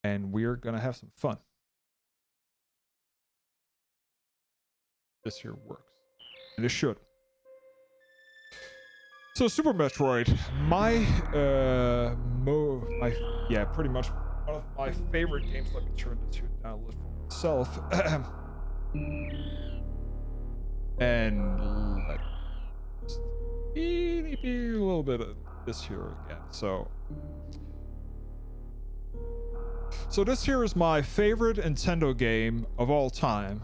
and we're gonna have some fun. This here works, and it should. So Super Metroid, yeah, pretty much one of my favorite games. Let me turn this here down a little for myself. And let's be a little bit of this here again. So this here is my favorite Nintendo game of all time.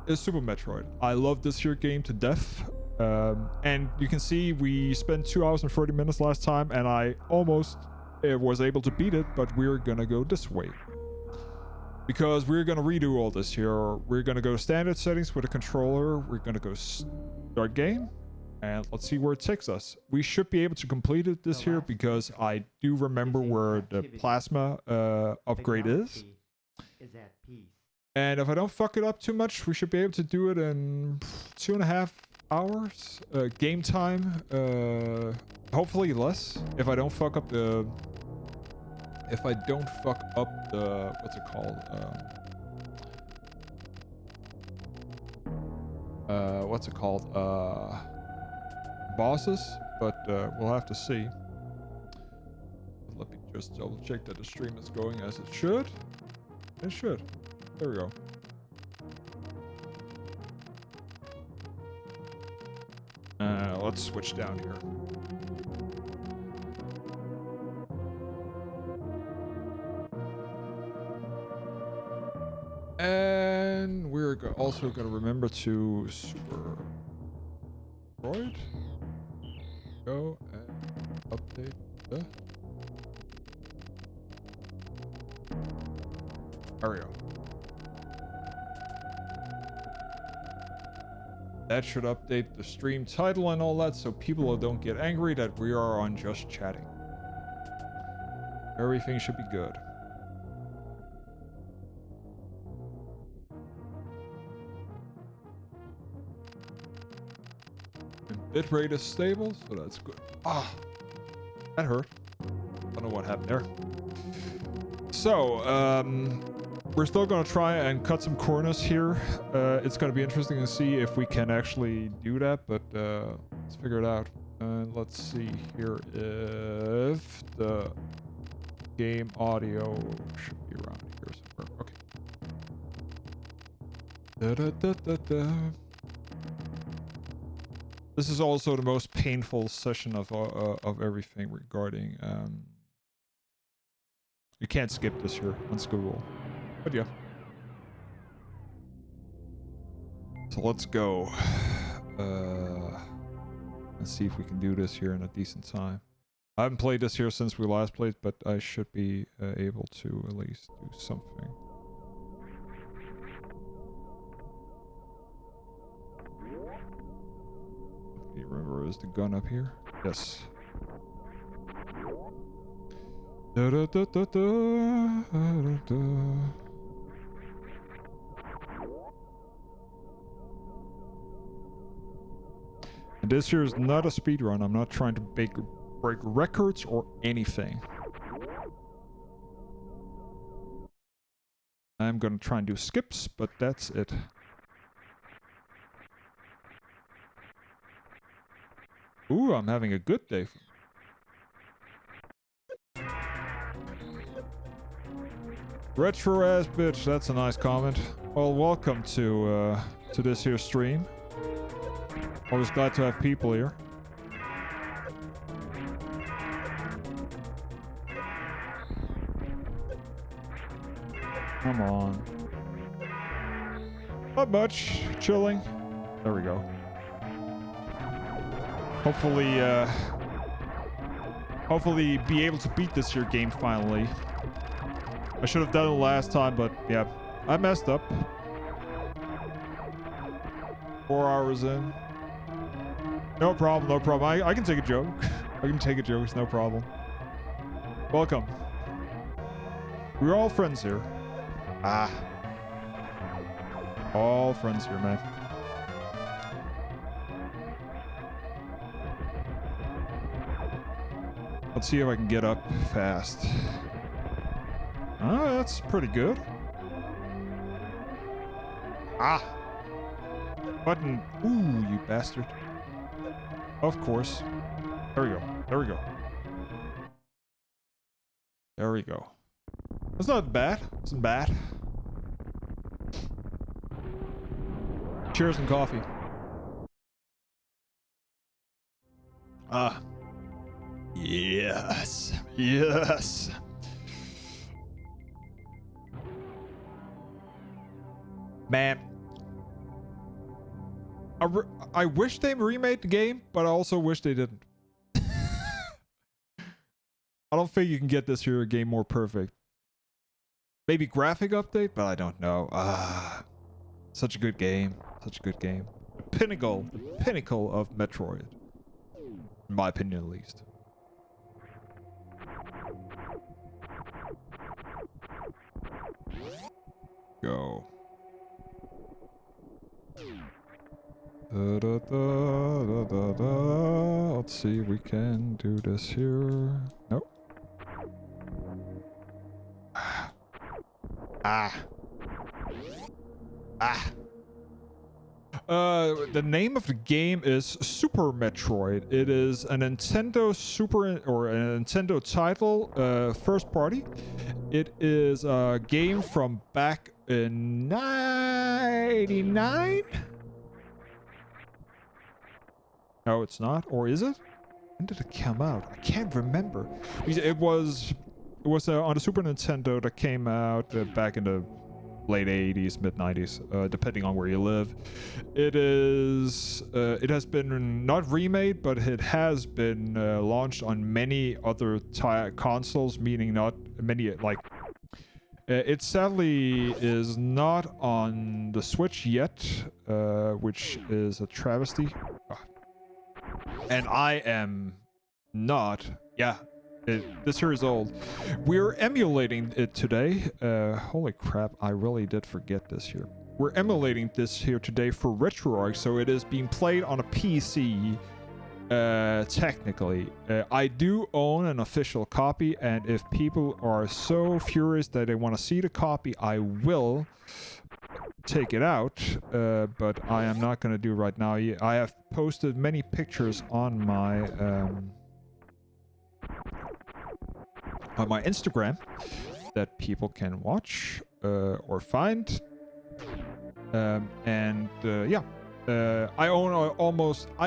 Is Super Metroid. I love this here game to death. And you can see we spent 2 hours and 30 minutes last time, and I almost was able to beat it, but we're gonna go this way. Because we're gonna redo all this here. We're gonna go standard settings with a controller. We're gonna go start game, and let's see where it takes us. We should be able to complete it this here because I do remember where the plasma upgrade is. And if I don't fuck it up too much, we should be able to do it in 2.5 hours. Game time, hopefully less. If I don't fuck up the... what's it called? Bosses, but we'll have to see. Let me just double check that the stream is going as it should. It should. There we go. Let's switch down here. And we're also going to remember to Super Metroid. Go and update the... There we go. That should update the stream title and all that, so people don't get angry that we are on just chatting. Everything should be good. And bitrate is stable, so that's good. Ah, that hurt. Don't know what happened there. So, we're still going to try and cut some corners here. It's going to be interesting to see if we can actually do that, but let's figure it out. Let's see here if the game audio should be around here somewhere. Okay. This is also the most painful session of everything regarding... you can't skip this here. Unskippable. But yeah. So let's go. Let's see if we can do this here in a decent time. I haven't played this here since we last played, but I should be able to at least do something. Do you remember, is the gun up here? Yes. Da, da, da, da, da, da, da. And this here is not a speed run. I'm not trying to break records or anything. I'm gonna try and do skips, but that's it. Ooh, I'm having a good day. Retro ass bitch, that's a nice comment. Well, welcome to this here stream. Always glad to have people here. Come on. Not much. Chilling. There we go. Hopefully be able to beat this here game finally. I should have done it last time, but yeah, I messed up. 4 hours in. No problem, no problem. I can take a joke. I can take a joke, it's no problem. Welcome. We're all friends here. Ah. All friends here, man. Let's see if I can get up fast. Oh, that's pretty good. Ah! Button. Ooh, you bastard. Of course. There we go. There we go. There we go. That's not bad. It's not bad. Cheers and coffee. Ah. Yes. Yes. Man. I wish they remade the game, but I also wish they didn't. I don't think you can get this here game more perfect. Maybe graphic update, but I don't know. Such a good game. Such a good game. The pinnacle of Metroid. In my opinion, at least. Go. Da, da, da, da, da, da. Let's see if we can do this here. Nope. Ah. Ah. The name of the game is Super Metroid. It is a Nintendo a Nintendo title, first party. It is a game from back in '99. No, it's not. Or is it? When did it come out? I can't remember. It was on the Super Nintendo that came out back in the late 80s, mid 90s, depending on where you live. It has been not remade, but it has been launched on many other consoles, meaning not many, like, it sadly is not on the Switch yet, which is a travesty. And I am not, this here is old. We're emulating it today. Holy crap, I really did forget this here. We're emulating this here today for RetroArch, so it is being played on a PC, technically. I do own an official copy, and if people are so furious that they want to see the copy, I will take it out, but I am not going to do right now. I have posted many pictures on my Instagram that people can watch or find, I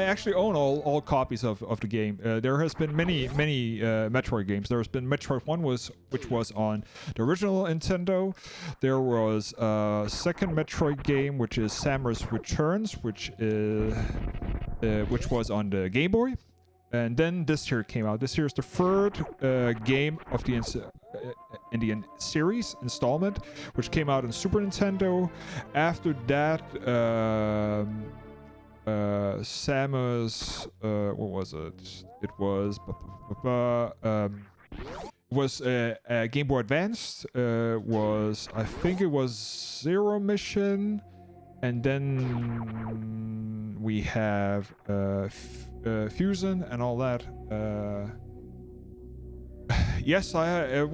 actually own all copies of the game. There has been many Metroid games. There's been Metroid 1 which was on the original Nintendo. There was a second Metroid game which is Samus Returns, which was on the Game Boy. And then this here came out. This here is the third game of the Indian series installment, which came out on Super Nintendo. After that, Samus, what was it? It was Game Boy Advance. I think it was Zero Mission, and then we have Fusion and all that. Yes, I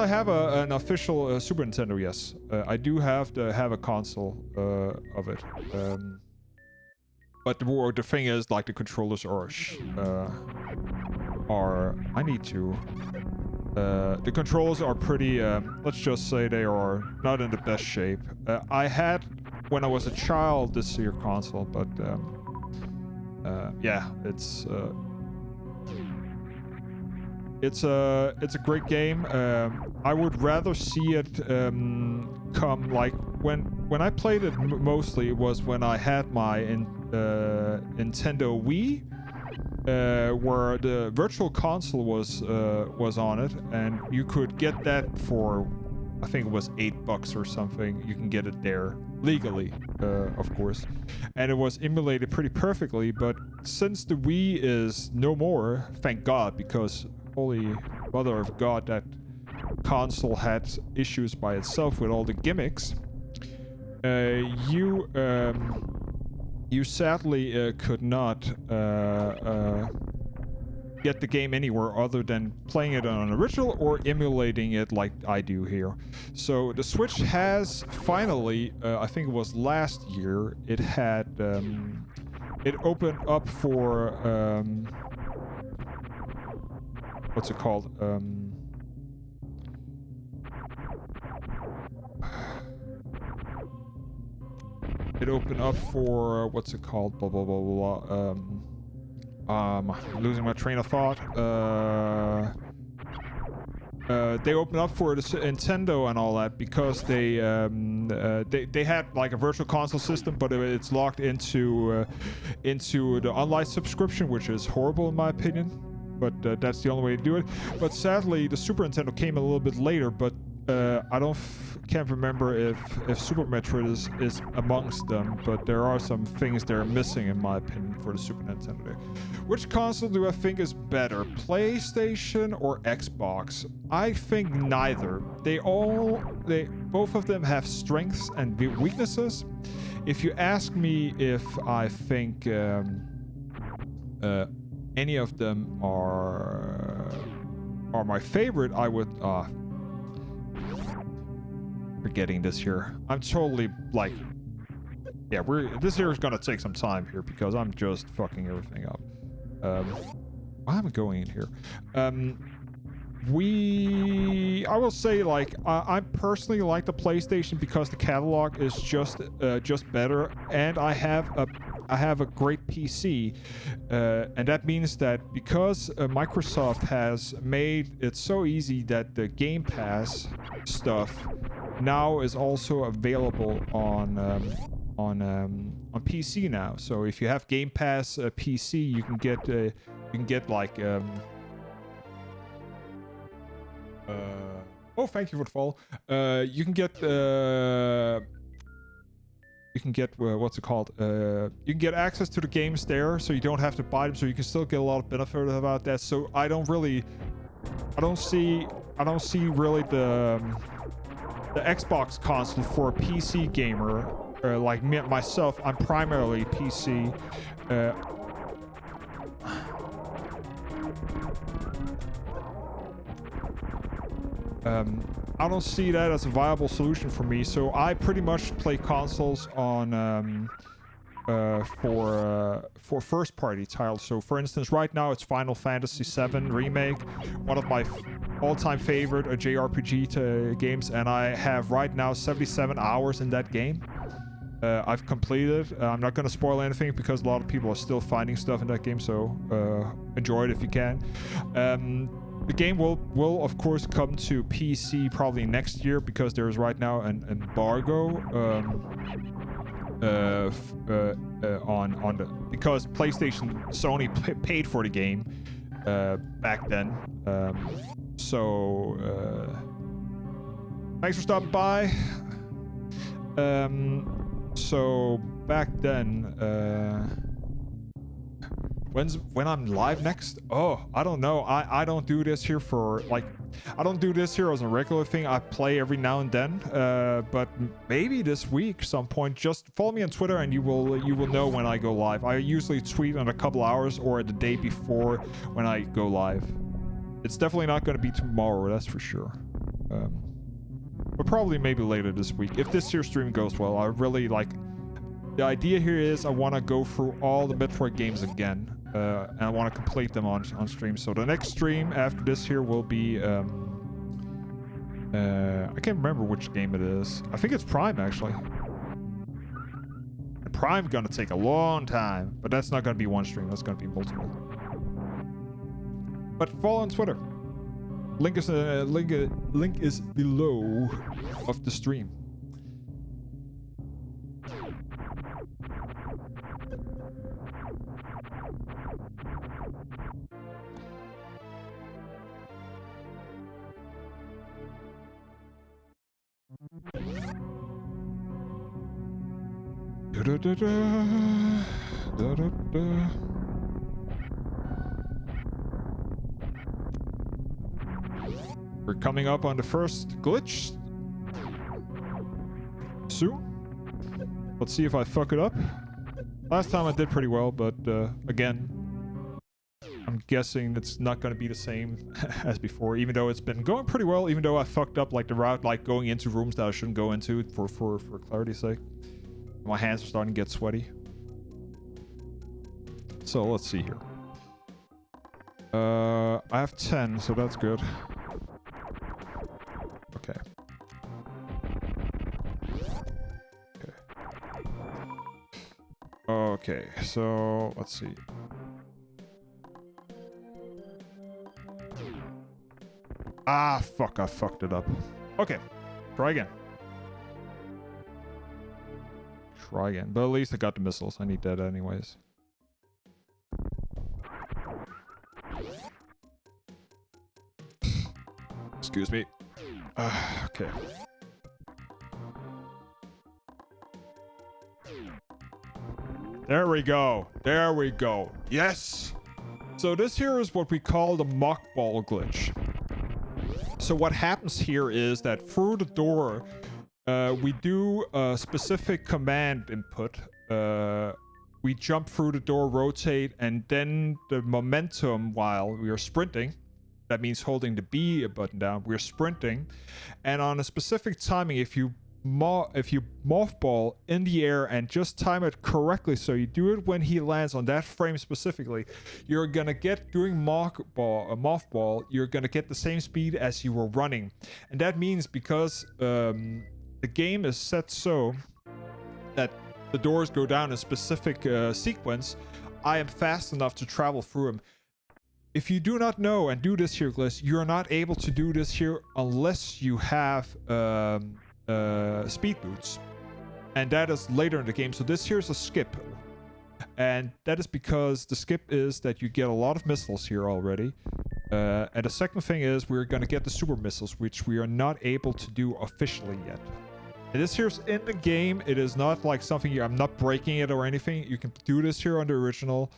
have an official Super Nintendo. Yes, I do have to have a console of it. But the thing is, like, the controllers are I need to. The controls are pretty. Let's just say they are not in the best shape. I had when I was a child this year console, but yeah, it's a great game. I would rather see it come, like, when I played it mostly it was when I had my Nintendo Wii, where the Virtual Console was on it, and you could get that for, I think it was $8 or something. You can get it there legally, of course, and it was emulated pretty perfectly. But since the Wii is no more, thank God, because holy mother of God, that console had issues by itself with all the gimmicks. You sadly could not get the game anywhere other than playing it on an original or emulating it like I do here. So the Switch has finally, I think it was last year, it had, it opened up for, what's it called? It opened up for, what's it called? Blah, blah, blah, blah, blah. Losing my train of thought. They opened up for the Nintendo and all that because they had like a virtual console system, but it's locked into the online subscription, which is horrible in my opinion. But that's the only way to do it. But sadly, the Super Nintendo came a little bit later. But I can't remember if Super Metroid is amongst them, but there are some things they're missing in my opinion for the Super Nintendo. Which console do I think is better, PlayStation or Xbox? I think neither. Both of them have strengths and weaknesses. If you ask me if I think any of them are my favorite, I would forgetting this here. I'm totally like, yeah, this here is gonna take some time here because I'm just fucking everything up. Why am I going in here? I will say, like, I personally like the PlayStation because the catalog is just better, and I have a great PC, and that means that because Microsoft has made it so easy that the Game Pass stuff now is also available on PC now. So if you have Game Pass PC, you can get like oh, thank you for the follow. You can get what's it called? You can get access to the games there, so you don't have to buy them. So you can still get a lot of benefit about that. So I don't see really the Xbox console for a PC gamer. Like me myself, I'm primarily PC. I don't see that as a viable solution for me, so I pretty much play consoles on for first-party titles. So, for instance, right now it's Final Fantasy VII Remake, one of my all-time favorite JRPG games, and I have right now 77 hours in that game. I've completed. I'm not going to spoil anything because a lot of people are still finding stuff in that game, so enjoy it if you can. The game will of course come to PC probably next year because there is right now an embargo on the, because Sony paid for the game back then. Thanks for stopping by. So back then, when I'm live next? Oh, I don't know. I don't do this here for like, I don't do this here as a regular thing. I play every now and then, but maybe this week some point. Just follow me on Twitter and you will know when I go live. I usually tweet in a couple hours or the day before when I go live. It's definitely not going to be tomorrow, that's for sure. But probably maybe later this week if this here stream goes well. I really like. The idea here is I want to go through all the Metroid games again, and I want to complete them on stream. So the next stream after this here will be, I can't remember which game it is. I think it's Prime, actually. And Prime gonna take a long time, but that's not gonna be one stream. That's gonna be multiple. But follow on Twitter. Link is below of the stream. We're coming up on the first glitch soon. Let's see if I fuck it up. Last time I did pretty well, but again, I'm guessing it's not going to be the same as before, even though it's been going pretty well, even though I fucked up like the route, like going into rooms that I shouldn't go into for clarity's sake. My hands are starting to get sweaty. So let's see here. I have 10, so that's good. Okay. Okay, so let's see. Ah, fuck, I fucked it up. Okay, try again. Try again, but at least I got the missiles. I need that anyways. Excuse me. Okay. There we go. There we go. Yes! So this here is what we call the mock ball glitch. So what happens here is that through the door, we do a specific command input. We jump through the door, rotate, and then the momentum while we are sprinting. That means holding the B button down. We're sprinting. And on a specific timing, if you mothball in the air and just time it correctly, so you do it when he lands on that frame specifically, you're gonna get, during mothball, you're gonna get the same speed as you were running. And that means because the game is set so that the doors go down in a specific sequence, I am fast enough to travel through them. If you do not know and do this here glitch, you're not able to do this here unless you have speed boots, and that is later in the game. So this here is a skip, and that is because the skip is that you get a lot of missiles here already, and the second thing is we're going to get the super missiles, which we are not able to do officially yet. And this here's in the game. It is not like something I'm not breaking it or anything. You can do this here on the original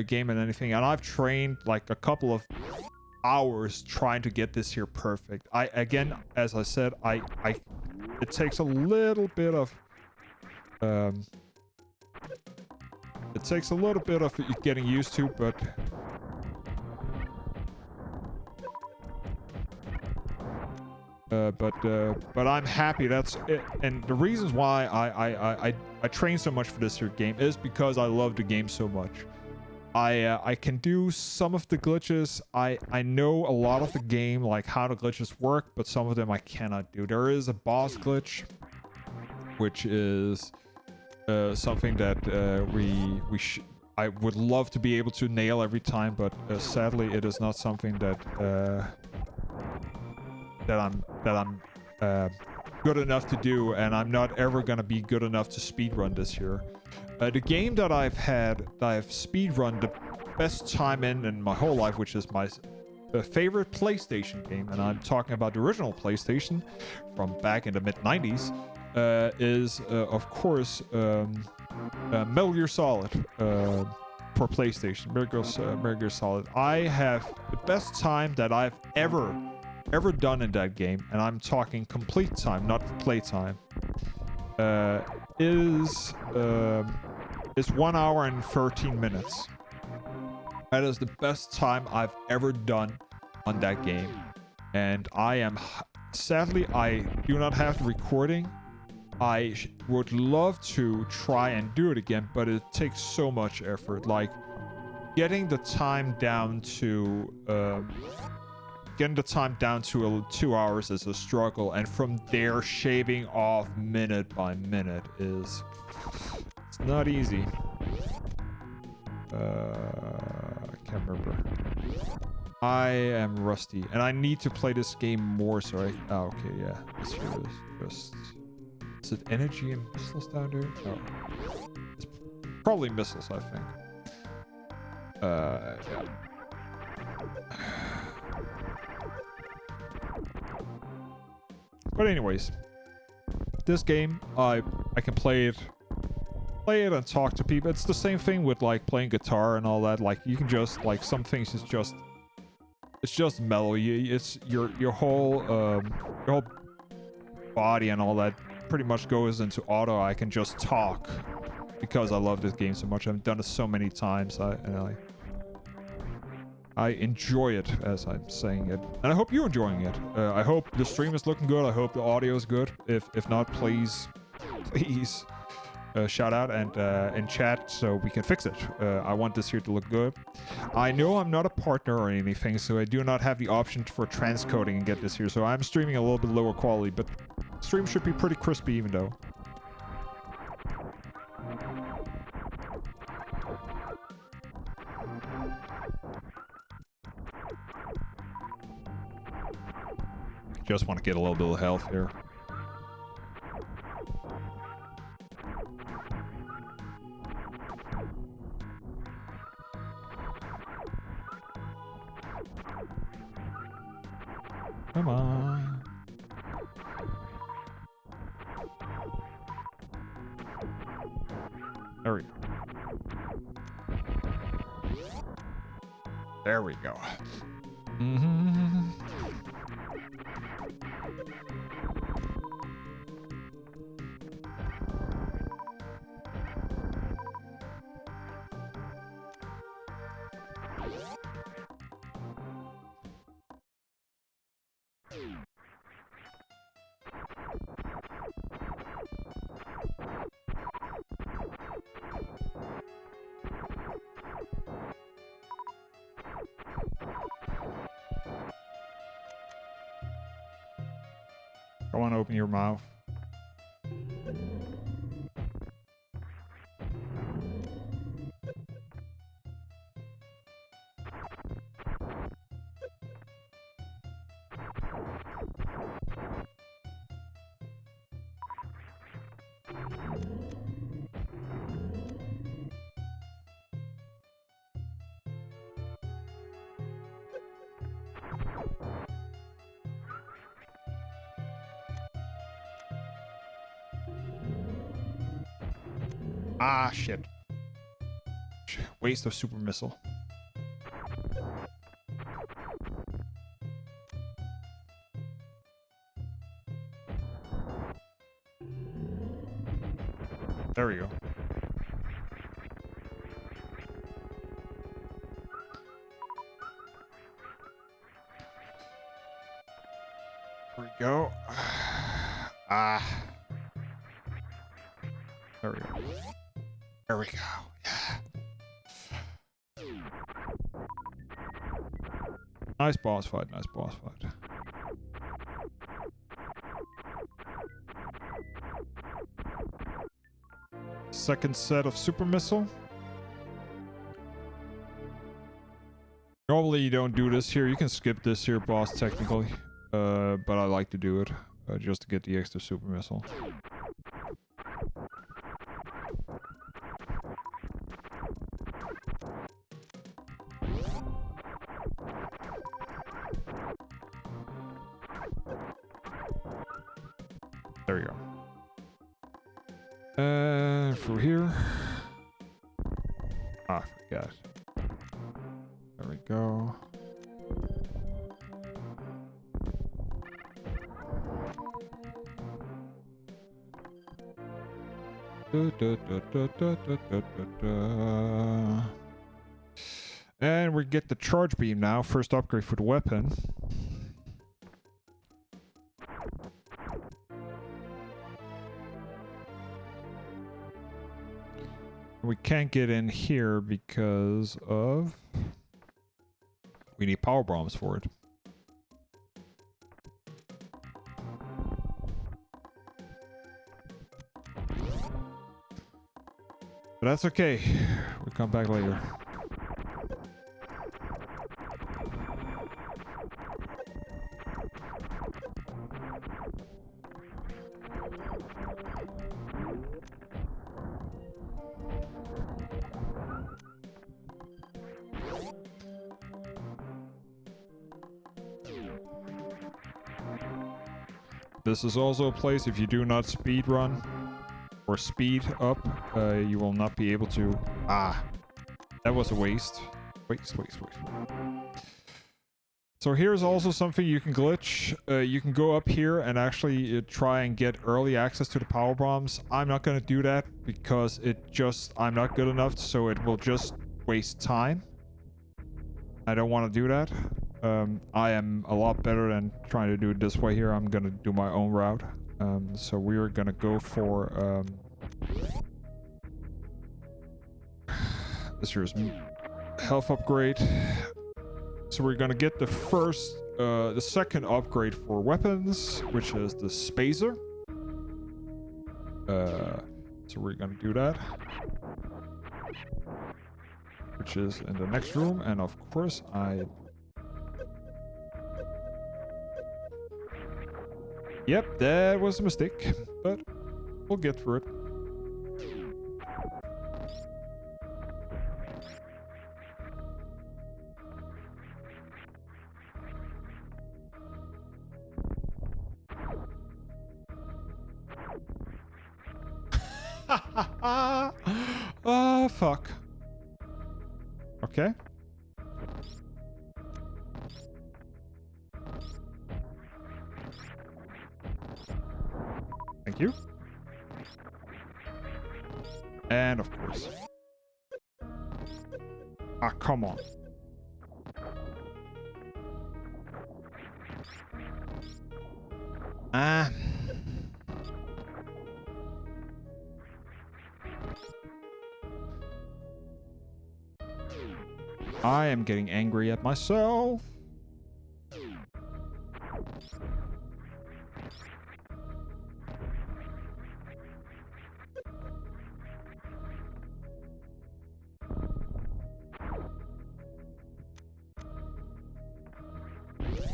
game and anything, and I've trained like a couple of hours trying to get this here perfect. Again, as I said, it takes a little bit of getting used to, but I'm happy. That's it. And the reasons why I train so much for this here game is because I love the game so much. I can do some of the glitches. I know a lot of the game, like how the glitches work, but some of them I cannot do. There is a boss glitch, which is something that I would love to be able to nail every time, but sadly it is not something that I'm good enough to do, and I'm not ever gonna be good enough to speedrun this here. The game that I've speedrun the best time in my whole life, which is my favorite PlayStation game, and I'm talking about the original PlayStation from back in the mid-90s, is of course Metal Gear Solid for PlayStation. Metal Gear Solid. I have the best time that I've ever done in that game, and I'm talking complete time, not play time. Is 1 hour and 13 minutes. That is the best time I've ever done on that game. And sadly, I do not have the recording. I would love to try and do it again, but it takes so much effort. Like, getting the time down to 2 hours is a struggle, and from there shaving off minute by minute it's not easy. I can't remember. I am rusty, and I need to play this game more. So okay, yeah. This here is is it energy and missiles down there? Oh, it's probably missiles, I think. Yeah. But anyways, this game, I can play it and talk to people. It's the same thing with like playing guitar and all that. Like, you can just, like, some things is just, it's just mellow. It's your whole body and all that pretty much goes into auto. I can just talk because I love this game so much. I've done it so many times. I enjoy it as I'm saying it. And I hope you're enjoying it. I hope the stream is looking good. I hope the audio is good. If not, please shout out and chat so we can fix it. I want this here to look good. I know I'm not a partner or anything, so I do not have the option for transcoding and get this here. So I'm streaming a little bit lower quality, but stream should be pretty crispy even though. Just want to get a little bit of health here. Come on. There we go. There we go. Go on, open your mouth. Ah, shit. Waste of super missile. There we go. There we go. Ah. There we go. There we go. Yeah. Nice boss fight. Nice boss fight. Second set of super missile. Normally you don't do this here. You can skip this here boss technically. But I like to do it. Just to get the extra super missile. There we go. Through here. Ah, forgot. There we go. And we get the charge beam now. First upgrade for the weapon. We can't get in here because of... we need power bombs for it. But that's okay. We'll come back later. This is also a place if you do not speed run or speed up, you will not be able to... Ah, that was a waste. Waste. So here's also something you can glitch. You can go up here and actually try and get early access to the power bombs. I'm not going to do that because I'm not good enough, so it will just waste time. I don't want to do that. I am a lot better than trying to do it this way here. I'm gonna do my own route. So we're gonna go for this here's health upgrade. So we're gonna get the second upgrade for weapons, which is the spacer. So we're gonna do that, which is in the next room, and of course Yep, that was a mistake, but we'll get through it. Oh, fuck. Okay. Thank you. And of course. Ah, come on. Ah. I am getting angry at myself.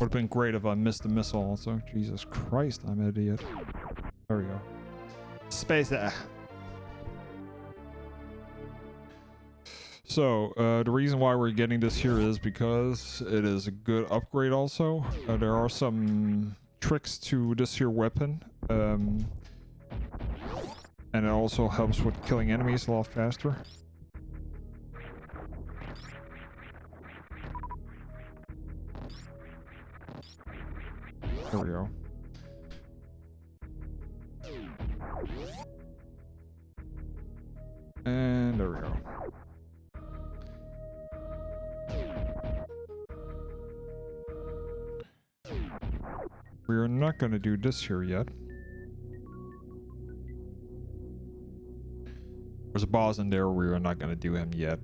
Would have been great if I missed the missile also. Jesus Christ, I'm an idiot. There we go. Space there. So, the reason why we're getting this here is because it is a good upgrade also. There are some tricks to this here weapon. And it also helps with killing enemies a lot faster. There we go. And there we go. We're not going to do this here yet. There's a boss in there. We're not going to do him yet.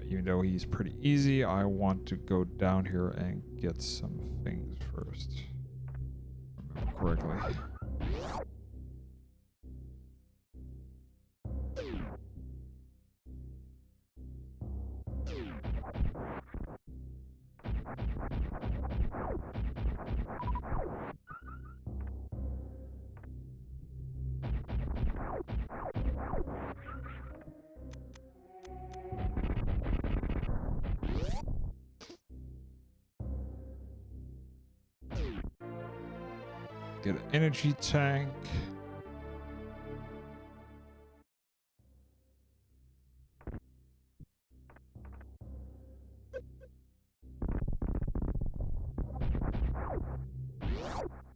Even though he's pretty easy, I want to go down here and get some things first. If I remember correctly. Get an energy tank.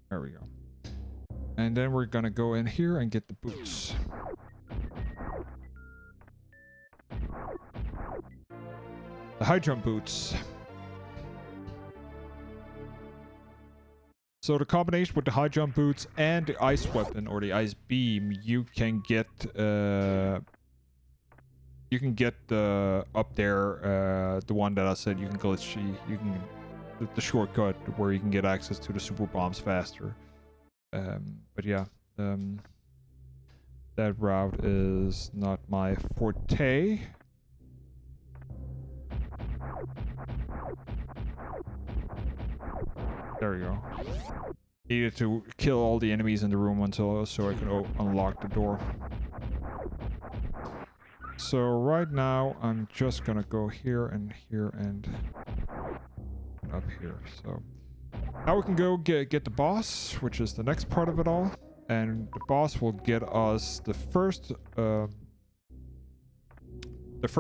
There we go. And then we're gonna go in here and get the boots. The high jump boots. So the combination with the high jump boots and the ice weapon or the ice beam, you can get up there the one that I said you can glitch. You can the shortcut where you can get access to the super bombs faster. But yeah, that route is not my forte. There we go. Needed to kill all the enemies in the room so I can unlock the door. So right now I'm just gonna go here and up here. So now we can go get the boss, which is the next part of it all, and the boss will get us the first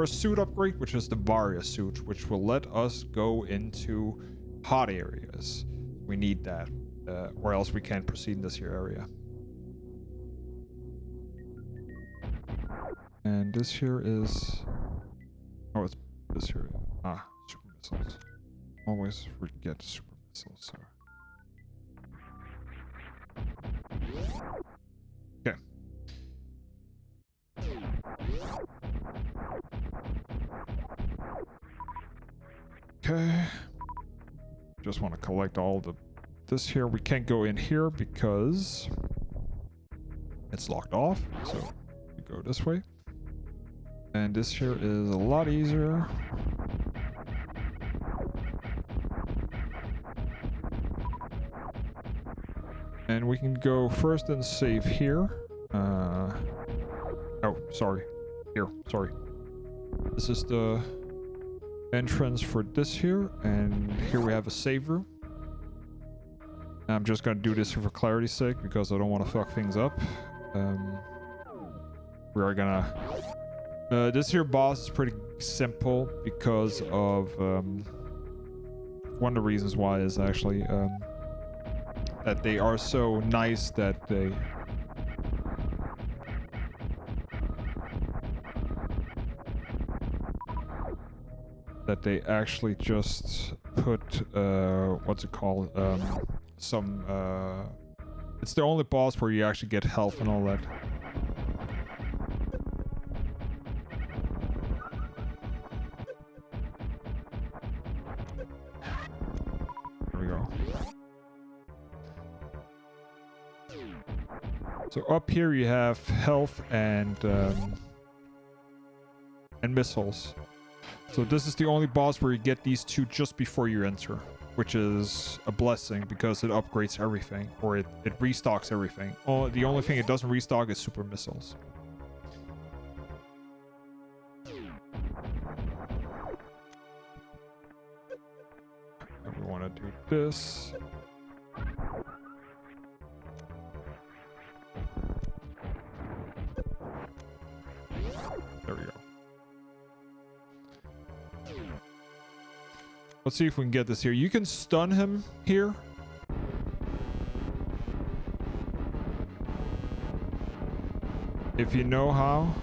suit upgrade, which is the Varia suit, which will let us go into hot areas. We need that, or else we can't proceed in this here area. And this here is... Oh, it's this here. Ah, super missiles. Always forget super missiles. So. Okay. Okay. Just want to collect all the... This here, we can't go in here because it's locked off. So we go this way. And this here is a lot easier. And we can go first and save here. Oh, sorry. Here, sorry. This is the entrance for this here. And here we have a save room. I'm just gonna do this for clarity's sake because I don't want to fuck things up. We are gonna... this here boss is pretty simple because of... one of the reasons why is actually... that they are so nice that they... that they actually just put... what's it called? Some... it's the only boss where you actually get health and all that. There we go. So up here you have health and missiles. So this is the only boss where you get these two just before you enter, which is a blessing because it upgrades everything, or it restocks everything. Oh, the only thing it doesn't restock is super missiles. And we want to do this. There we go. Let's see if we can get this here. You can stun him here. If you know how.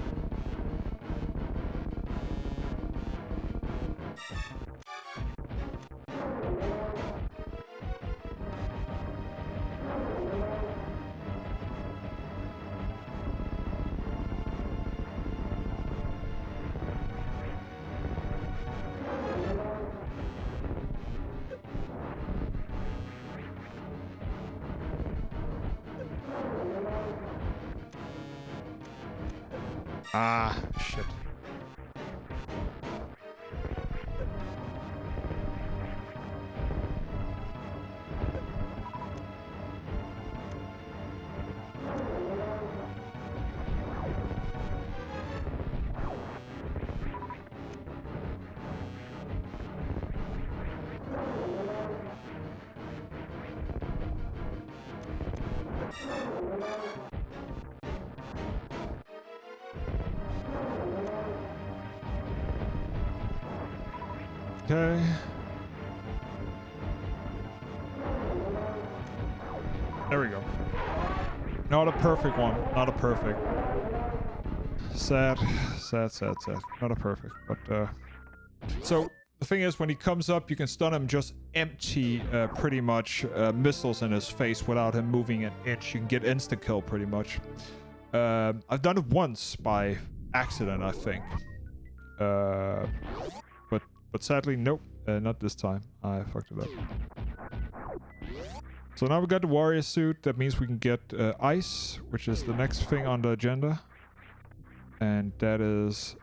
Ah, shit. Okay. There we go. Not a perfect one. Not a perfect. Sad. Sad, sad, sad. Not a perfect. But, so, the thing is, when he comes up, you can stun him, just empty, pretty much, missiles in his face without him moving an inch. You can get insta-kill, pretty much. I've done it once by accident, I think. But sadly, nope, not this time. I fucked it up. So now we got the warrior suit. That means we can get ice, which is the next thing on the agenda. And that is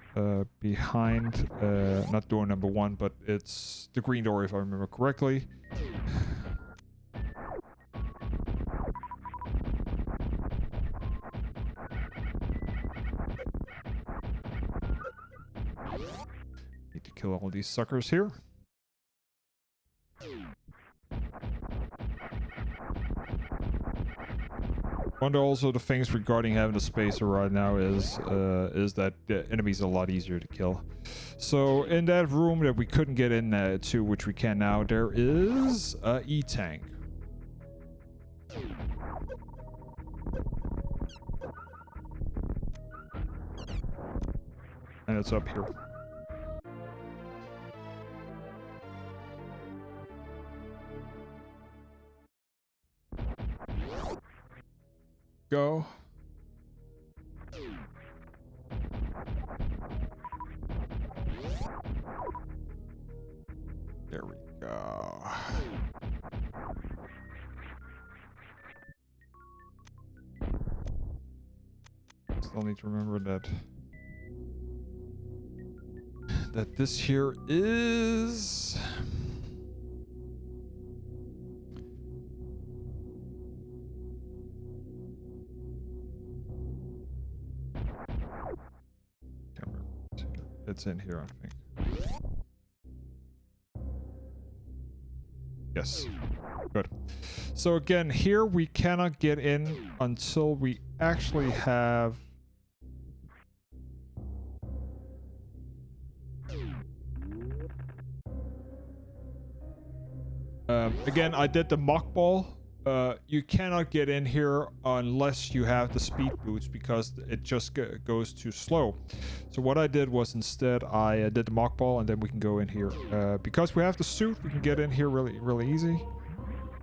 behind, not door number 1, but it's the green door if I remember correctly. Need to kill all these suckers here. One of also the things regarding having the spacer right now is that the enemies are a lot easier to kill. So in that room that we couldn't get in to, which we can now, there is a E-tank. And it's up here. go. There we go. Still need to remember that this here is can't remember. It's in here, I think. Yes. Good. So again, here we cannot get in until we actually have again, I did the mock ball. You cannot get in here unless you have the speed boots because it just goes too slow. So what I did was instead I did the mock ball and then we can go in here. Because we have the suit, we can get in here really easy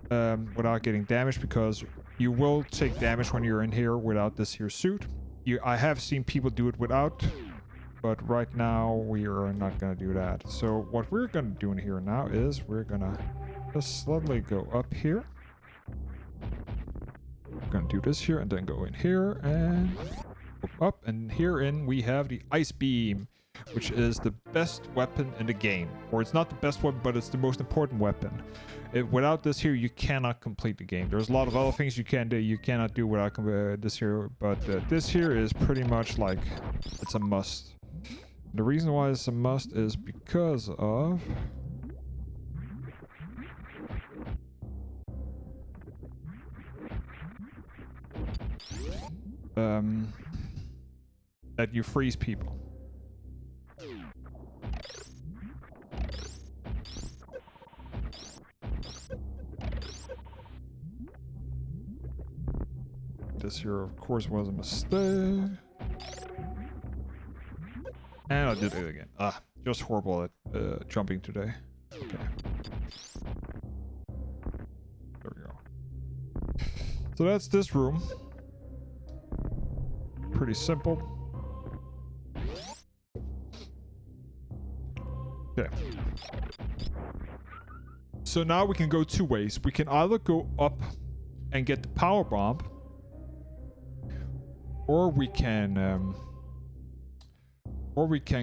without getting damaged because you will take damage when you're in here without this here suit. I have seen people do it without, but right now we are not going to do that. So what we're going to do in here now is we're going to just slowly go up here. We're gonna do this here and then go in here and up, and herein we have the ice beam, which is the best weapon in the game. Or it's not the best weapon, but it's the most important weapon. Without this here, you cannot complete the game. There's a lot of other things you can do. You cannot do without this here, but this here is pretty much like it's a must. The reason why it's a must is because of that you freeze people. This here, of course, was a mistake. And I did it again. Just horrible at jumping today. Okay. There we go. So that's this room. Pretty simple. Okay. So now we can go two ways. We can either go up and get the power bomb, or we can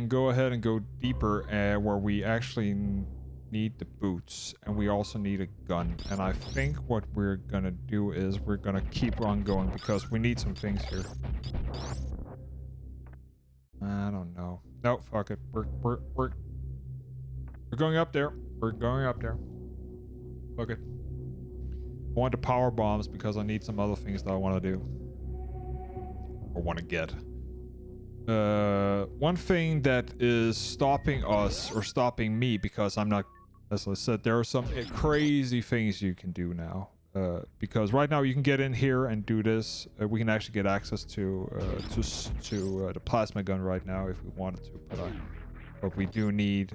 go ahead and go deeper where we actually need the boots, and we also need a gun. And I think what we're gonna do is we're gonna keep on going because we need some things here. I don't know. No, fuck it. We're going up there. We're going up there. Fuck it. I want the power bombs because I need some other things that I want to do. Or want to get. One thing that is stopping us, or stopping me, because I'm not, as I said, there are some crazy things you can do now. Because right now you can get in here and do this. We can actually get access to the plasma gun right now if we wanted to, but we do need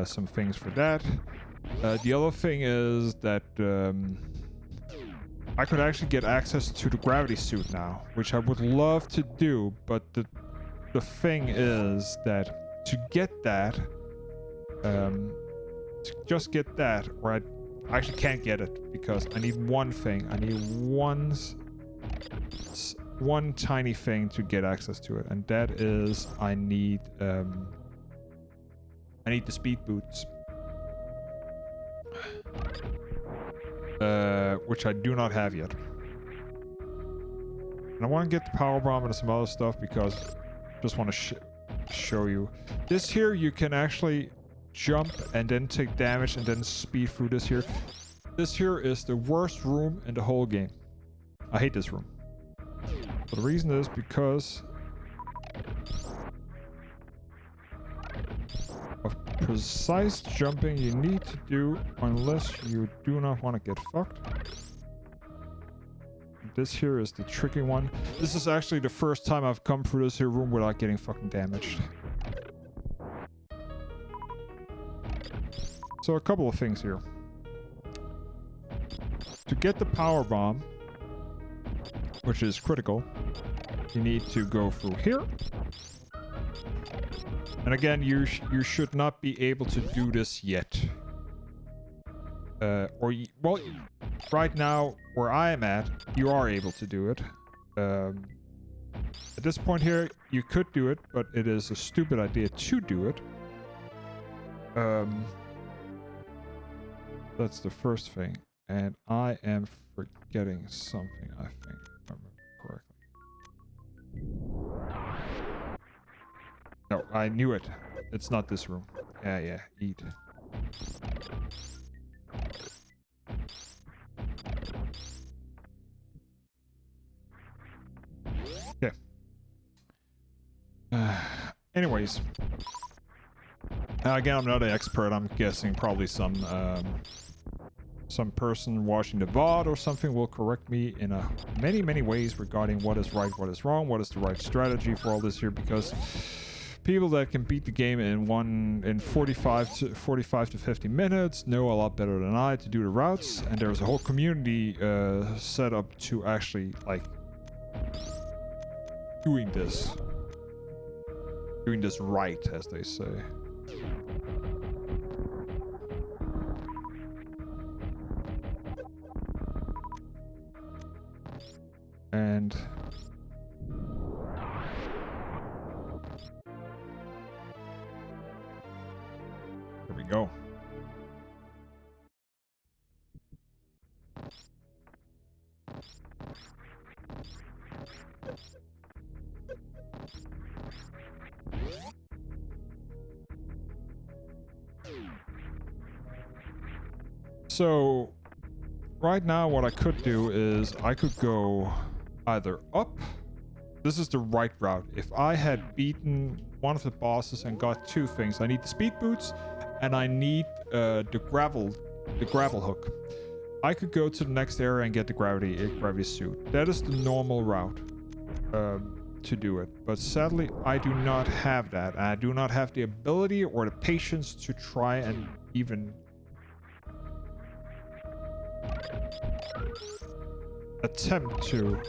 some things for that. The other thing is that I could actually get access to the gravity suit now, which I would love to do, but the thing is that to get that, to just get that, or I actually can't get it because I need one thing. I need one tiny thing to get access to it, and that is I need the speed boots, which I do not have yet. And I want to get the power bomb and some other stuff because I just want to show you. This here you can actually jump and then take damage and then speed through this here. This here is the worst room in the whole game. I hate this room. But the reason is because of precise jumping you need to do unless you do not want to get fucked. This here is the tricky one. This is actually the first time I've come through this here room without getting fucking damaged. So a couple of things here. To get the power bomb, which is critical. You need to go through here. And again, you should not be able to do this yet. Well, right now, where I am at, you are able to do it. At this point here, you could do it, but it is a stupid idea to do it. That's the first thing. And I am forgetting something, I think, if I remember correctly. No, I knew it. It's not this room. Yeah, eat. Okay. Anyways. Again, I'm not an expert. I'm guessing probably some person watching the VOD or something will correct me in many ways regarding what is right, what is wrong, what is the right strategy for all this here, because people that can beat the game in 45 to 50 minutes know a lot better than I to do the routes, and there's a whole community set up to actually like doing this right, as they say. And there we go. So right now what I could do is I could go either up. This is the right route. If I had beaten one of the bosses and got two things, I need the speed boots and I need the gravel hook. I could go to the next area and get the gravity suit. That is the normal route to do it. But sadly, I do not have that. I do not have the ability or the patience to try and even attempt to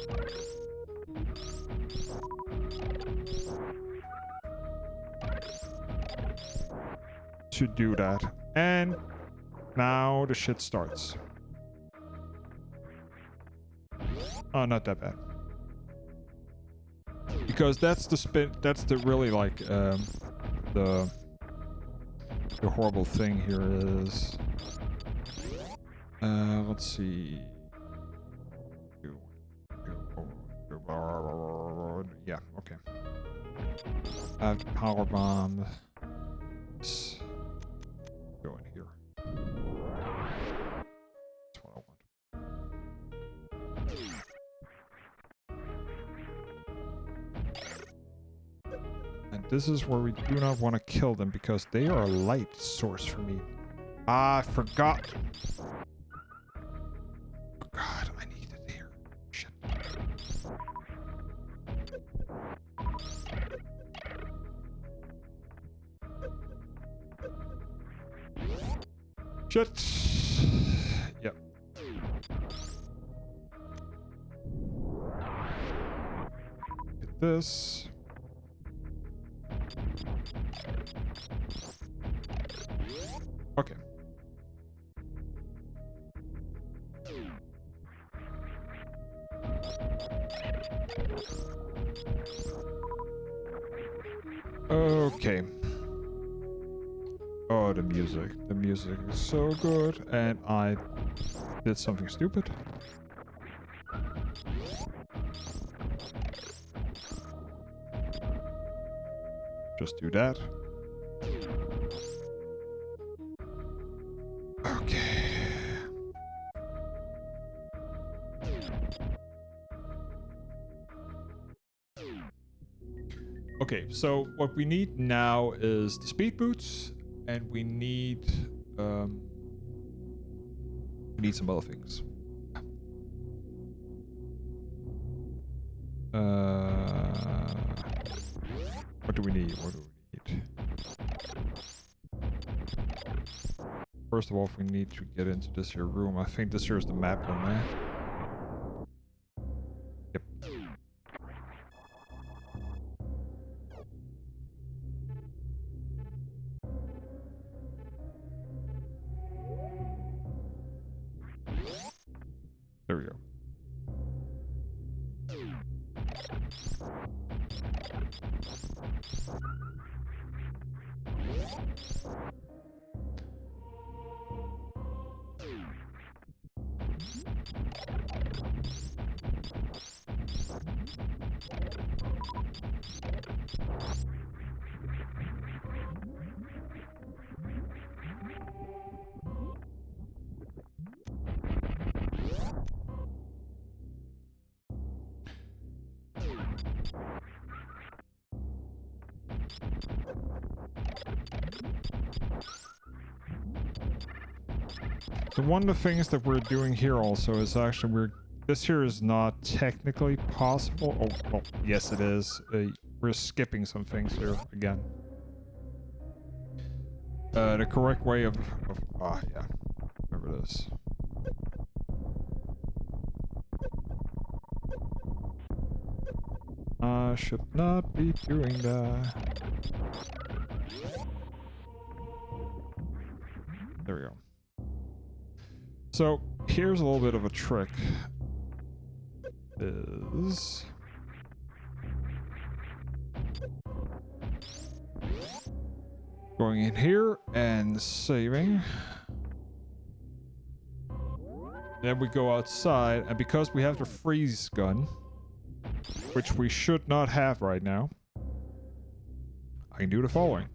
do that. And now the shit starts. Oh, not that bad. Because that's the really like the horrible thing here is let's see. Yeah, okay. I have the power bomb. Let's go in here. That's what I want. And this is where we do not want to kill them because they are a light source for me. Ah, I forgot. God, I need it here. Shit. Shit. Yep. Get this. Okay. Okay. Oh, the music. The music is so good. And I did something stupid. Just do that. Okay. Okay, so what we need now is the speed boots, and we need some other things. What do we need? What do we need? First of all, if we need to get into this here room, I think this here is the map room, eh? Yep. There we go. So one of the things that we're doing here also is actually this here is not technically possible. Oh, well, yes it is. We're skipping some things here again. The correct way of yeah, remember this. I should not be doing that. There we go. So here's a little bit of a trick. Is going in here and saving. Then we go outside, and because we have the freeze gun, which we should not have right now, I can do the following.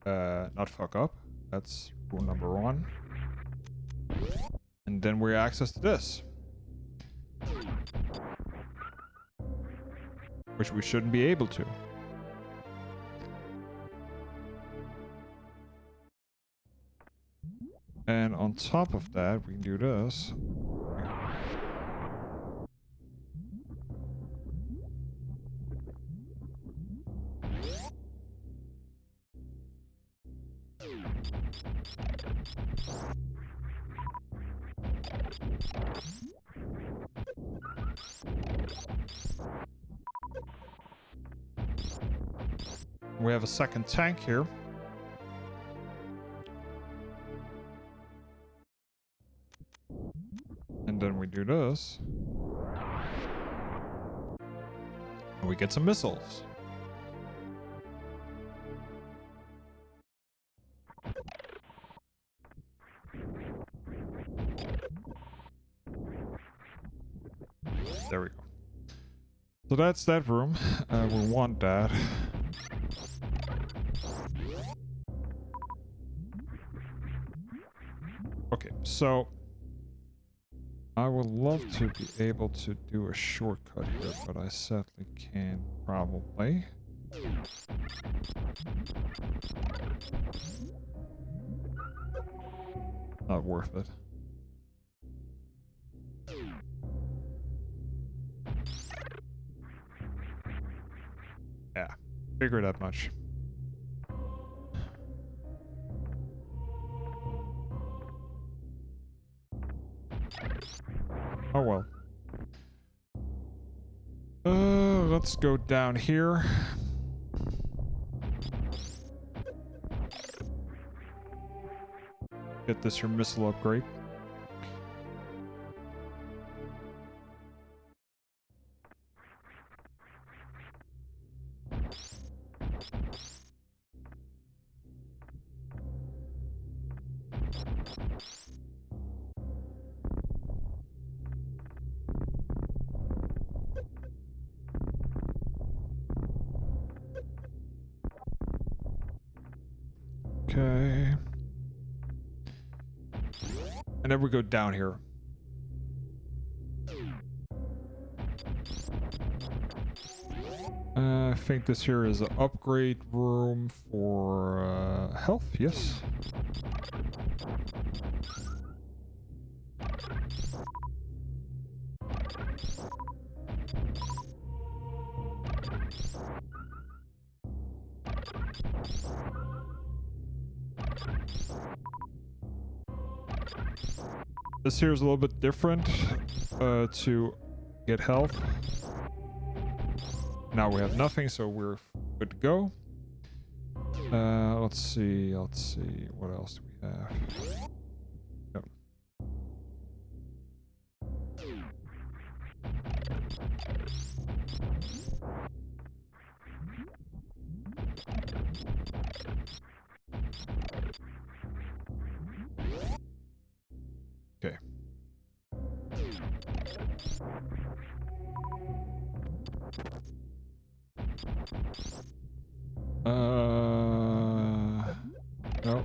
Not fuck up. That's rule number 1. And then we access to this, which we shouldn't be able to. And on top of that, we can do this. We have a second tank here. And then we do this. And we get some missiles. There we go. So that's that room. We want that. Okay, so I would love to be able to do a shortcut here, but I sadly can't, probably. Not worth it. Yeah, figure that much. Oh well. Let's go down here. Get this your missile upgrade. Okay. And then we go down here. I think this here is an upgrade room for health, yes. This here is a little bit different to get health. Now we have nothing, so we're good to go. Let's see. What else do we have? Yep. Okay. No.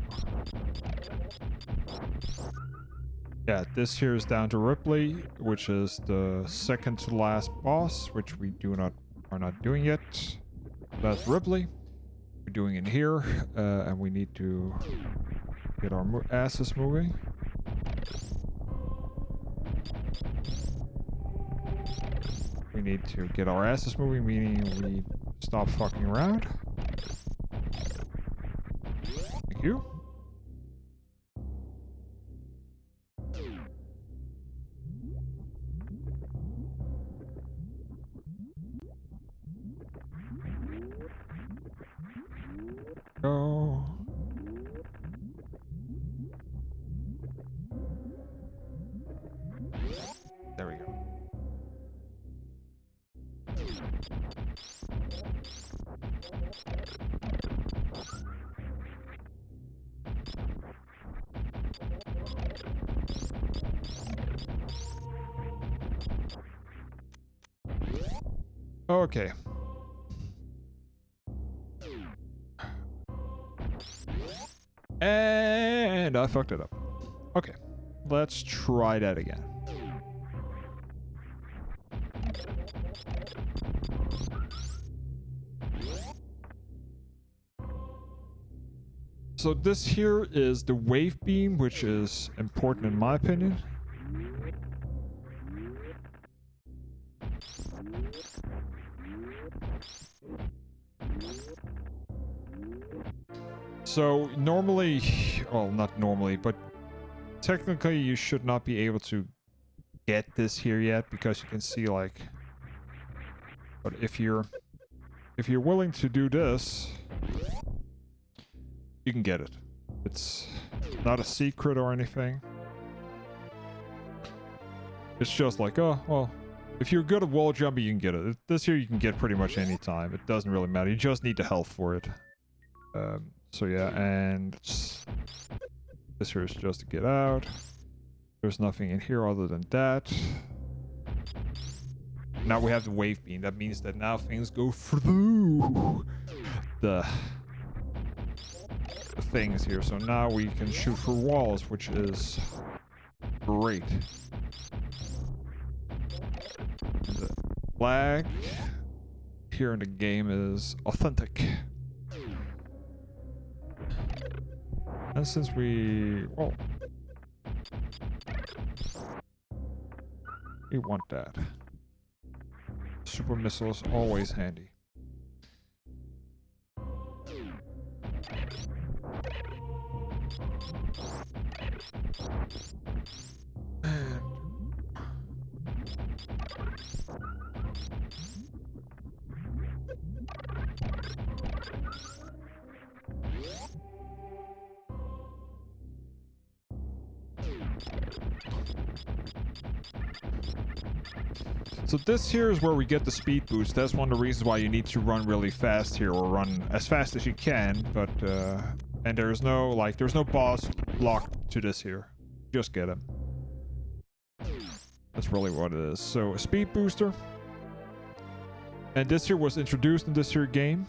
Yeah, this here is down to Ripley, which is the second to last boss, which we are not doing yet. That's Ripley. We're doing it here, and we need to get our asses moving. We need to get our asses moving, meaning we stop fucking around. Thank you. Go. There we go. Okay. And I fucked it up. Okay. Let's try that again. So this here is the wave beam, which is important in my opinion. So normally, well, not normally, but technically you should not be able to get this here yet because you can see like, but if you're willing to do this, you can get it. It's not a secret or anything. It's just like, oh, well, if you're good at wall jumping, you can get it. This here you can get pretty much any time. It doesn't really matter. You just need the health for it. So yeah, and this here is just to get out. There's nothing in here other than that. Now we have the wave beam. That means that now things go through the things here. So now we can shoot through walls, which is great. And the flag here in the game is authentic. And since we want that. Super missile is always handy. So this here is where we get the speed boost. That's one of the reasons why you need to run really fast here, or run as fast as you can. But and there's no boss locked to this here. Just get him. That's really what it is. So a speed booster. And this here was introduced in this here game.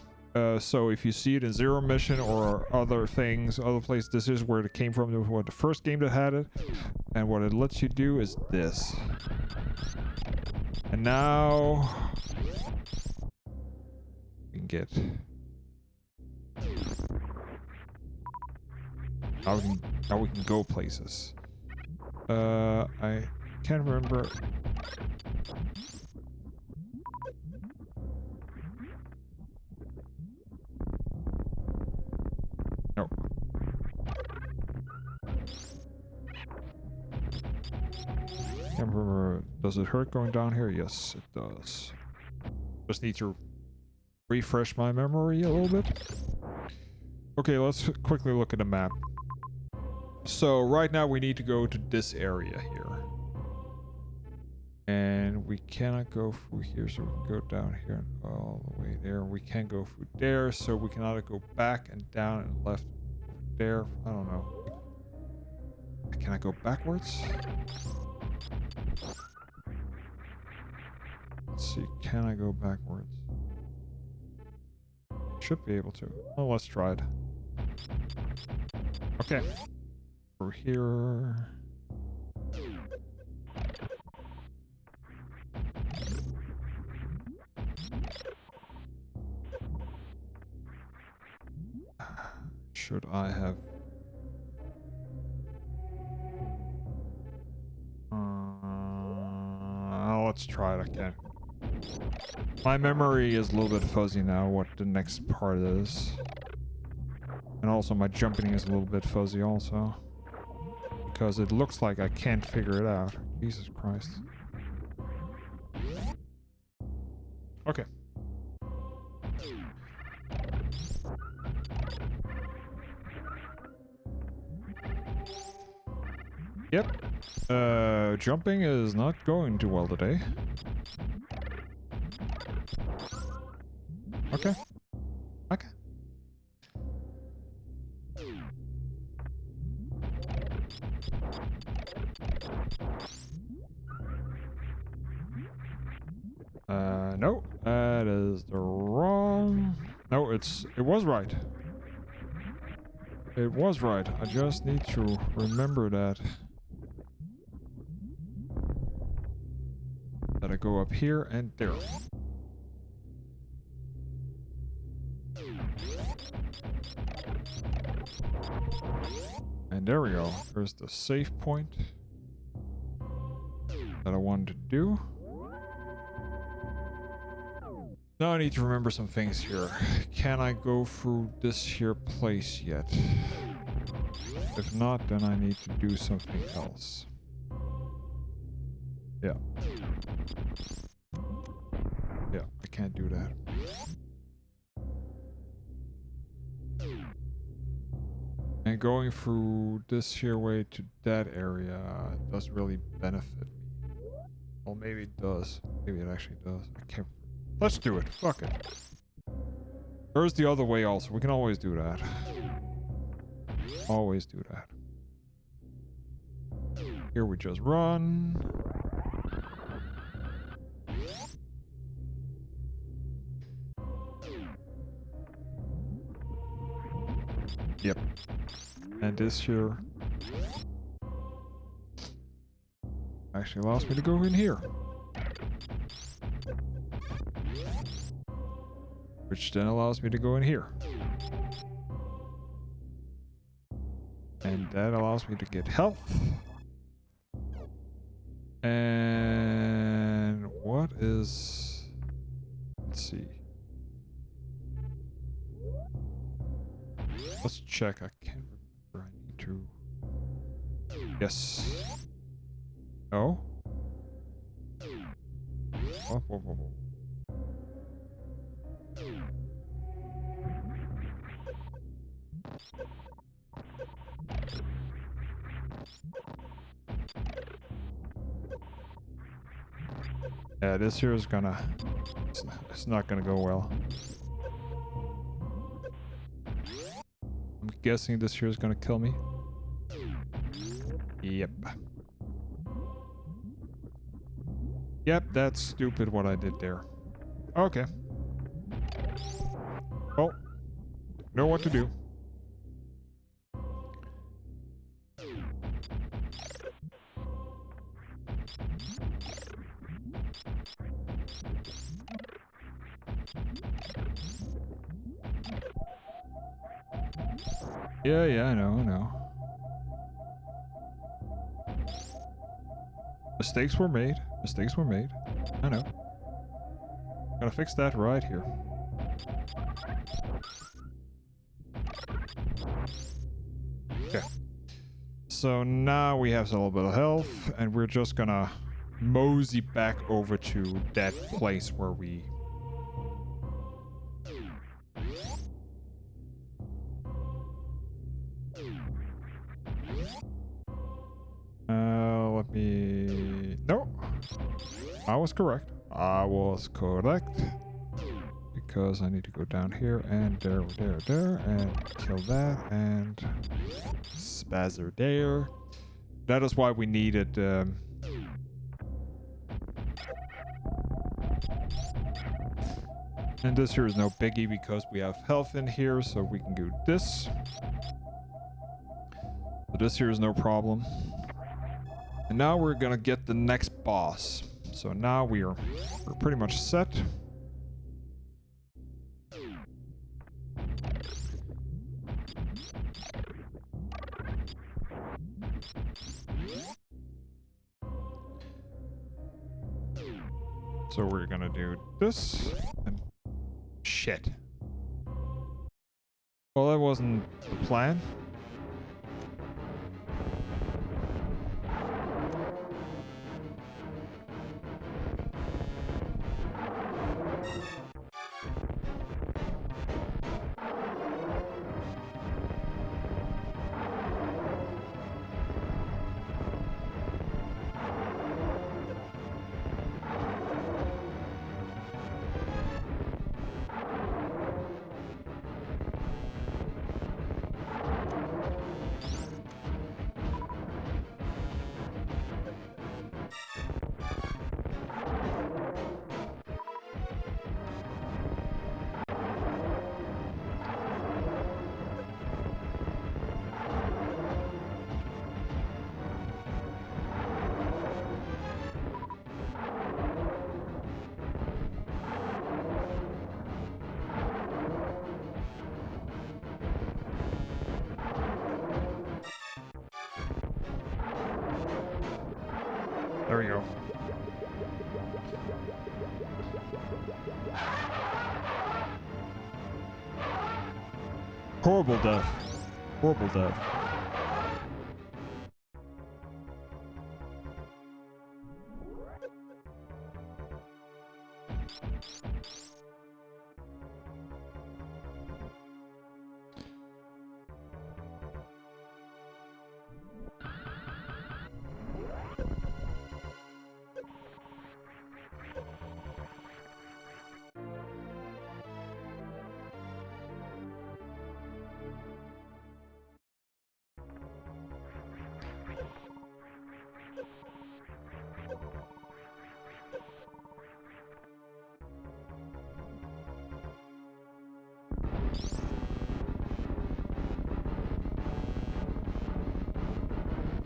So if you see it in Zero Mission or other things, other places, this is where it came from. It was the first game that had it. And what it lets you do is this. And now we can get. Now we can go places. I can't remember. No. Can't remember. Does it hurt going down here? Yes, it does. Just need to refresh my memory a little bit. Okay, let's quickly look at the map. So right now we need to go to this area here. And we cannot go through here, so we can go down here and all the way there. We can't go through there, so we can either go back and down and left there. I don't know. Can I go backwards? Let's see. Can I go backwards? Should be able to. Oh, let's try it. Okay. Over here. Should I have... let's try it again. My memory is a little bit fuzzy now, what the next part is. And also my jumping is a little bit fuzzy also. Because it looks like I can't figure it out. Jesus Christ. Okay. Yep. Jumping is not going too well today. Okay. Okay. No. That is the wrong... No, it was right. It was right. I just need to remember that. That I go up here and there. And there we go. There's the save point that I wanted to do. Now I need to remember some things here. Can I go through this here place yet? If not, then I need to do something else. Yeah. Yeah, I can't do that. And going through this here way to that area doesn't really benefit me. Well, maybe it does. Maybe it actually does. I can't... Let's do it. Fuck it. There's the other way also. We can always do that. Always do that. Here we just run. Yep. And this here actually allows me to go in here. Which then allows me to go in here. And that allows me to get health. And what is... Let's see. Let's check. I can't remember. I need to... Yes. No? Whoa, whoa, whoa, whoa. Yeah, this here is gonna... It's not gonna go well. I'm guessing this here is gonna kill me. Yep. Yep, that's stupid what I did there. Okay. Well, know what to do. Yeah, I know. Mistakes were made. I know. Gotta fix that right here. Okay. So now we have a little bit of health, and we're just gonna mosey back over to that place where we... let me... No! I was correct. Because I need to go down here and there, and kill that, and spazzer there. That is why we needed... and this here is no biggie because we have health in here, so we can do this. So this here is no problem. And now we're gonna get the next boss. So now we're pretty much set. So we're gonna do this and shit. Well, that wasn't the plan. There we go. Horrible death. Horrible death.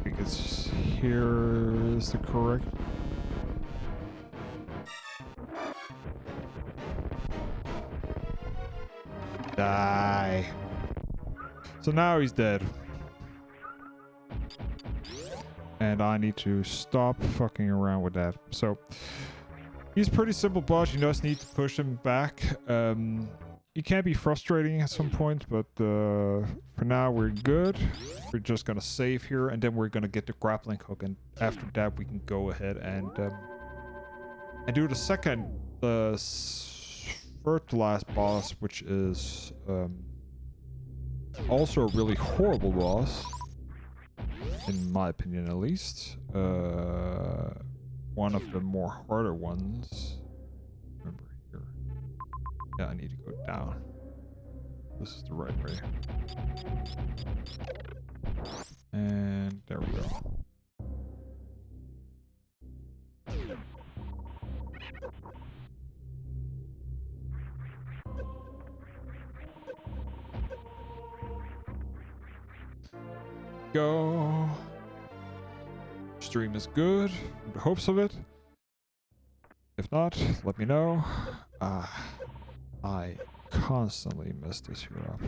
Because here is the correct... Die. So now he's dead. And I need to stop fucking around with that. So he's pretty simple boss. You just need to push him back. He can be frustrating at some point, but for now we're good. We're just gonna save here, and then we're gonna get the grappling hook, and after that we can go ahead and do the second, third to last boss, which is also a really horrible boss, in my opinion at least. One of the more harder ones. Remember here. Yeah, I need to go down. This is the right way. And there we go. Go. Stream is good. The hopes of it. If not, let me know. I constantly mess this here up.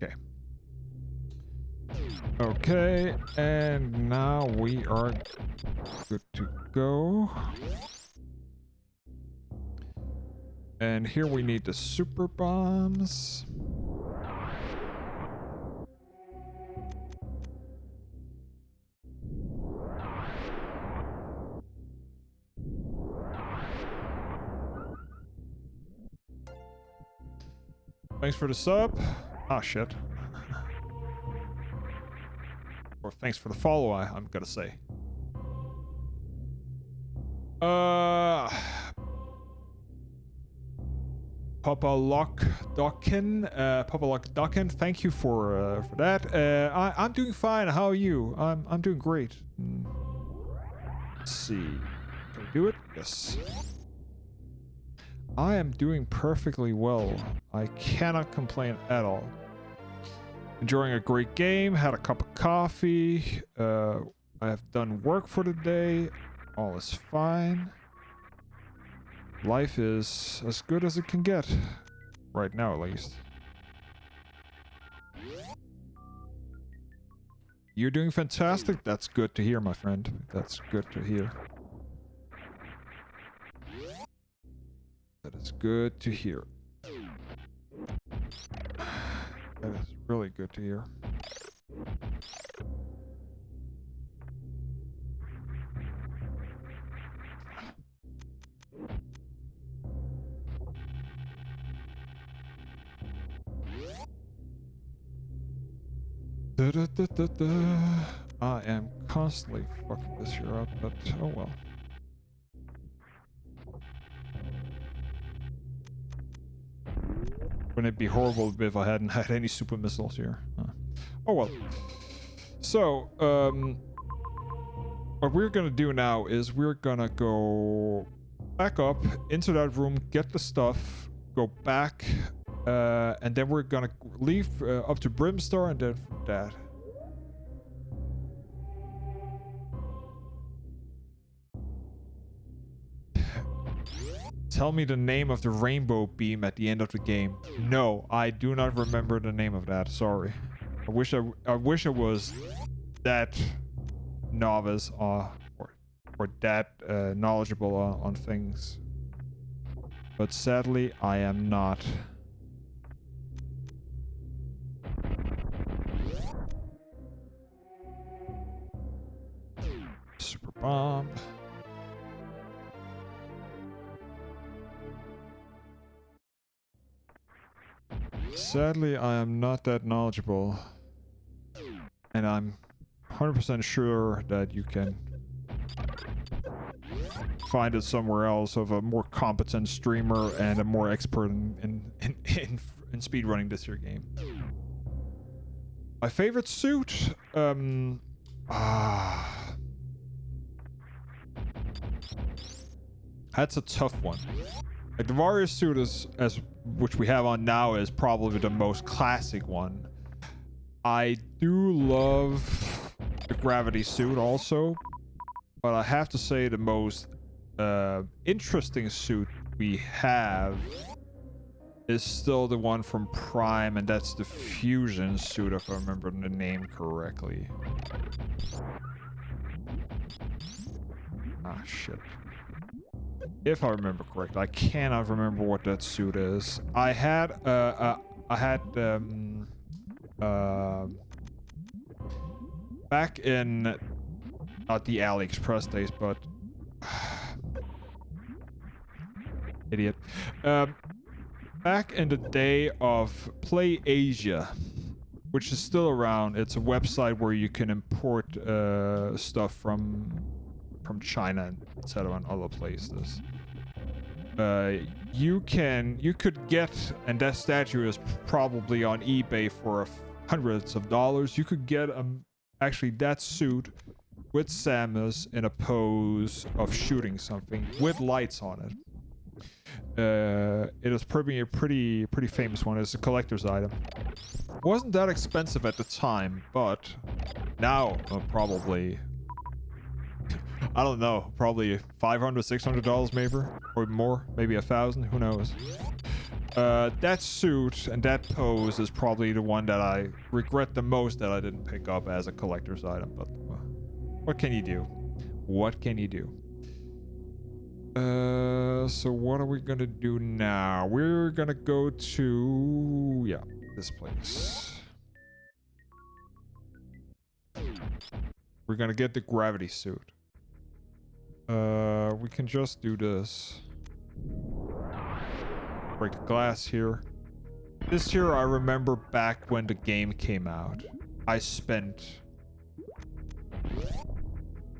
Okay. Okay, and now we are good to go. And here we need the super bombs. Thanks for the sub. Ah, shit. Or thanks for the follow, I'm gonna say. Papa Lock Dockin, thank you for that. I'm doing fine. How are you? I'm doing great. Let's see. Can we do it? Yes. I am doing perfectly well. I cannot complain at all. Enjoying a great game. Had a cup of coffee. I have done work for the day. All is fine. Life is as good as it can get. Right now, at least. You're doing fantastic. That's good to hear, my friend. That's good to hear. That is good to hear. That is really good to hear. I am constantly fucking this year up, but oh well. Wouldn't it be horrible if I hadn't had any super missiles here? Oh well. So, what we're gonna do now is we're gonna go back up into that room, get the stuff, go back, and then we're gonna leave up to Brimstar, and then from that. Tell me the name of the rainbow beam at the end of the game. No, I do not remember the name of that. Sorry. I wish I was that novice or that knowledgeable on things. But sadly, I am not. Super bomb. Sadly, I am not that knowledgeable. And I'm 100% sure that you can find it somewhere else of a more competent streamer and a more expert in speedrunning this year game. My favorite suit? That's a tough one. Like the Warrior suit which we have on now is probably the most classic one. I do love the gravity suit also, but I have to say the most interesting suit we have is still the one from Prime, and that's the fusion suit, if I remember the name correctly. Ah, shit. If I remember correctly, I cannot remember what that suit is. I had back in not the AliExpress days, but idiot. Back in the day of Play Asia, which is still around. It's a website where you can import stuff from China, etc., and other places. You could get, and that statue is probably on eBay for hundreds of dollars. You could get actually that suit with Samus in a pose of shooting something with lights on it. It is probably a pretty famous one. It's a collector's item. It wasn't that expensive at the time, but now probably, I don't know, probably $500, $600 maybe, or more, maybe $1,000, who knows. That suit and that pose is probably the one that I regret the most that I didn't pick up as a collector's item, but what can you do? What can you do? So what are we gonna do now? We're gonna go to, yeah, this place. We're gonna get the gravity suit. We can just do this. Break the glass here. This year, I remember back when the game came out, I spent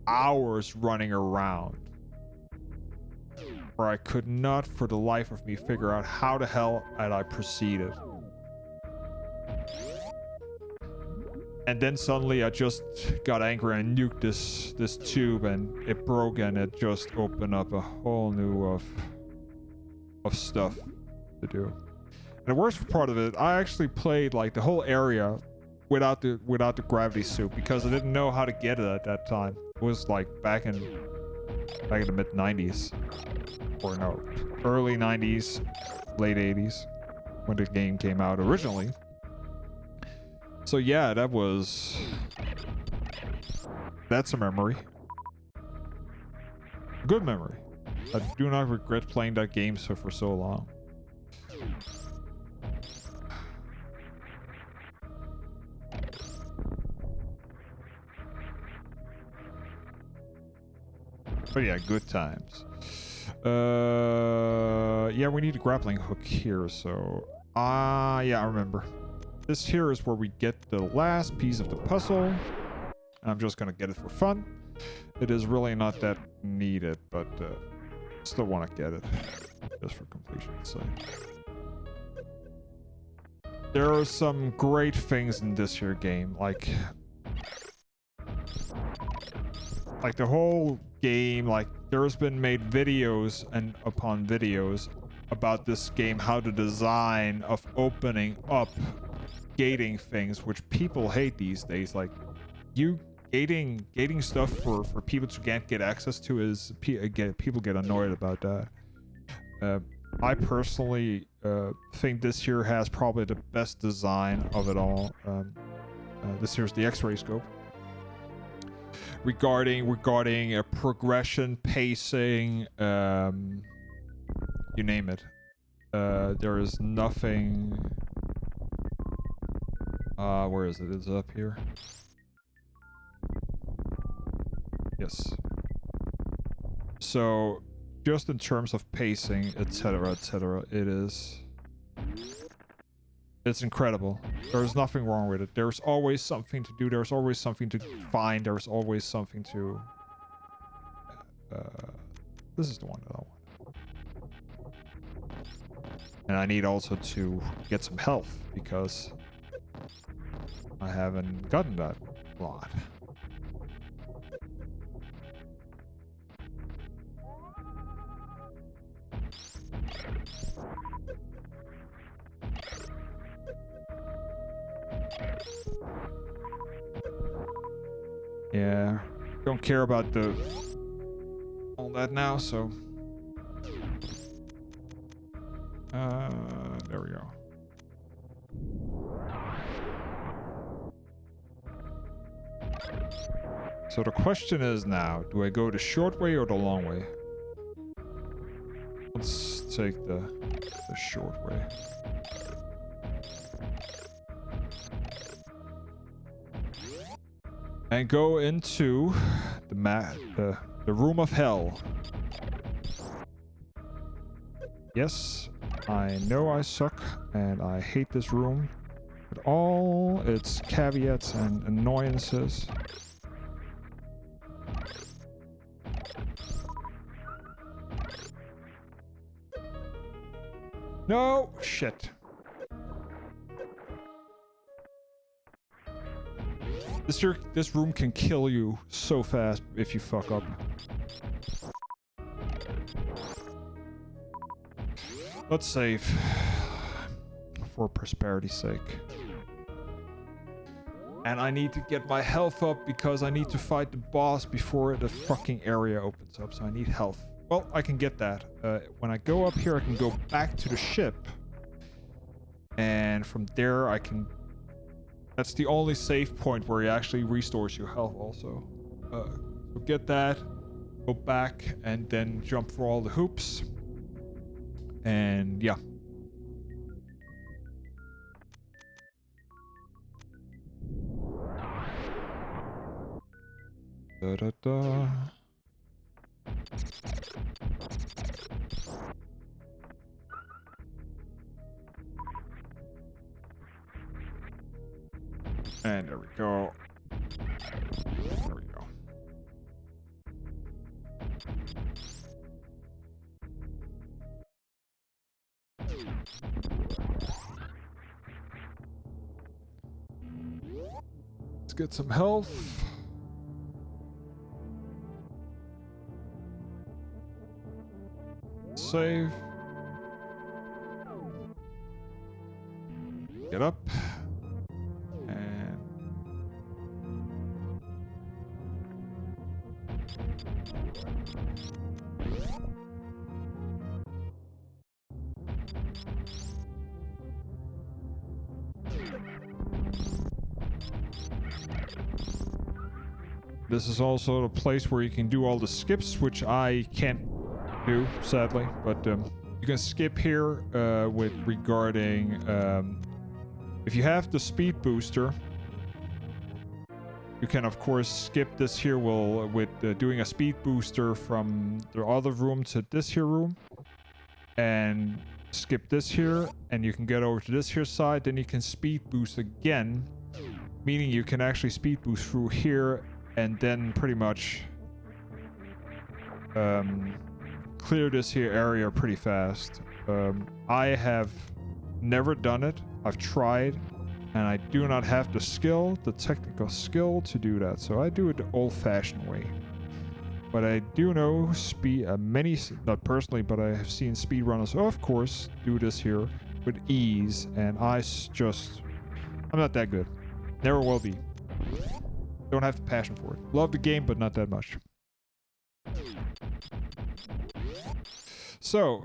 hours running around where I could not for the life of me figure out how the hell had I proceeded. And then suddenly I just got angry and nuked this tube, and it broke, and it just opened up a whole new of stuff to do. And the worst part of it, I actually played like the whole area without the gravity suit because I didn't know how to get it at that time. It was like back in the mid 90s, or no, early 90s, late 80s when the game came out originally. So yeah, that's a memory. A good memory. I do not regret playing that game for so long. But yeah, good times. Yeah, we need a grappling hook here, so... yeah, I remember. This here is where we get the last piece of the puzzle. I'm just gonna get it for fun. It is really not that needed, but still want to get it. Just for completion's sake. There are some great things in this here game, like the whole game, like there's been made videos and upon videos about this game, how the design of opening up gating things, which people hate these days, like you gating stuff for people to can't get access to is people get annoyed about that. I personally think this here has probably the best design of it all. This here's the X-ray scope. Regarding a progression, pacing, you name it. There is nothing. Where is it? Is it up here? Yes. So, just in terms of pacing, etc., etc., it's incredible. There's nothing wrong with it. There's always something to do. There's always something to find. There's always something to... this is the one that I want. And I need also to get some health, because I haven't gotten that a lot. Yeah, don't care about all that now, so there we go. So the question is now, do I go the short way or the long way? Let's take the short way. And go into the room of hell. Yes, I know I suck and I hate this room with all its caveats and annoyances. No! Shit. This room can kill you so fast if you fuck up. Let's save. For prosperity's sake. And I need to get my health up because I need to fight the boss before the fucking area opens up, so I need health. Well, I can get that. When I go up here, I can go back to the ship. And from there, I can... That's the only save point where it actually restores your health also. So get that, go back, and then jump for all the hoops. And yeah. Da-da-da. And there we go. There we go. Let's get some health. Save. Get up. And this is also the place where you can do all the skips, which I can't do, sadly. But you can skip here with regarding if you have the speed booster. You can of course skip this here with doing a speed booster from the other room to this here room, and skip this here, and you can get over to this here side. Then you can speed boost again, meaning you can actually speed boost through here and then pretty much clear this here area pretty fast. I have never done it. I've tried, and I do not have the skill, the technical skill to do that. So I do it the old-fashioned way. But I do know many, not personally, but I have seen speedrunners, of course, do this here with ease, and I'm not that good. Never will be. Don't have the passion for it. Love the game, but not that much. So,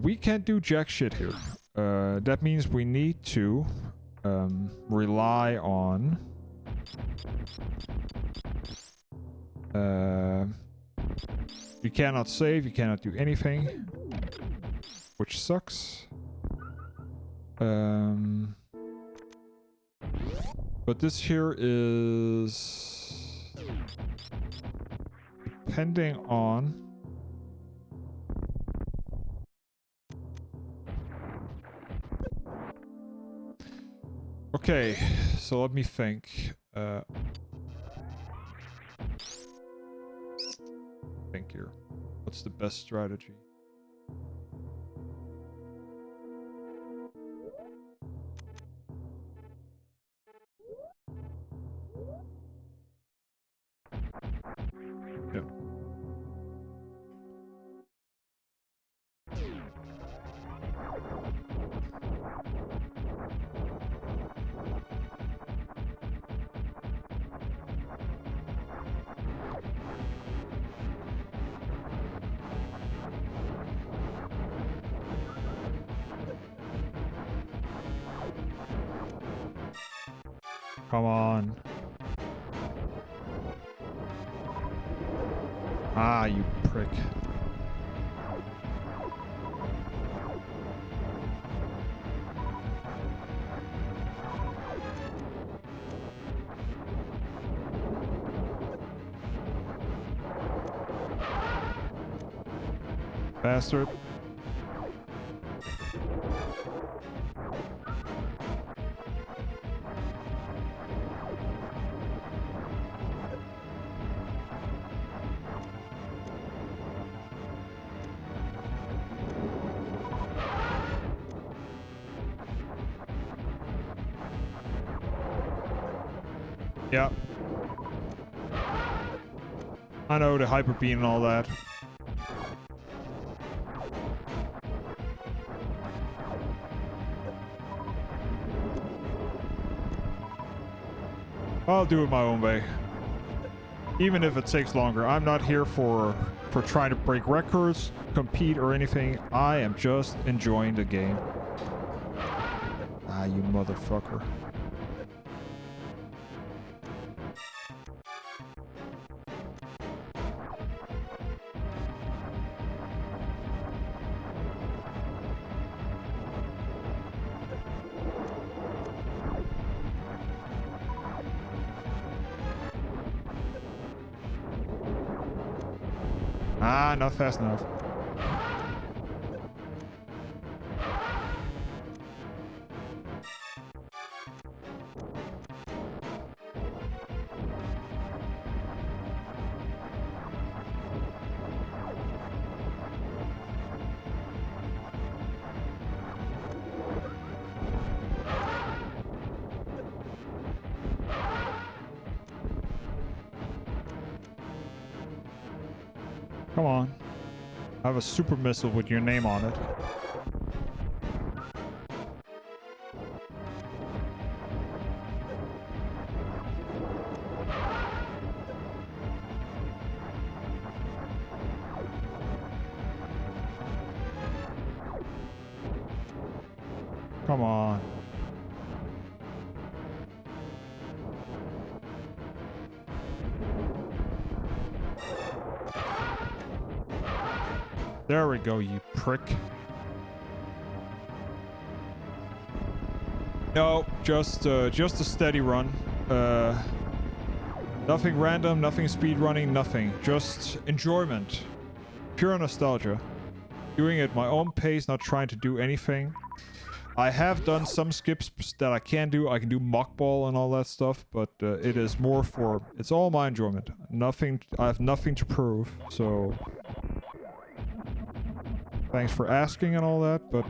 we can't do jack shit here. That means we need to rely on you cannot save, you cannot do anything, which sucks. But this here is depending on okay, so let me think. Think here. What's the best strategy? Yeah. Come on. Ah, you prick. Bastard. Yeah. I know, the hyper beam and all that. I'll do it my own way. Even if it takes longer. I'm not here for trying to break records, compete, or anything. I am just enjoying the game. Ah, you motherfucker. Ah, not fast enough. Come on. I have a super missile with your name on it. Come on. There we go, you prick. No, just a steady run. Nothing random, nothing speed running, nothing. Just enjoyment. Pure nostalgia. Doing it at my own pace, not trying to do anything. I have done some skips that I can do. I can do mock ball and all that stuff, but it is more for... It's all my enjoyment. Nothing... I have nothing to prove, so... Thanks for asking and all that, but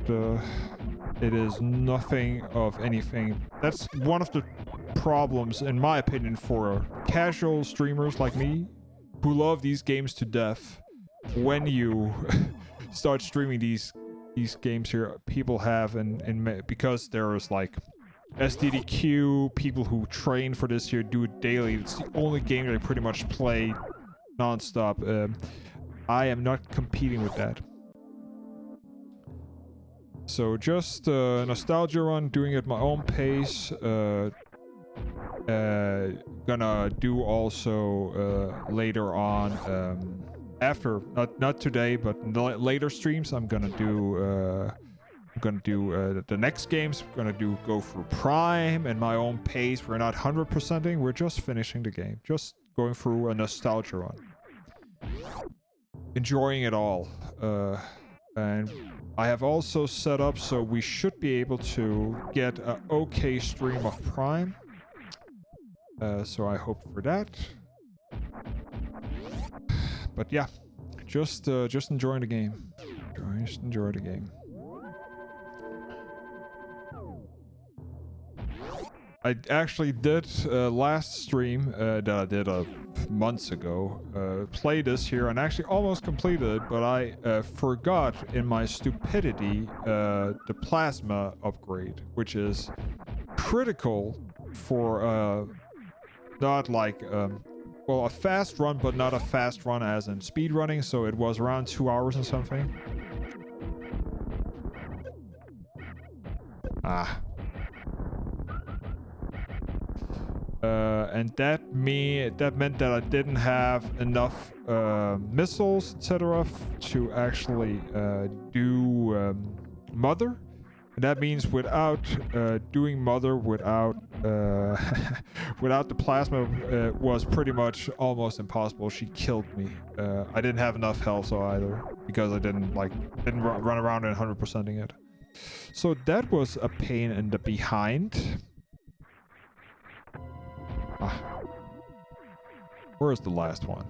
it is nothing of anything. That's one of the problems, in my opinion, for casual streamers like me, who love these games to death. When you start streaming these games here, people have, because there's like SDDQ, people who train for this here do it daily. It's the only game that I pretty much play non-stop. I am not competing with that. So just nostalgia run, doing it at my own pace. Gonna do also later on, after not today, but in the later streams, I'm gonna do the next games. I'm gonna go through Prime and my own pace. We're not 100%ing. We're just finishing the game, just going through a nostalgia run, enjoying it all. And I have also set up so we should be able to get an okay stream of Prime. So I hope for that. But yeah, just enjoying the game. Just enjoy the game. I actually did last stream that I did months ago, play this here and actually almost completed it, but I forgot in my stupidity the plasma upgrade, which is critical for not like well, a fast run, but not a fast run as in speed running, so it was around 2 hours and something. And that meant that I didn't have enough missiles, etc., to actually do Mother. And that means without doing Mother, without without the plasma, was pretty much almost impossible. She killed me. I didn't have enough health either, because I didn't run around and 100%ing it. So that was a pain in the behind. Where is the last one?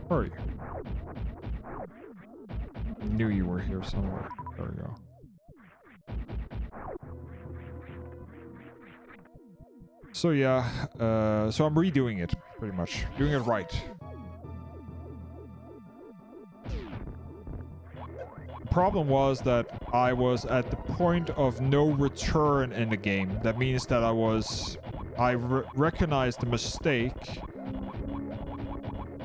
Where are you? I knew you were here somewhere. There we go. So yeah, so I'm redoing it, pretty much. Doing it right. The problem was that I was at the point of no return in the game. That means that I recognized the mistake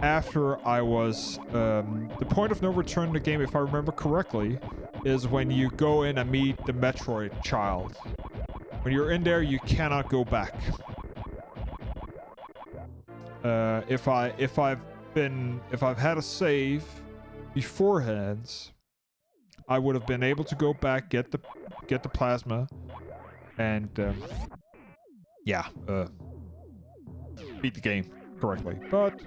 after I was... the point of no return in the game, if I remember correctly, is when you go in and meet the Metroid child. When you're in there, you cannot go back. If I've had a save beforehand, I would have been able to go back, get the plasma, and yeah, beat the game correctly. But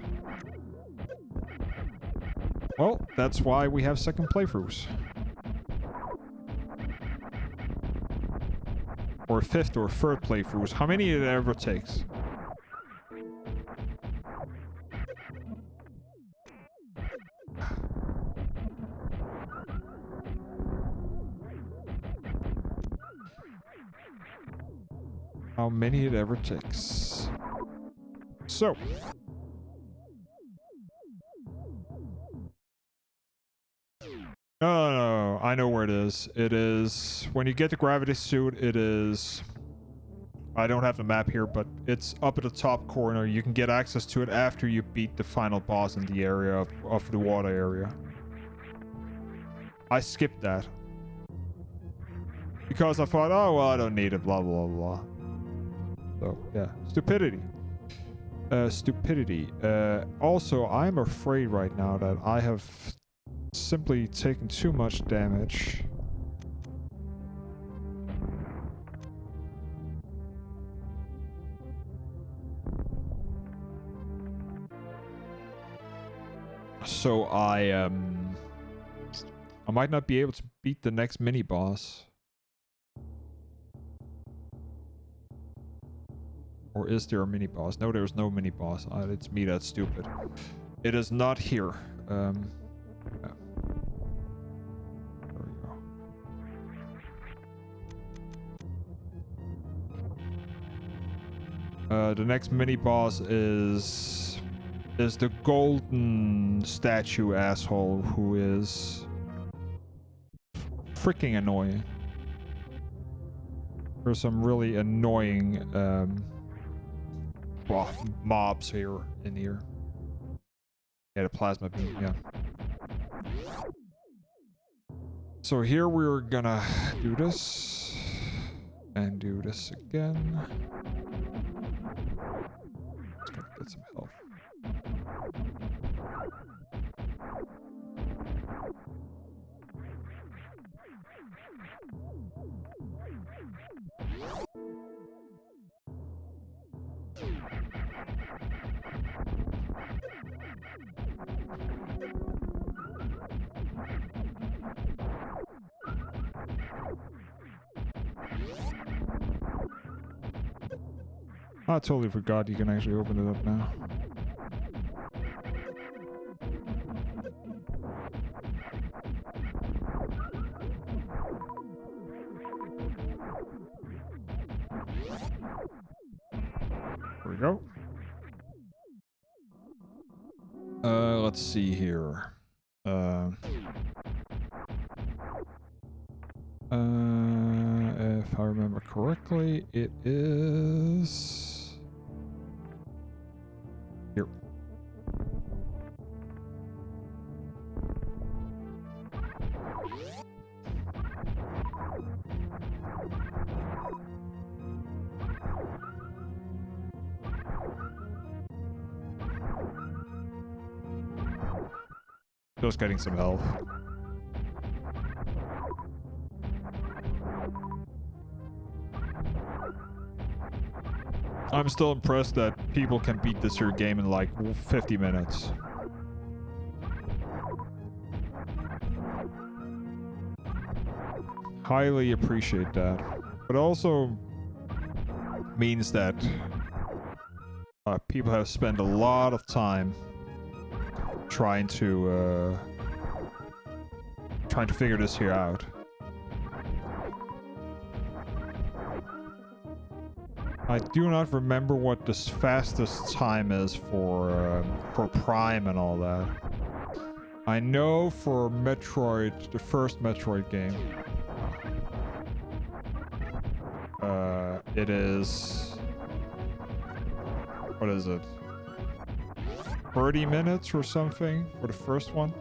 well, that's why we have second playthroughs. Or fifth or third playthroughs. How many it ever takes. How many it ever takes. So. where it is. It is... When you get the gravity suit, it is... I don't have the map here, but it's up at the top corner. You can get access to it after you beat the final boss in the area of the water area. I skipped that. Because I thought, oh, well, I don't need it, blah, blah, blah. So, yeah. Stupidity. Stupidity. Also, I'm afraid right now that I have simply taken too much damage. So I might not be able to beat the next mini boss. Or is there a mini boss? No, there's no mini boss. It's me that's stupid. It is not here. Yeah. There we go. The next mini boss is the golden statue asshole who is freaking annoying. There's some really annoying mobs here in here. Yeah, the plasma beam, yeah. So here we're gonna do this and do this again. Let's get some health. I totally forgot you can actually open it up now. There we go. Let's see here. If I remember correctly, it is here. Just getting some health. I'm still impressed that people can beat this here game in like 50 minutes. Highly appreciate that. But also means that people have spent a lot of time trying to figure this here out. I do not remember what the fastest time is for Prime and all that. I know for Metroid, the first Metroid game, it is... What is it? 30 minutes or something for the first one?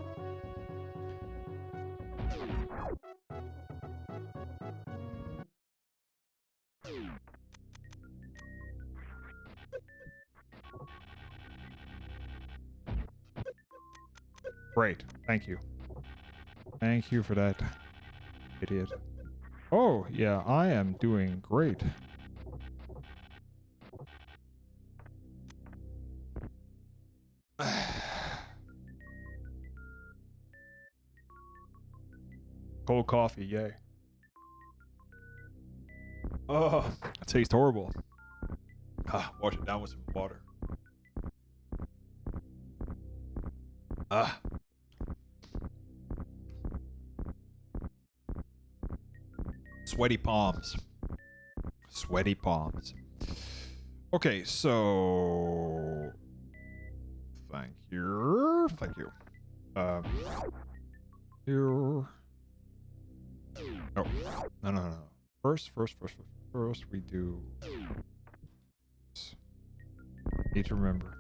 Great. Thank you. Thank you for that, idiot. Oh, yeah, I am doing great. Cold coffee, yay. Oh, it tastes horrible. Ah, wash it down with some water. Ah. Sweaty palms. Sweaty palms. Okay, so... Thank you. Thank you. Here. No, no. First, we do. Need to remember.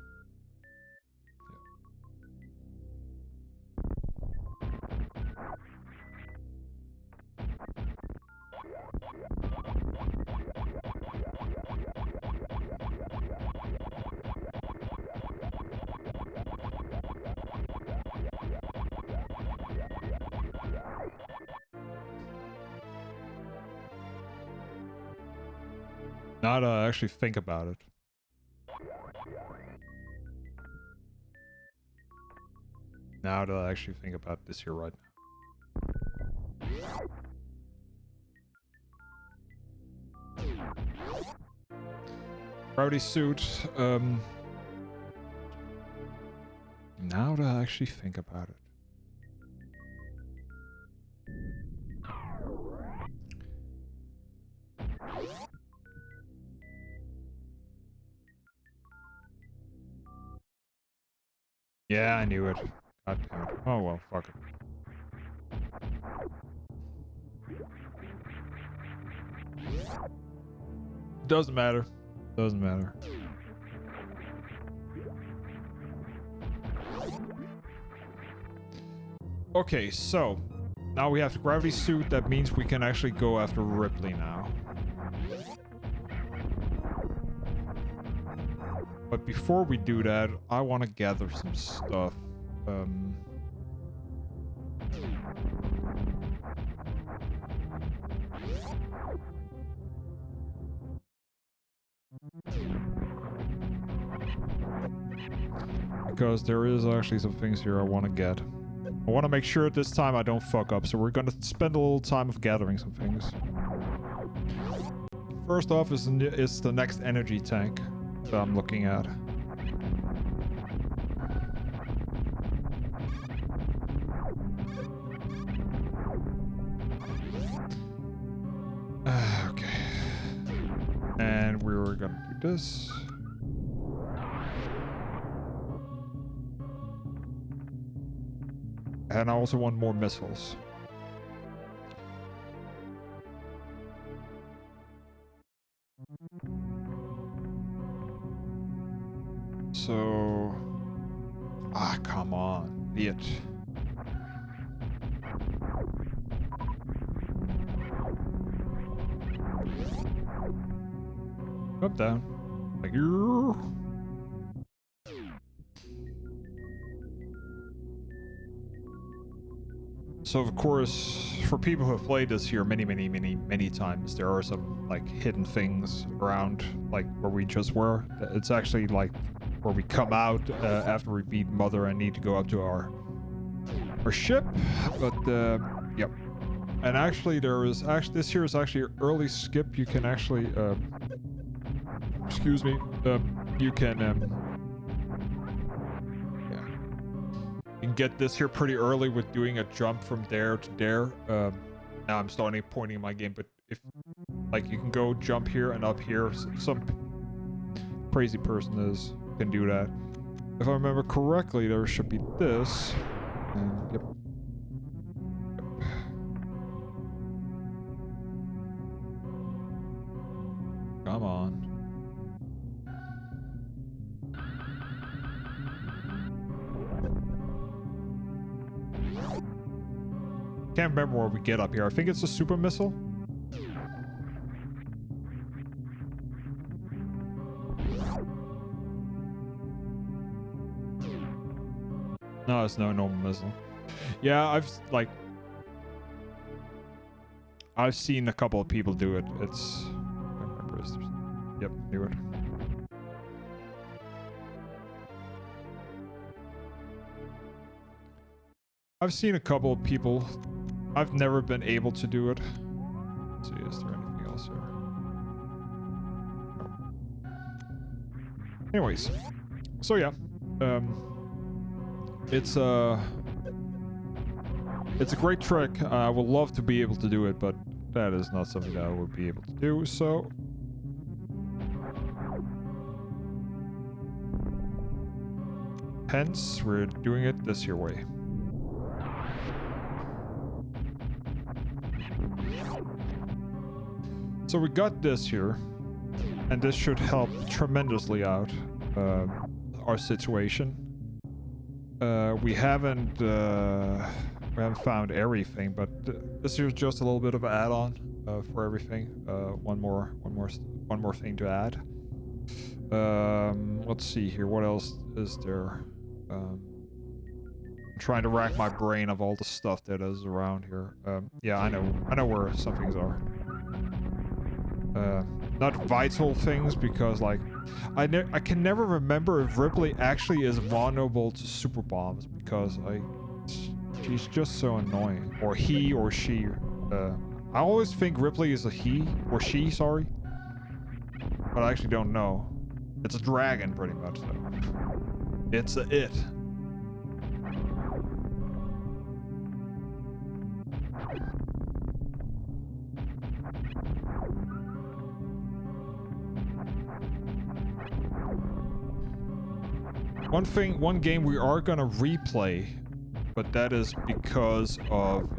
Now to actually think about it. Now to actually think about this here right now. Gravity suit. Now to actually think about it. Yeah, I knew it. God damn it. Oh well, fuck it. Doesn't matter. Doesn't matter. Okay, so now we have the gravity suit. That means we can actually go after Ripley now. But before we do that, I want to gather some stuff. Because there is actually some things here I want to get. I want to make sure this time I don't fuck up, so we're going to spend a little time of gathering some things. First off is the next energy tank that I'm looking at. Okay. And we were going to do this. And I also want more missiles. So... Ah, come on. Idiot. Up, down. Like, you. So of course, for people who have played this here many times, there are some like hidden things around, like where we just were. It's actually like where we come out after we beat Mother and need to go up to our ship. But yep. And actually, this here is actually an early skip. You can actually, excuse me, you can you can get this here pretty early with doing a jump from there to there. Now I'm starting pointing my game, but if like you can go jump here and up here, some crazy person can do that. If I remember correctly, there should be this. And, yep. Come on. Can't remember where we get up here. I think it's a super missile. No, it's no normal missile. Yeah, I've seen a couple of people do it. It's... I remember. Yep, knew it. I've seen a couple of people. I've never been able to do it. Let's see, is there anything else here? No. Anyways, so yeah, it's a great trick. I would love to be able to do it, but that is not something that I would be able to do. So. Hence, we're doing it this here way. So we got this here, and this should help tremendously out our situation. We haven't found everything, but this here's just a little bit of an add-on for everything. One more thing to add. Let's see here. What else is there? I'm trying to rack my brain of all the stuff that is around here. Yeah, I know where some things are. Not vital things, because like I can never remember if Ripley actually is vulnerable to super bombs, because she's just so annoying. Or he or she. I always think Ripley is a he or she, sorry, but I actually don't know. It's a dragon, pretty much. So it's a it. One game we are gonna replay, but that is because of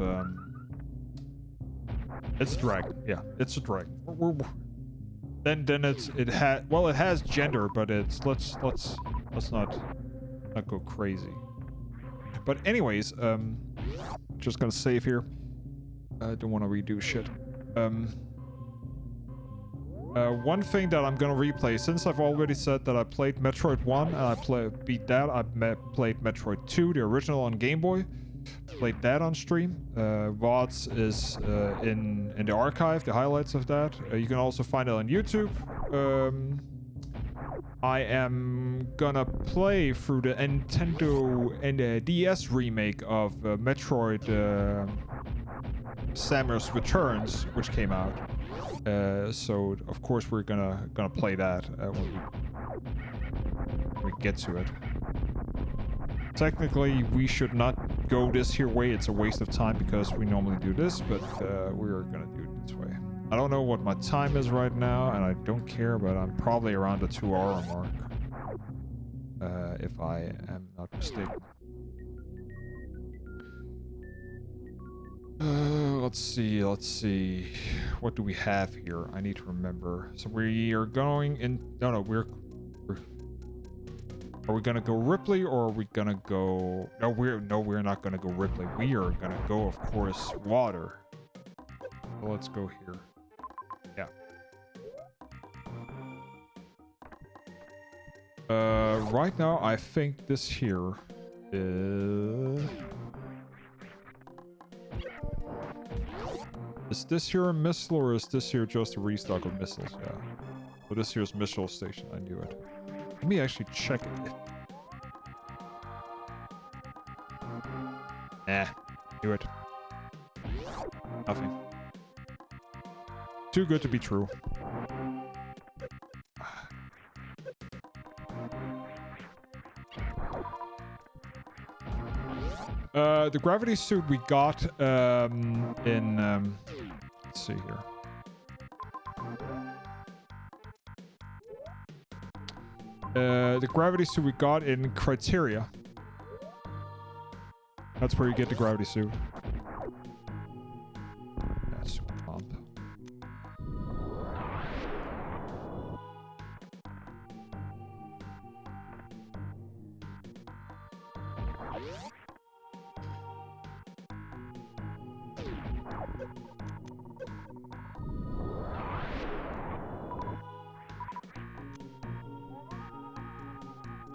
it's a dragon. Yeah, it's a dragon. Then it has gender, but it's let's not go crazy. But anyways, just gonna save here. I don't want to redo shit. One thing that I'm gonna replay, since I've already said that I played Metroid 1 and I beat that, I played Metroid 2, the original on Game Boy. Played that on stream. VODs is in the archive, the highlights of that. You can also find it on YouTube. I am gonna play through the Nintendo and the DS remake of Metroid Samus Returns, which came out. So of course we're gonna play that when we get to it. Technically, we should not go this here way. It's a waste of time because we normally do this, but we're gonna do it this way. I don't know what my time is right now, and I don't care, but I'm probably around the 2-hour mark, if I am not mistaken. Let's see. What do we have here? I need to remember. So we are going in... No, we're... Are we gonna go Ripley, or are we gonna go... No, we're not gonna go Ripley. We are gonna go, of course, water. So let's go here. Yeah. Right now, I think this here is... Is this here a missile, or is this here just a restock of missiles? Yeah. So this here's missile station. I knew it. Let me actually check it. Knew it. Nothing. Too good to be true. The gravity suit we got in let's see here. The gravity suit we got in Criteria. That's where you get the gravity suit. Yeah, super pump.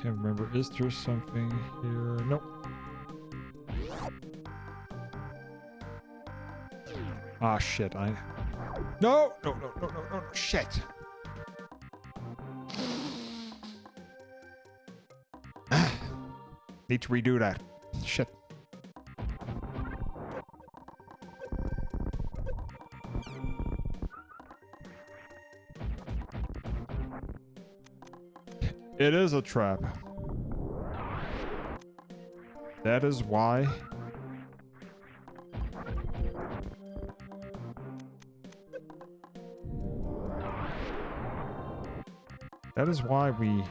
Can't remember. Is there something here? Nope. Ah, shit. No, shit. Need to redo that. Shit. It is a trap. That is why. That is why we...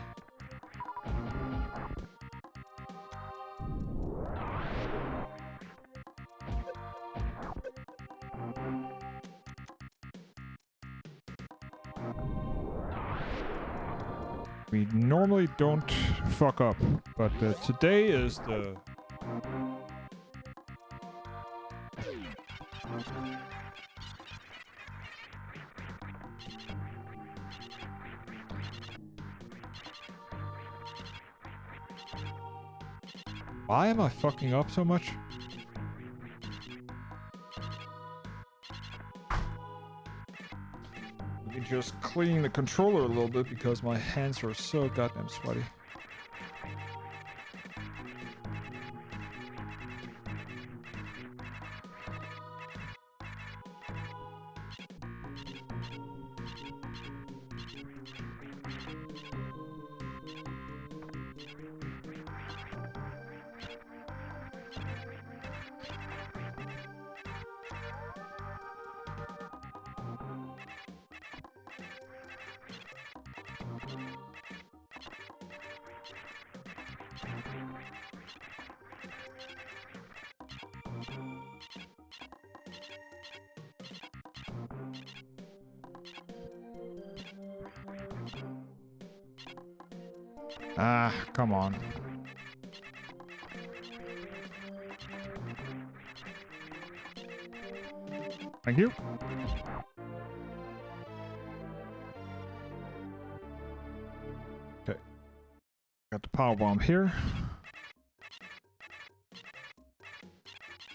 We normally don't fuck up, but today is the... Why am I fucking up so much? Let me just clean the controller a little bit because my hands are so goddamn sweaty. Ah, come on. Thank you. Okay. Got the power bomb here.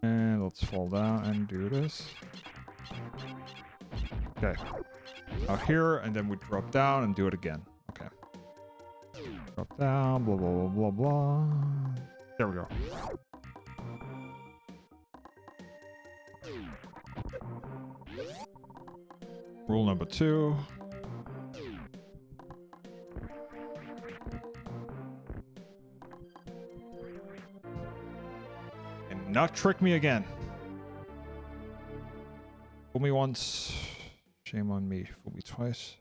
And let's fall down and do this. Okay. Out here, and then we drop down and do it again. Okay. Drop down, blah, blah, blah, blah, blah. There we go. Rule number 2. And not trick me again. Fool me once, shame on me. Fool me twice.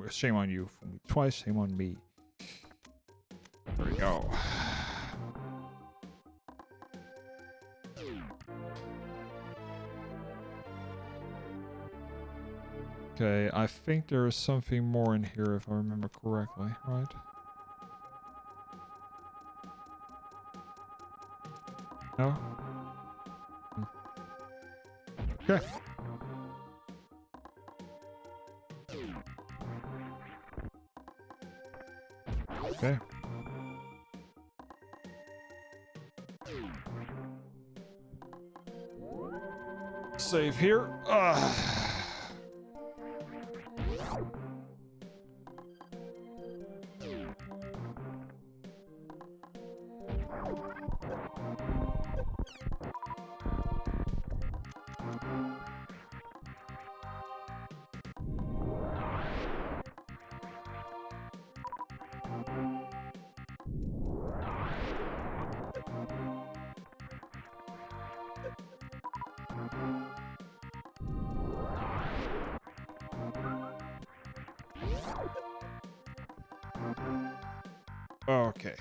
Shame on you. Fool me twice, shame on me. There we go. Okay, I think there is something more in here if I remember correctly, right? No? Okay. Okay. Save here. Okay.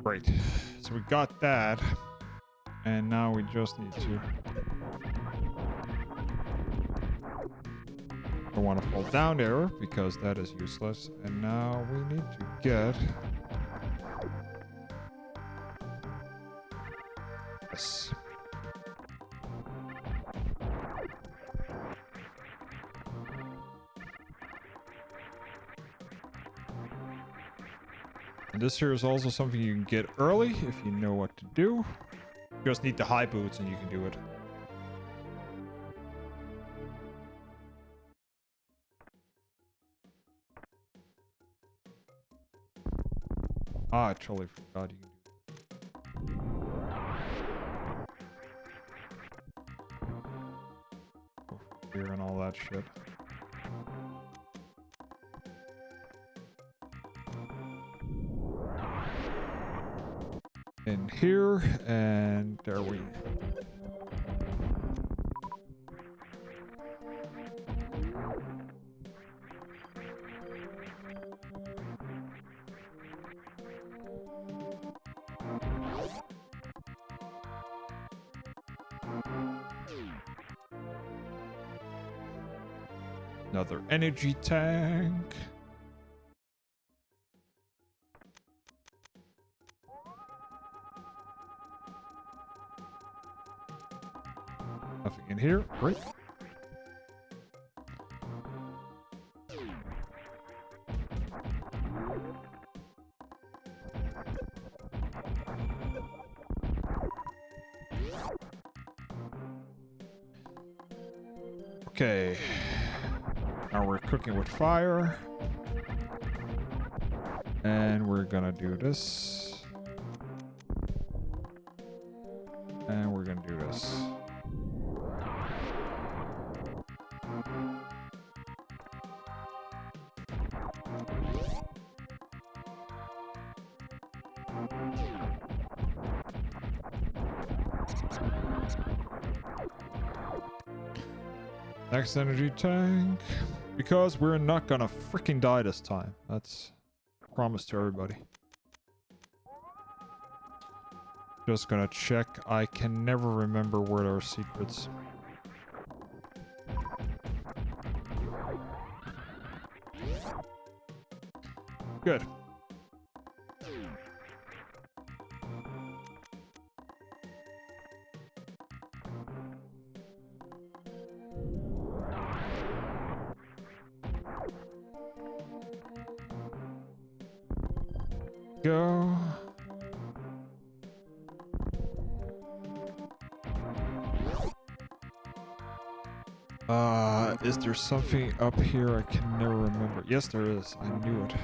Great. So we got that. And now we just need to... Don't want to fall down there because that is useless. And now we need to get... Yes. And this here is also something you can get early if you know what to do. You just need the high boots and you can do it. Ah, I totally forgot you can do it. Here and all that shit. in here, and there we... Another energy tank. Nothing in here. Great. Okay. Now we're cooking with fire. And we're gonna do this. And we're gonna do this. Next energy tank. Because we're not gonna freaking die this time. That's a promise to everybody. Just gonna check. I can never remember where there are secrets. Good. Go. Is there something up here I can never remember? Yes, there is. I knew it.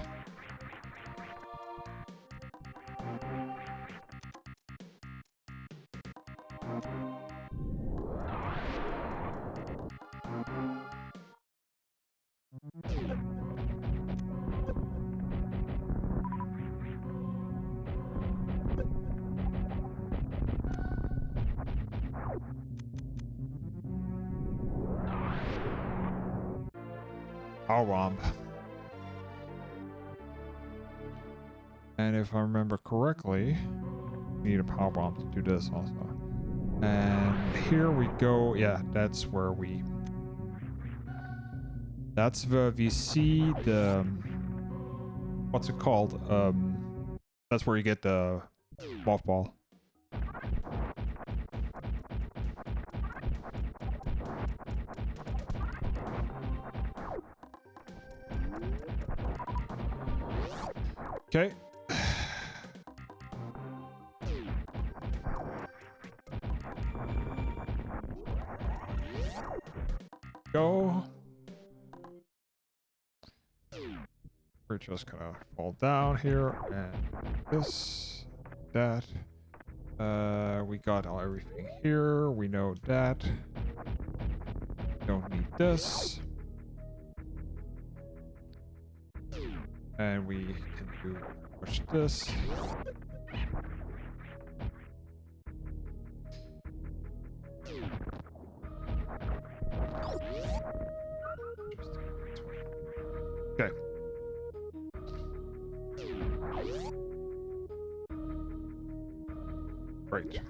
Power bomb. And if I remember correctly, we need a power bomb to do this also. And here we go. Yeah, that's where we... That's where we see the... What's it called? That's where you get the mothball. Okay. Go. We're just gonna fall down here and this, that. We got everything here. We know that. Don't need this. And we can do push this. Okay. Great.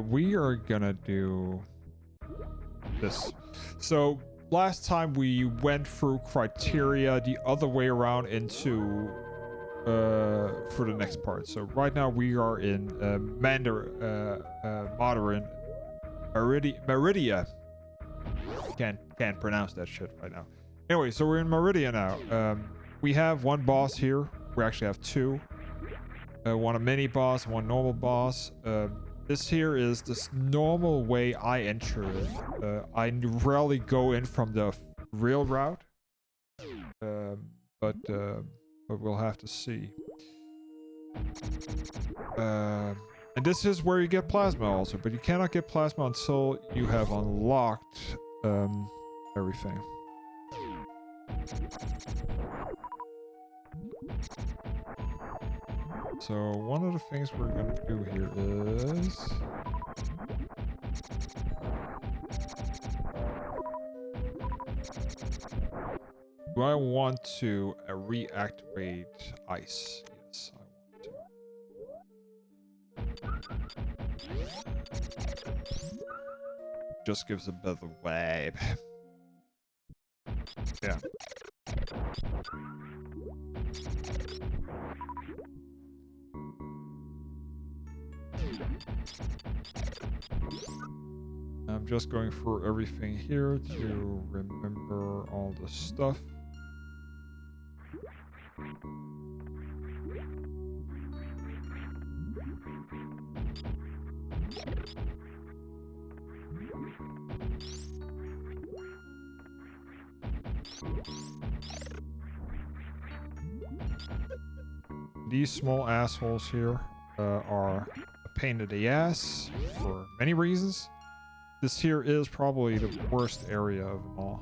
We are gonna do this. So last time we went through criteria the other way around into for the next part. So right now we are in Modern Meridia. Can't pronounce that shit right now. Anyway, so we're in Meridia now. We have one boss here. We actually have two. One a mini boss, one normal boss. This here is this normal way I enter it. I rarely go in from the real route. But we'll have to see. And this is where you get plasma also, but you cannot get plasma until you have unlocked everything. So one of the things we're gonna do here is... Do I want to reactivate ice? Yes, I want to. Just gives a better vibe. Yeah. I'm just going through everything here to remember all the stuff. These small assholes here are a pain in the ass for many reasons. This here is probably the worst area of them all.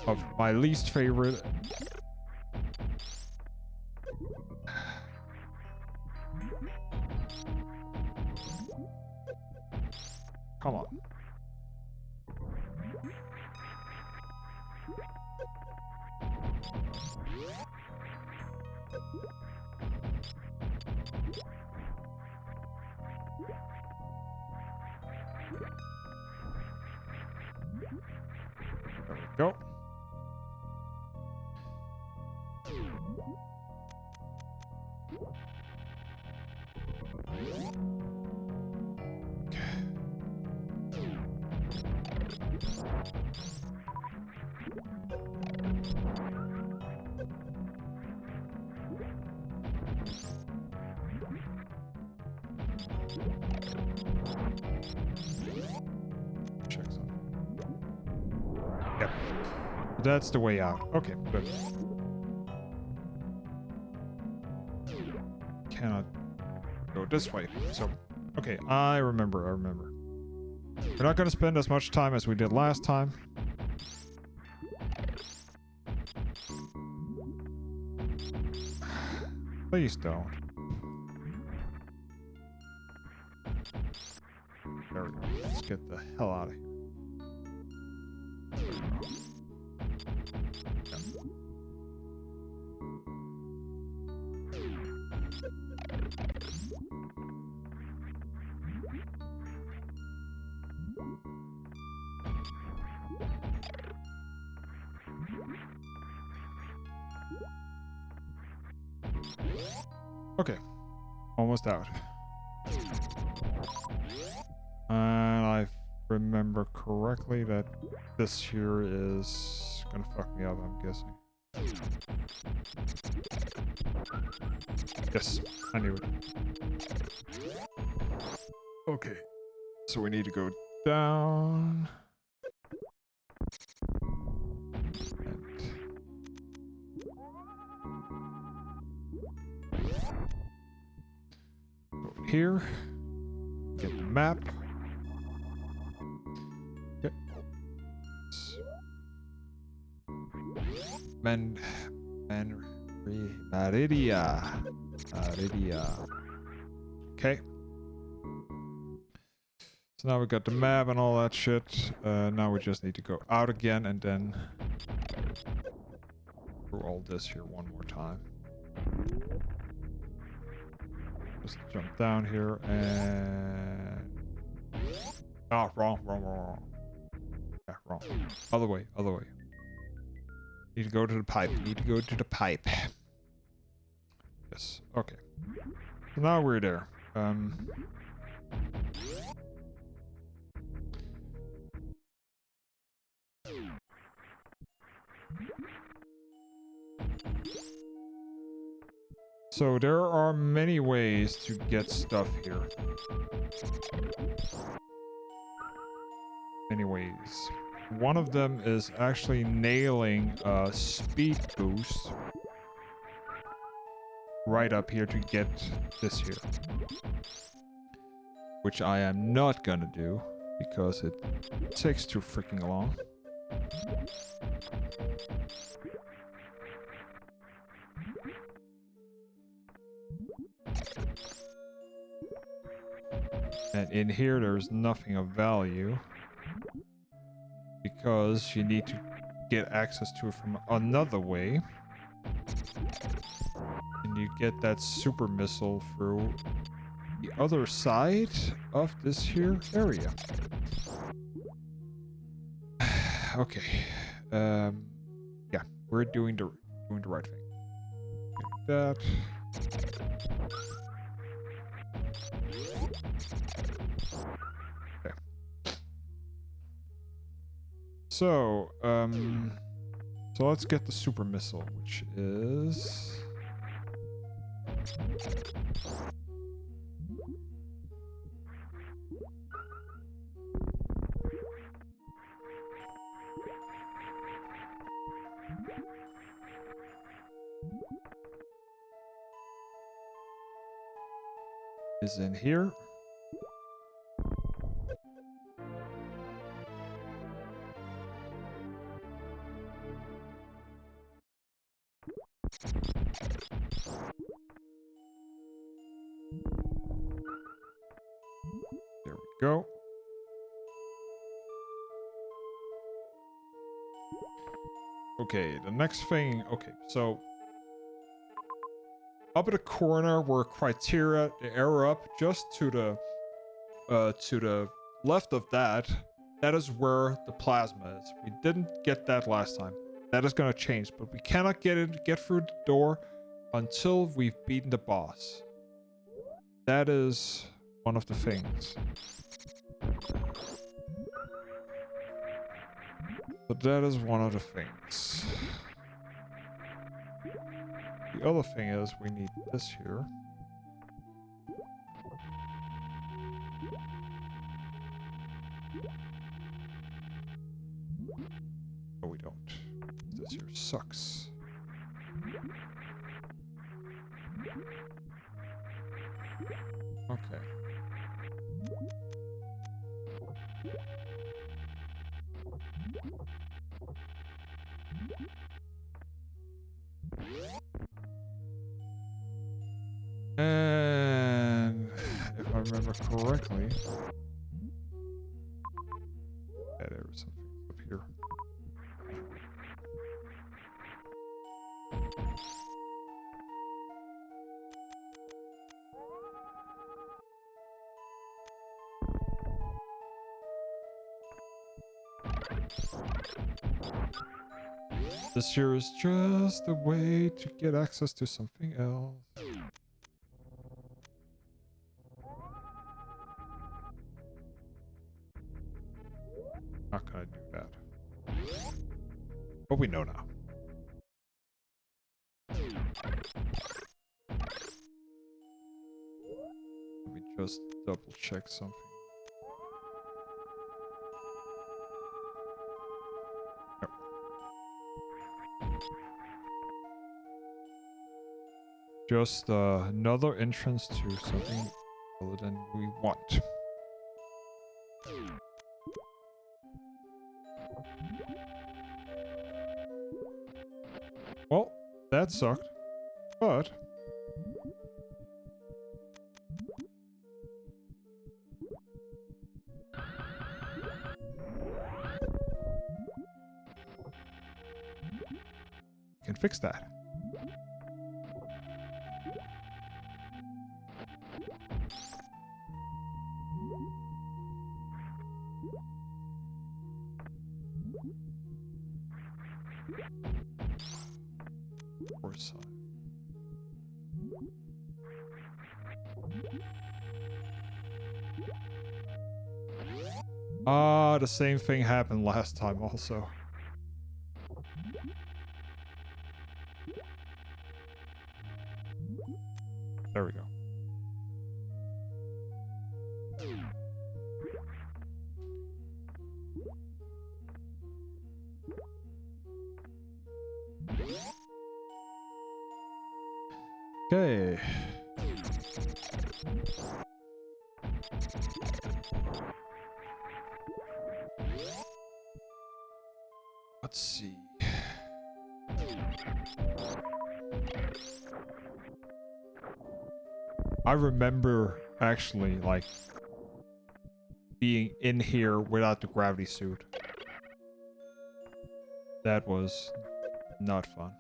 Of my least favorite. Come on. There we go. Check something. Yep. That's the way out. Okay, good. Cannot go this way. So, okay, I remember. We're not going to spend as much time as we did last time. Please don't. There we go. Let's get the hell out of here. Okay, almost out. And I remember correctly that this here is gonna fuck me up, I'm guessing. Yes, I knew it. Okay, so we need to go down. Here, get the map. Yep. Maridia. Okay. So now we got the map and all that shit. Now we just need to go out again and then through all this here one more time. Just jump down here and... Oh, wrong. Yeah, wrong. Other way. Need to go to the pipe. Yes, okay. So now we're there. So there are many ways to get stuff here. Many ways. One of them is actually nailing a speed boost right up here to get this here. Which I am not gonna do because it takes too freaking long. And in here, there's nothing of value. Because you need to get access to it from another way. And you get that super missile through the other side of this here area. Okay. Yeah, we're doing the right thing. That. Okay. So let's get the super missile, which is in here. There we go. Okay, the next thing. Okay, so up at the corner where criteria, the arrow up, just to the left of that, that is where the plasma is. We didn't get that last time. That is gonna change, but we cannot get through the door until we've beaten the boss. That is one of the things. But that is one of the things. The other thing is we need this here. No, we don't. This here sucks. Okay. And if I remember correctly, yeah, there was something up here. This here is just a way to get access to something else. Not gonna do that. But we know now. Let me just double check something. Yep. Just another entrance to something other than we want. Well, that sucked, but we can fix that. Side. Ah, the same thing happened last time also. There we go. Okay. Let's see. I remember actually like being in here without the gravity suit. That was not fun.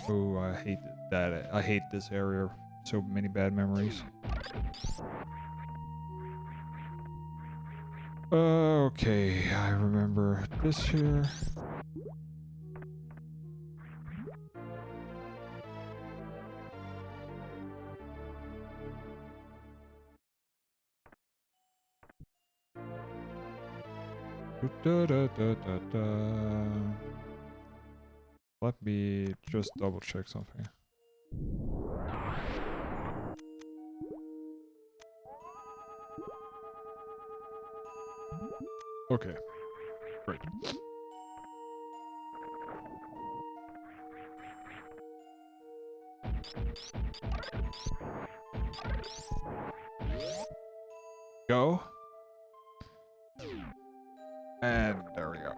Oh, I hate that. I hate this area. So many bad memories. Okay, I remember this here. Da, da, da, da, da. Let me just double check something. Okay, great. Go. And there we go.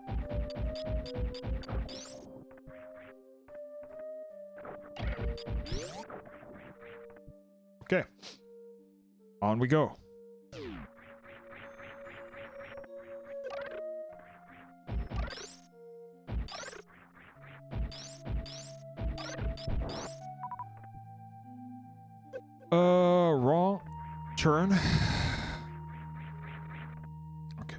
Okay. On we go. Wrong turn. Okay.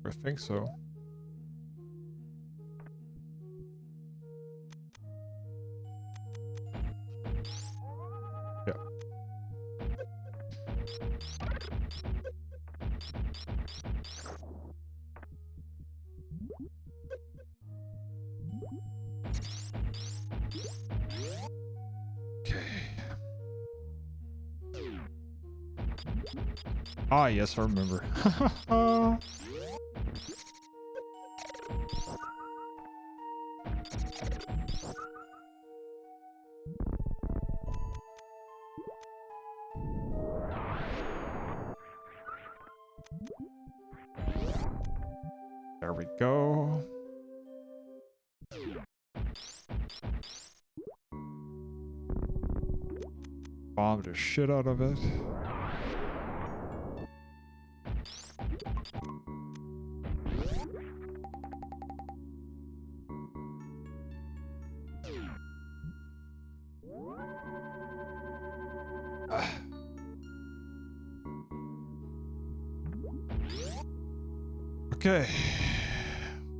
I think so. Yeah. Ah, yes, I remember. There we go. Bomb the shit out of it. Okay,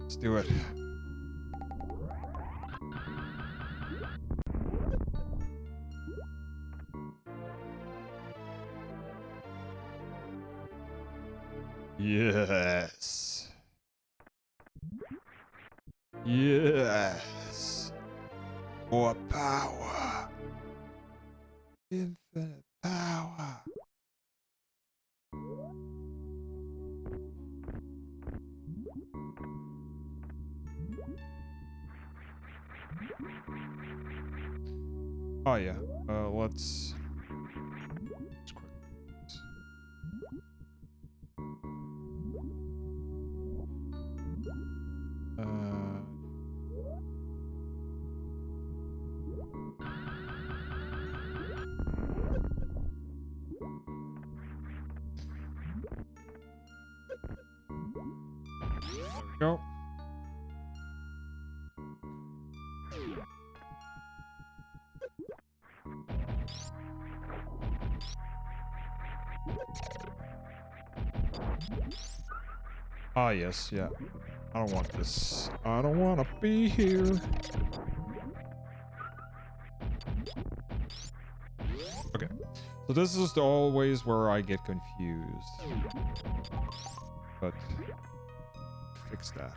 let's do it. Yes. Yes. More power. Infinite power. Oh yeah. Let's quick. Go. Ah, yes, yeah. I don't want this. I don't want to be here. Okay. So this is always where I get confused. But fix that.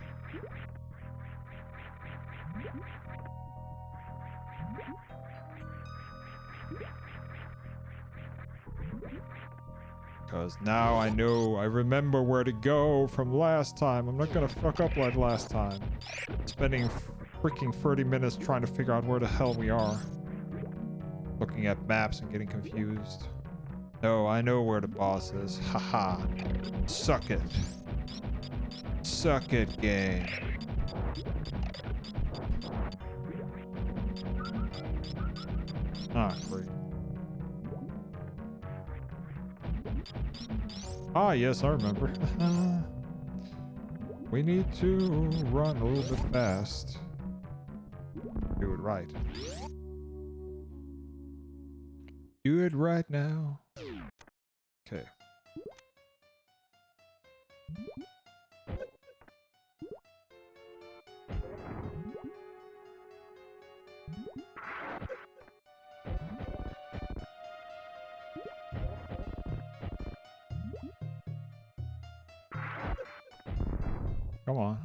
Because now I know, I remember where to go from last time. I'm not gonna fuck up like last time. Spending freaking 30 minutes trying to figure out where the hell we are. Looking at maps and getting confused. No, I know where the boss is. Haha. Suck it. Suck it, game. Ah, great. Ah, yes, I remember. We need to run a little bit fast. Do it right. Do it right now. Okay. Come on.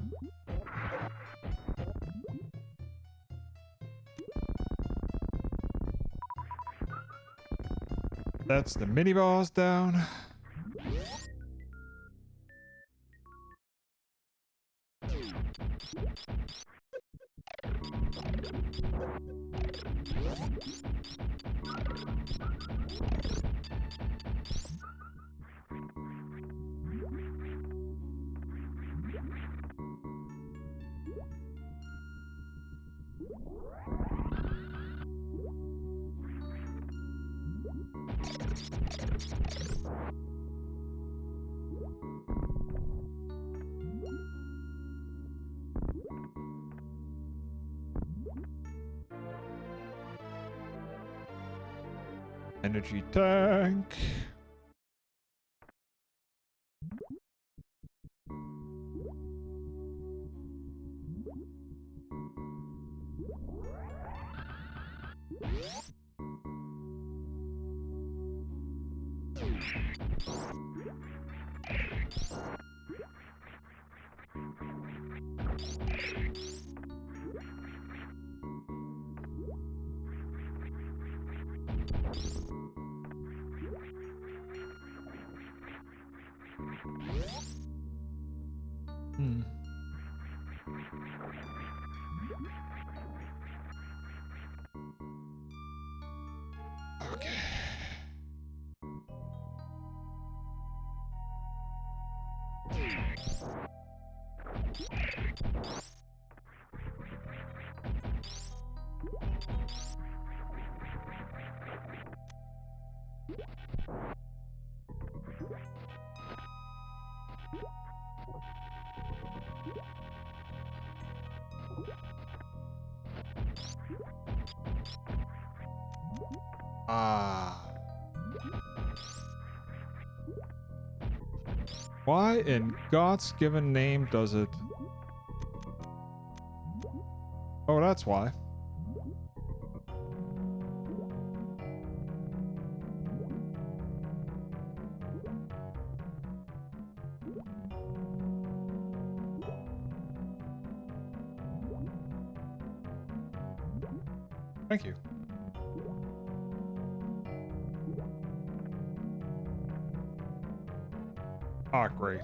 That's the mini boss down. Energy tank. Hmm. Okay. Ah. Why in God's given name does it? Oh, that's why. Thank you. Ah, great.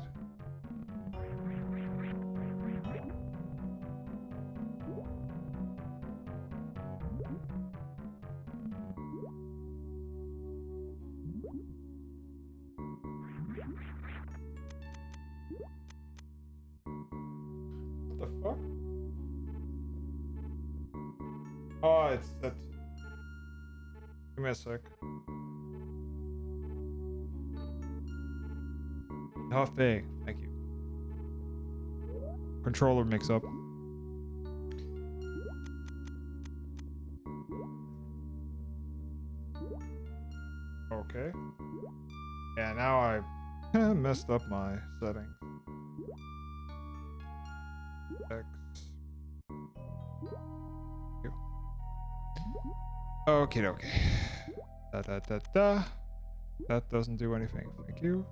What the fuck? Oh, it's that. Give me a sec. Huffy. Thank you. Controller mix up. Okay. Yeah, now I messed up my settings. X. Q. Okay, okay. Da da da da. That doesn't do anything. Thank you.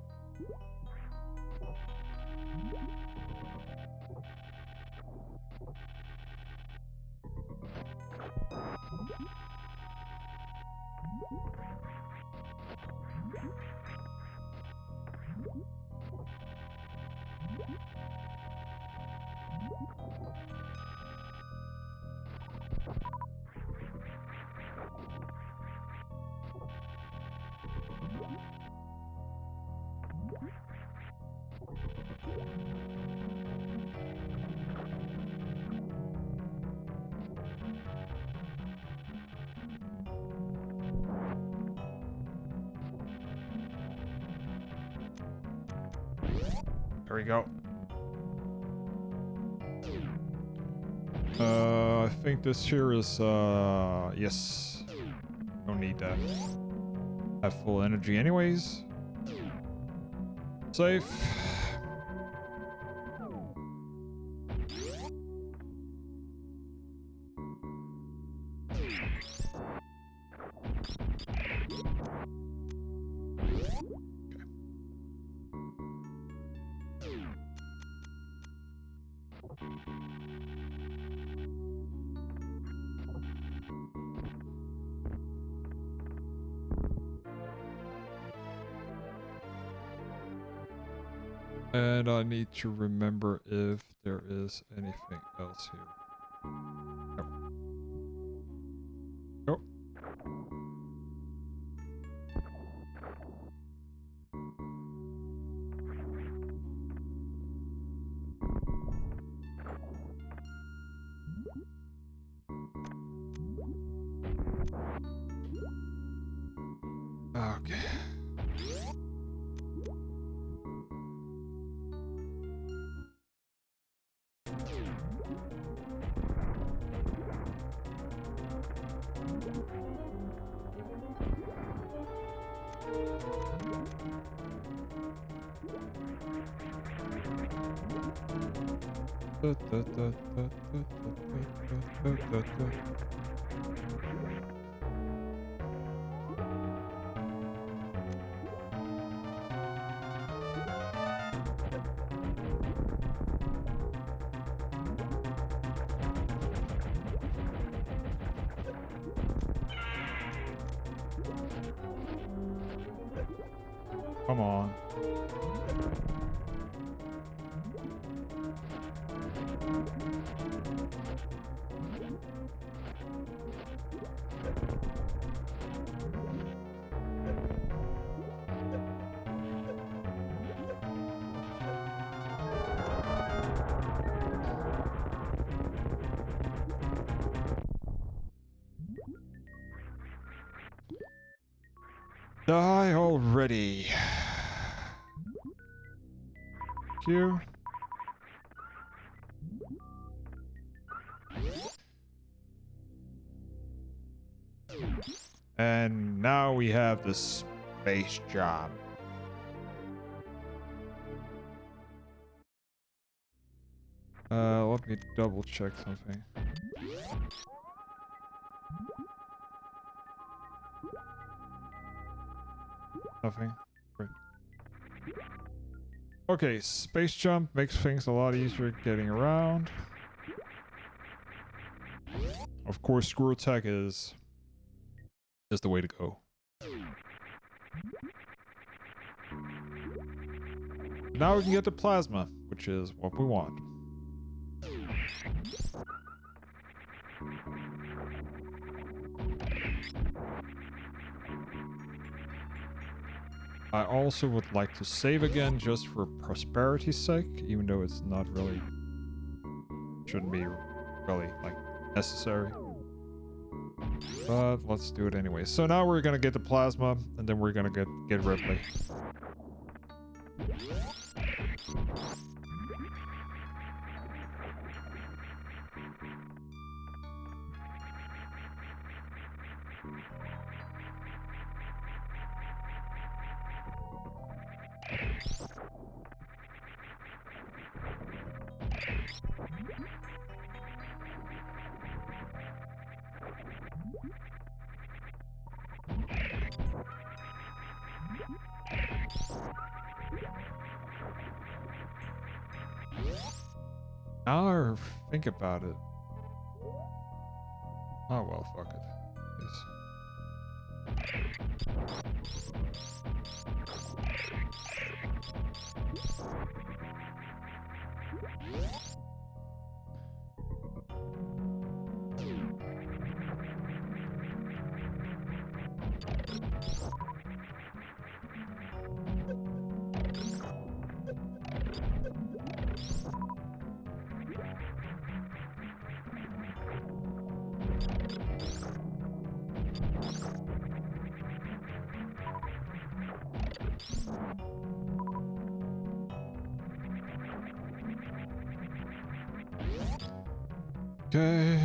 There we go. I think this here is, yes. Don't need that. Have full energy anyways. Safe. And I need to remember if there is anything else here. Nope. Nope. Okay. Come on. Die already. You. And now we have the space job. Let me double check something. Nothing. Great. Okay, space jump makes things a lot easier getting around. Of course, screw attack is the way to go. Now we can get the plasma, which is what we want. I also would like to save again just for prosperity's sake, even though it's not really, shouldn't be really like necessary. But let's do it anyway. So now we're gonna get the plasma, and then we're gonna get Ripley. Now I think about it. Oh well, fuck it. Okay.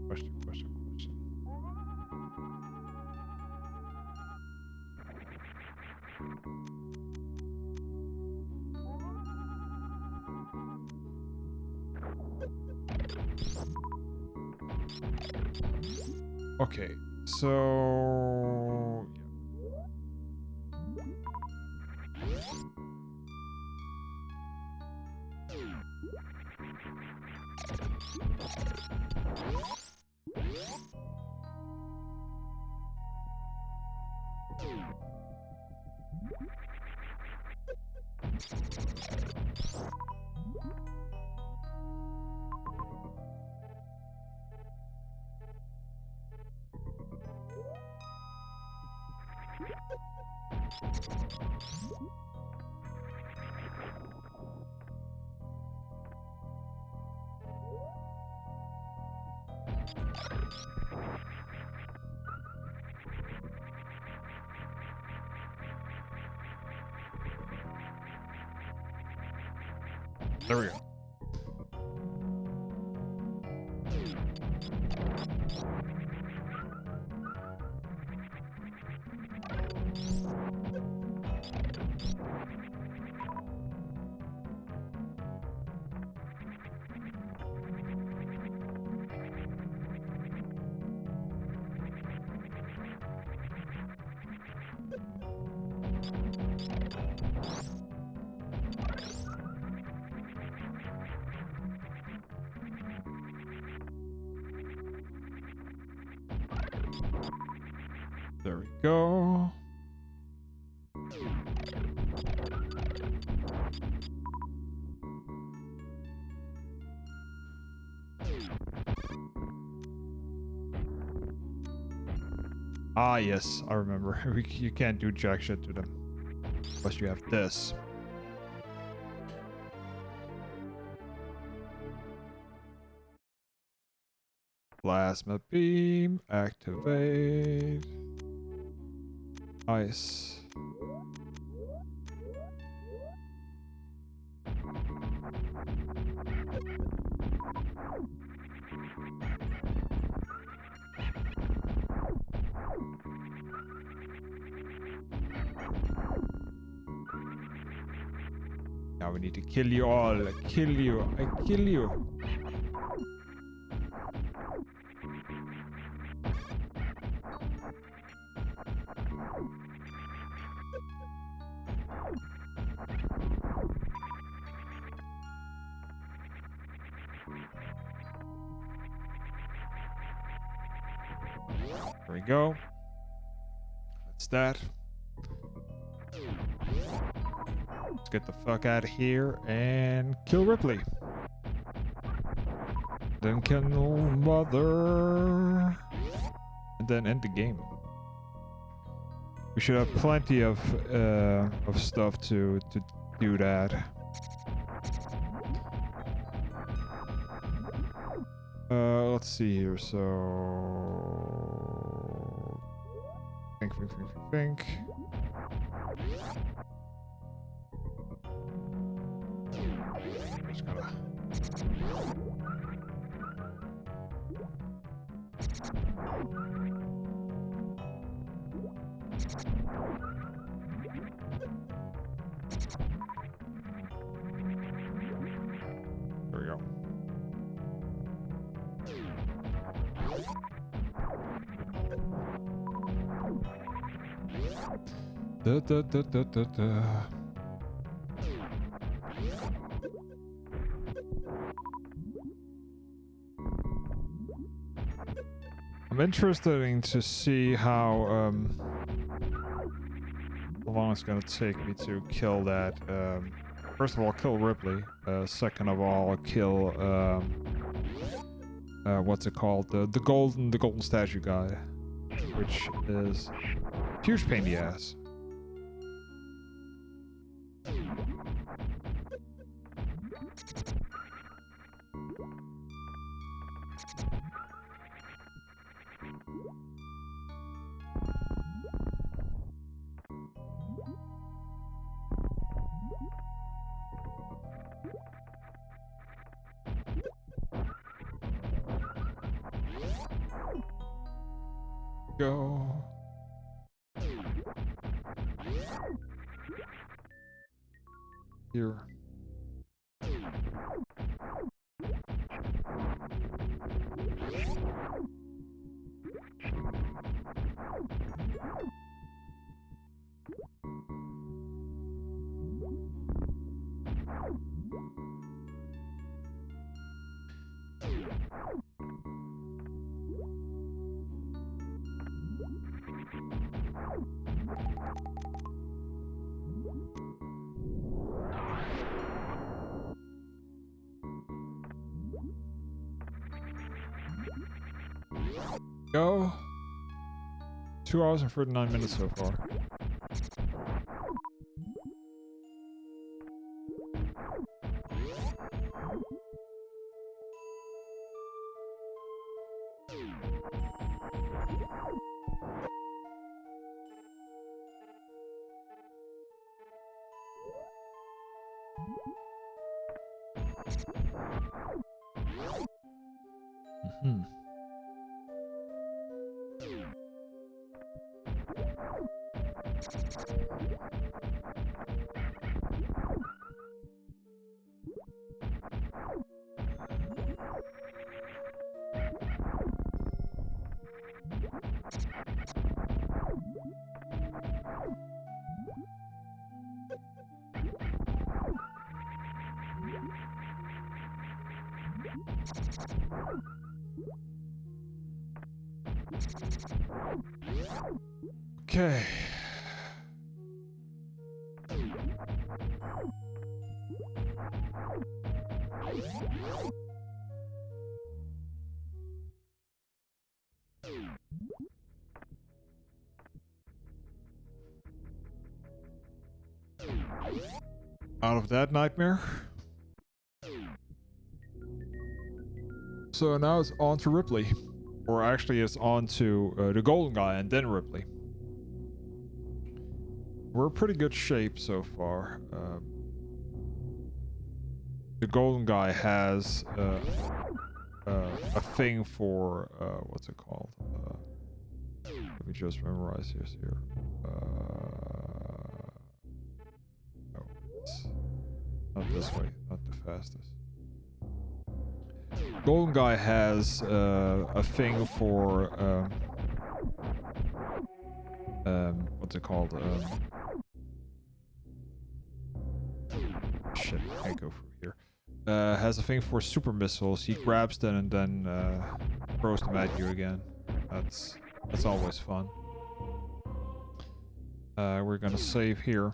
Question. Okay, so there we go. There we go. Ah, yes, I remember. You can't do jack shit to them. Unless you have this. Plasma beam, activate. Nice. Now we need to kill you all. Kill you. I kill you. There we go. That's that. Let's get the fuck out of here and kill Ripley. Then kill Mother. And then end the game. We should have plenty of stuff to do that. Let's see here. So think. Just gotta. There we go. I'm interested to see how long it's gonna take me to kill that. First of all, kill Ripley. Second of all, kill what's it called? The golden statue guy, which is a huge pain in the ass. go. Here. Go. 2 hours and 39 minutes so far. Mm-hmm. Okay. Out of that nightmare. So now it's on to Ripley. Or actually it's on to the golden guy and then Ripley. We're in pretty good shape so far. The golden guy has a thing for what's it called? Let me just memorize this here. No, it's not this way, not the fastest. Golden guy has a thing for what's it called? Shit, I can't go through here. Has a thing for super missiles. He grabs them and then throws them at you again. That's always fun. We're gonna save here.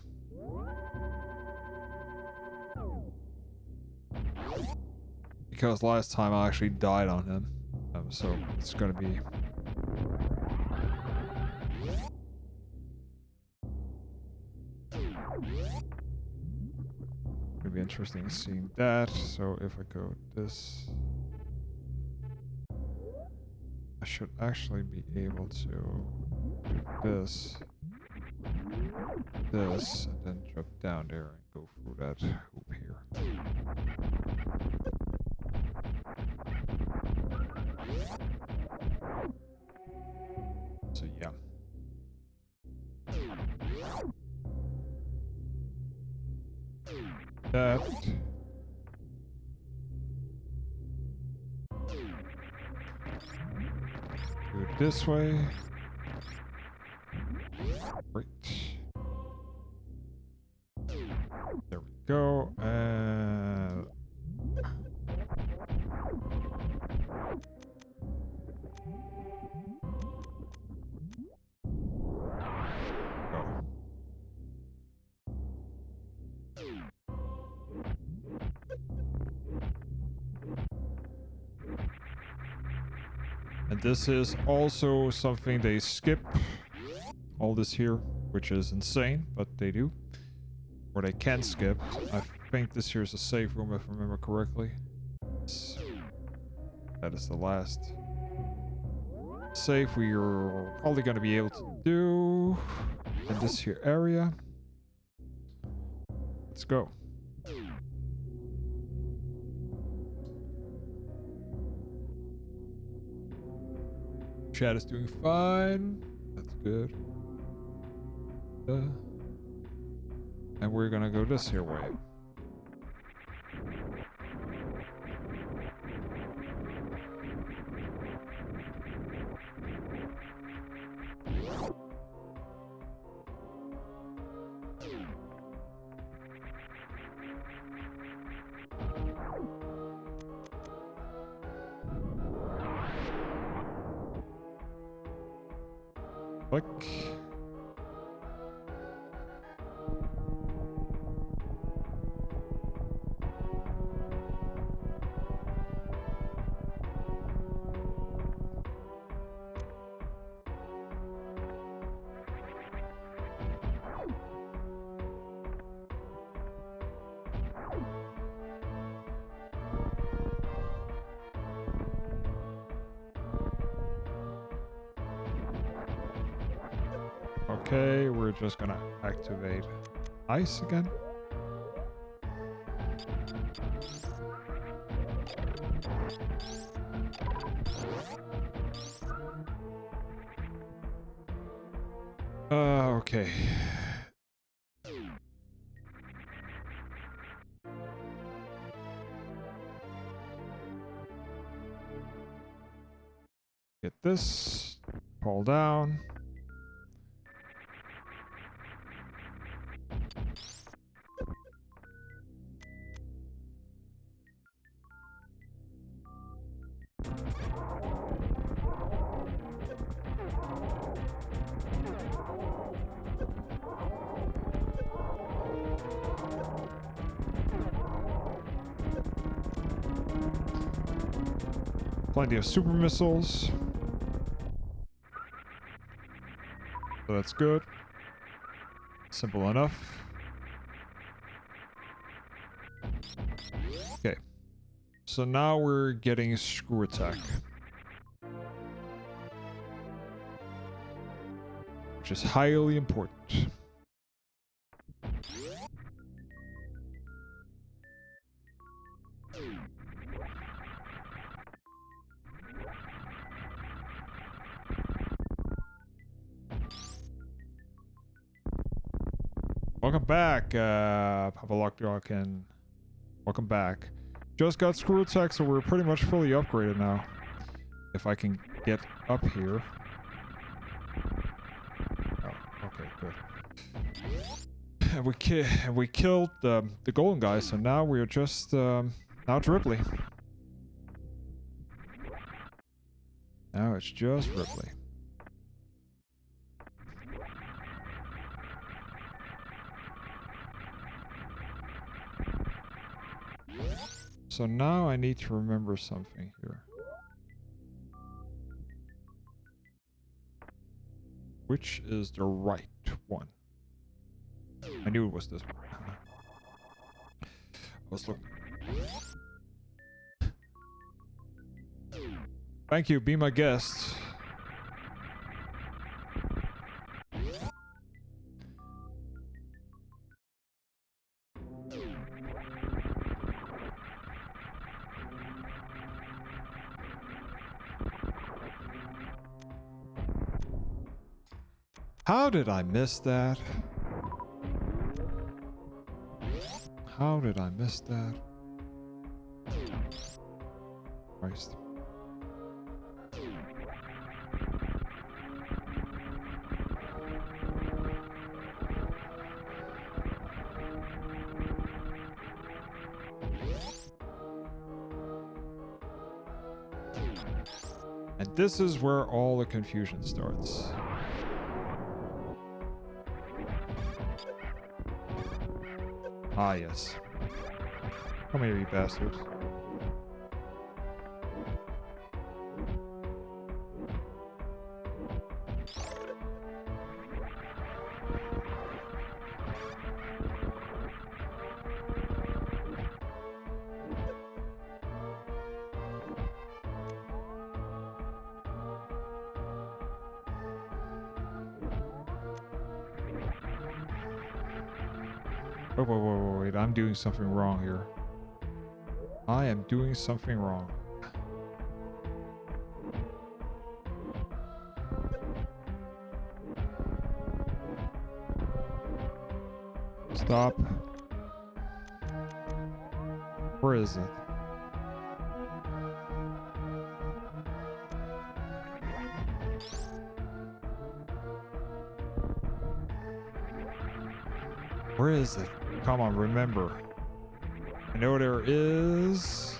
Because last time I actually died on him. So it's gonna be... It'll be interesting seeing that. So if I go this... I should actually be able to do this. This, and then drop down there and go through that hoop here. So yeah. That. Do it this way. Great. There we go. And go. And this is also something they skip. All this here, which is insane, but they do. Or they can skip. I think this here is a save room if I remember correctly. That is the last save we're probably going to be able to do in this here area. Let's go. Chat is doing fine. That's good. And we're gonna go this here way. Click. Okay, we're just gonna activate ice again. Okay. Get this, fall down. Plenty of super missiles. So that's good. Simple enough. Okay. So now we're getting screw attack. Which is highly important. Welcome back, Papa Lockjaw, and welcome back. Just got screw attack, so we're pretty much fully upgraded now. If I can get up here. Oh, okay, good. And we killed the golden guy, so now we're just now it's Ripley. Now it's just Ripley. So now I need to remember something here. Which is the right one? I knew it was this one. I was looking. Thank you, be my guest. How did I miss that? How did I miss that? Christ. And this is where all the confusion starts. Ah, yes. Come here, you bastards. Oh, wait, I'm doing something wrong here. I am doing something wrong. Stop. Where is it? Where is it? Come on, remember. I know there is...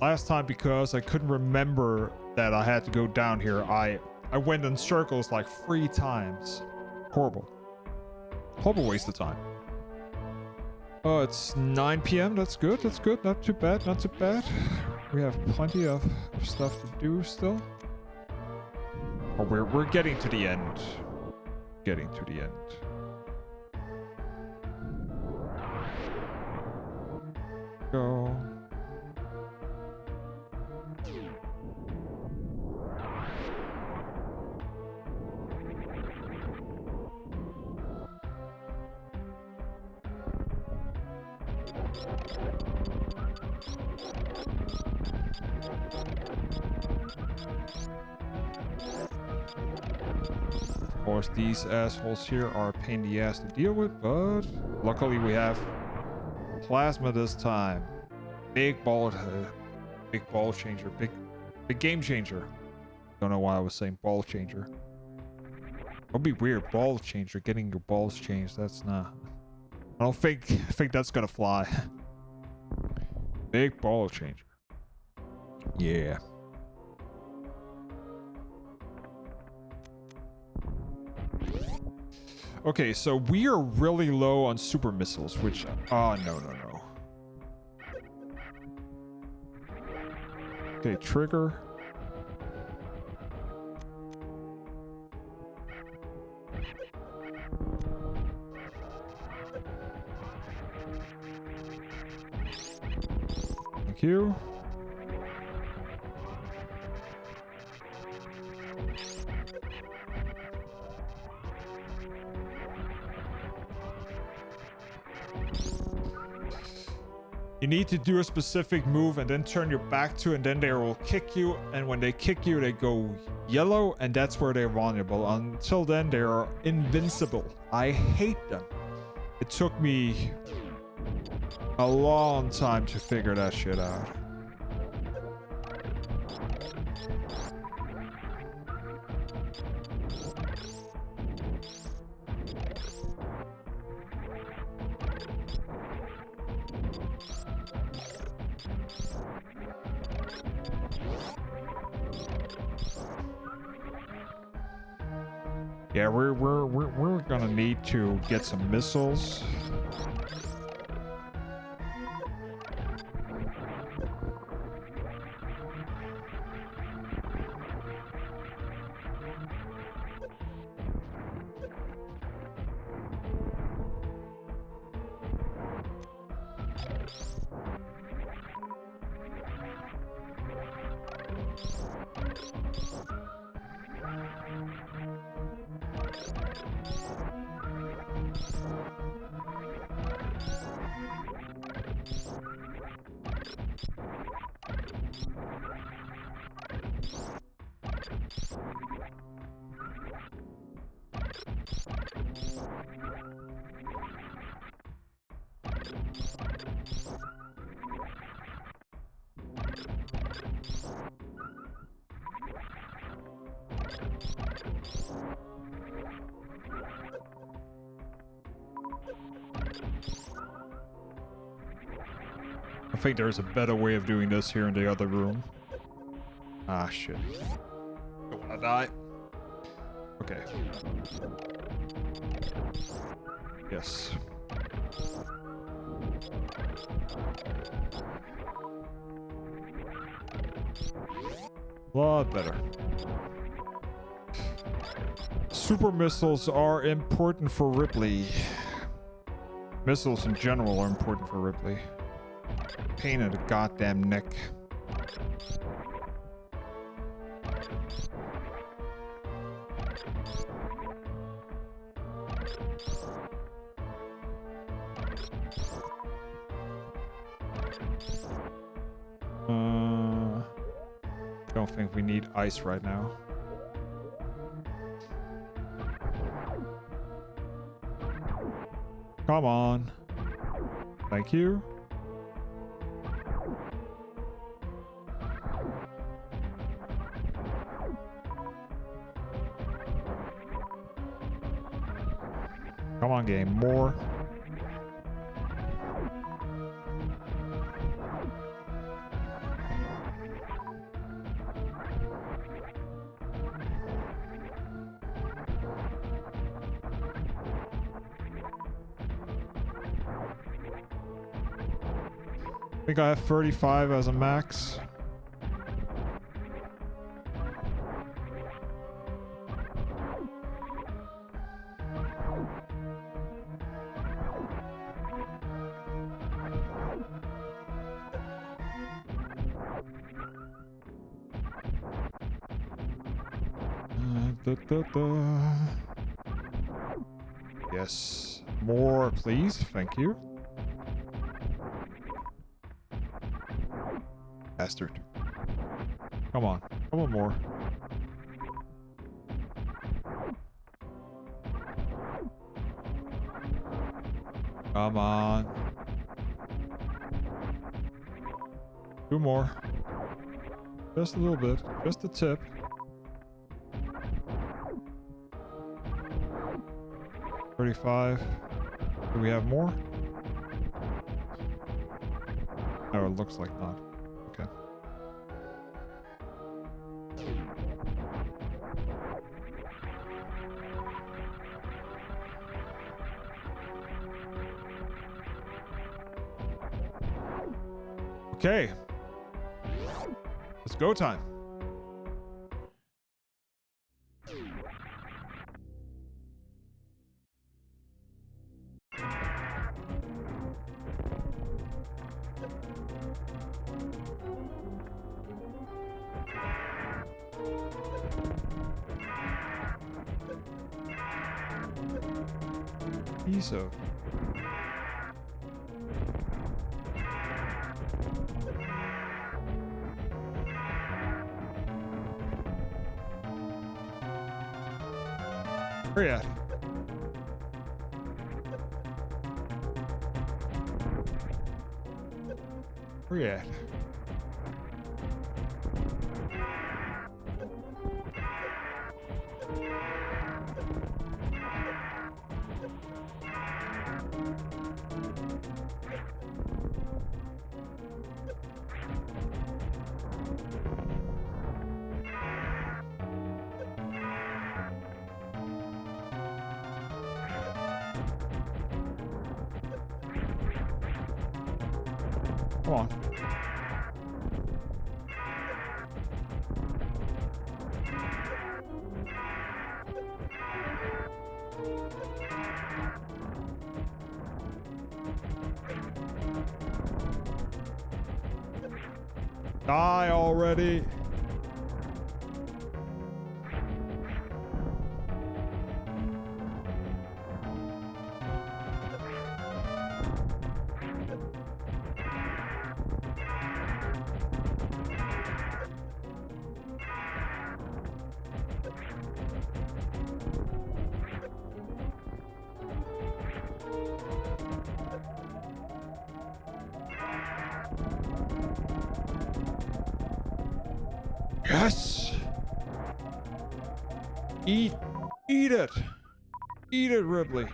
Last time, because I couldn't remember that I had to go down here, I went in circles like 3 times. Horrible. Horrible waste of time. Oh, it's 9 p.m. That's good. That's good. Not too bad. Not too bad. We have plenty of stuff to do still. Oh, we're getting to the end. Getting to the end. Go. Of course, these assholes here are a pain in the ass to deal with, but luckily we have plasma this time. Big ball changer, big game changer. Don't know why I was saying ball changer. It'll be weird, ball changer, getting your balls changed. That's not. I don't think that's gonna fly. Big ball changer. Yeah. Okay, so we are really low on super missiles, which... Oh, no. Okay, trigger. Thank you. You need to do a specific move and then turn your back to, and then they will kick you. And when they kick you, they go yellow, and that's where they're vulnerable. Until then, they are invincible. I hate them. It took me a long time to figure that shit out. Yeah, we're gonna need to get some missiles. I think there's a better way of doing this here in the other room. Ah, shit. Don't wanna die. Okay. Yes. A lot better. Super missiles are important for Ripley. Missiles in general are important for Ripley. Pain in the goddamn neck. Don't think we need ice right now. Come on. Thank you. Come on, game. More. I think I have 35 as a max. Yes. More, please. Thank you. Bastard. Come on. Come on, more. Come on. 2 more. Just a little bit. Just a tip. $35. Do we have more? No, it looks like not. Okay. Okay. It's go time. Piece of... Where you at? Where you at? Come on. Die already. Yes! Eat it! Eat it, Ripley.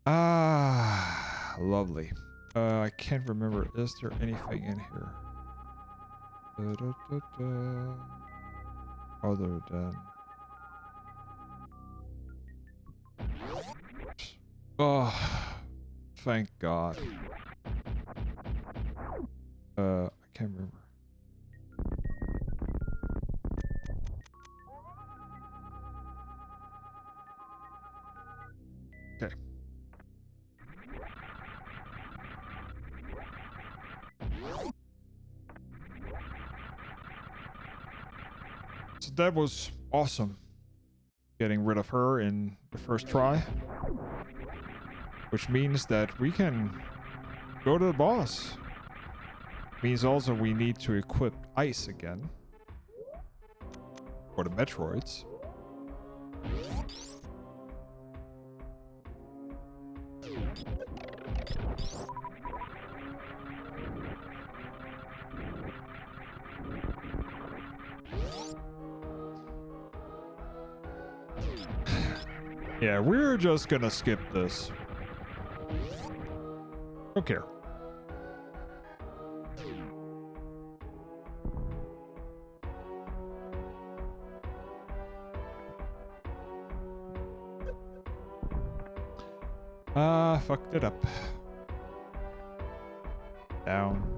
Ah, lovely. I can't remember. Is there anything in here? Other than... Oh, thank God. I can't remember. Okay. So that was awesome. Getting rid of her in the first try. Which means that we can go to the boss. Means also we need to equip ice again. For the Metroids. Yeah, we're just gonna skip this. Don't care. Fucked it up. Down.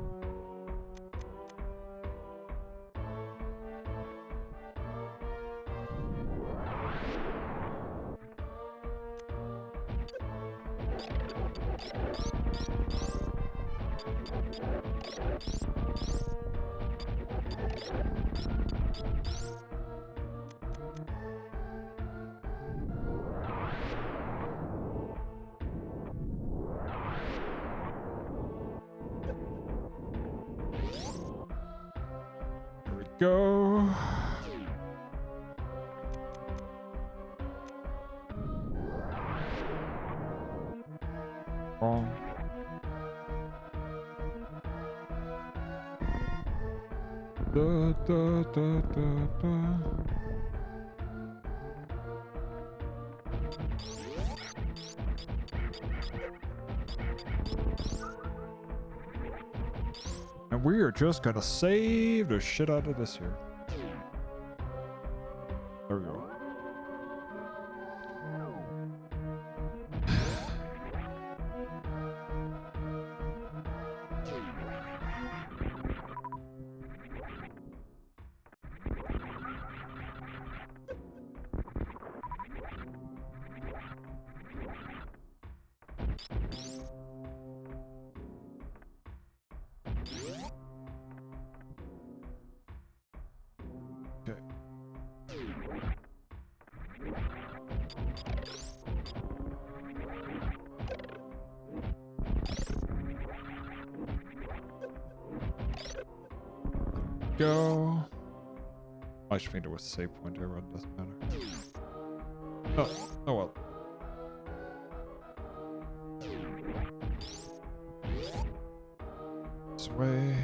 Go. Wrong. Da, da, da, da, da. And we are just gonna save the shit out of this here. There we go. Okay. Go. I should think there was a save point there, but it doesn't matter. Oh well. This way.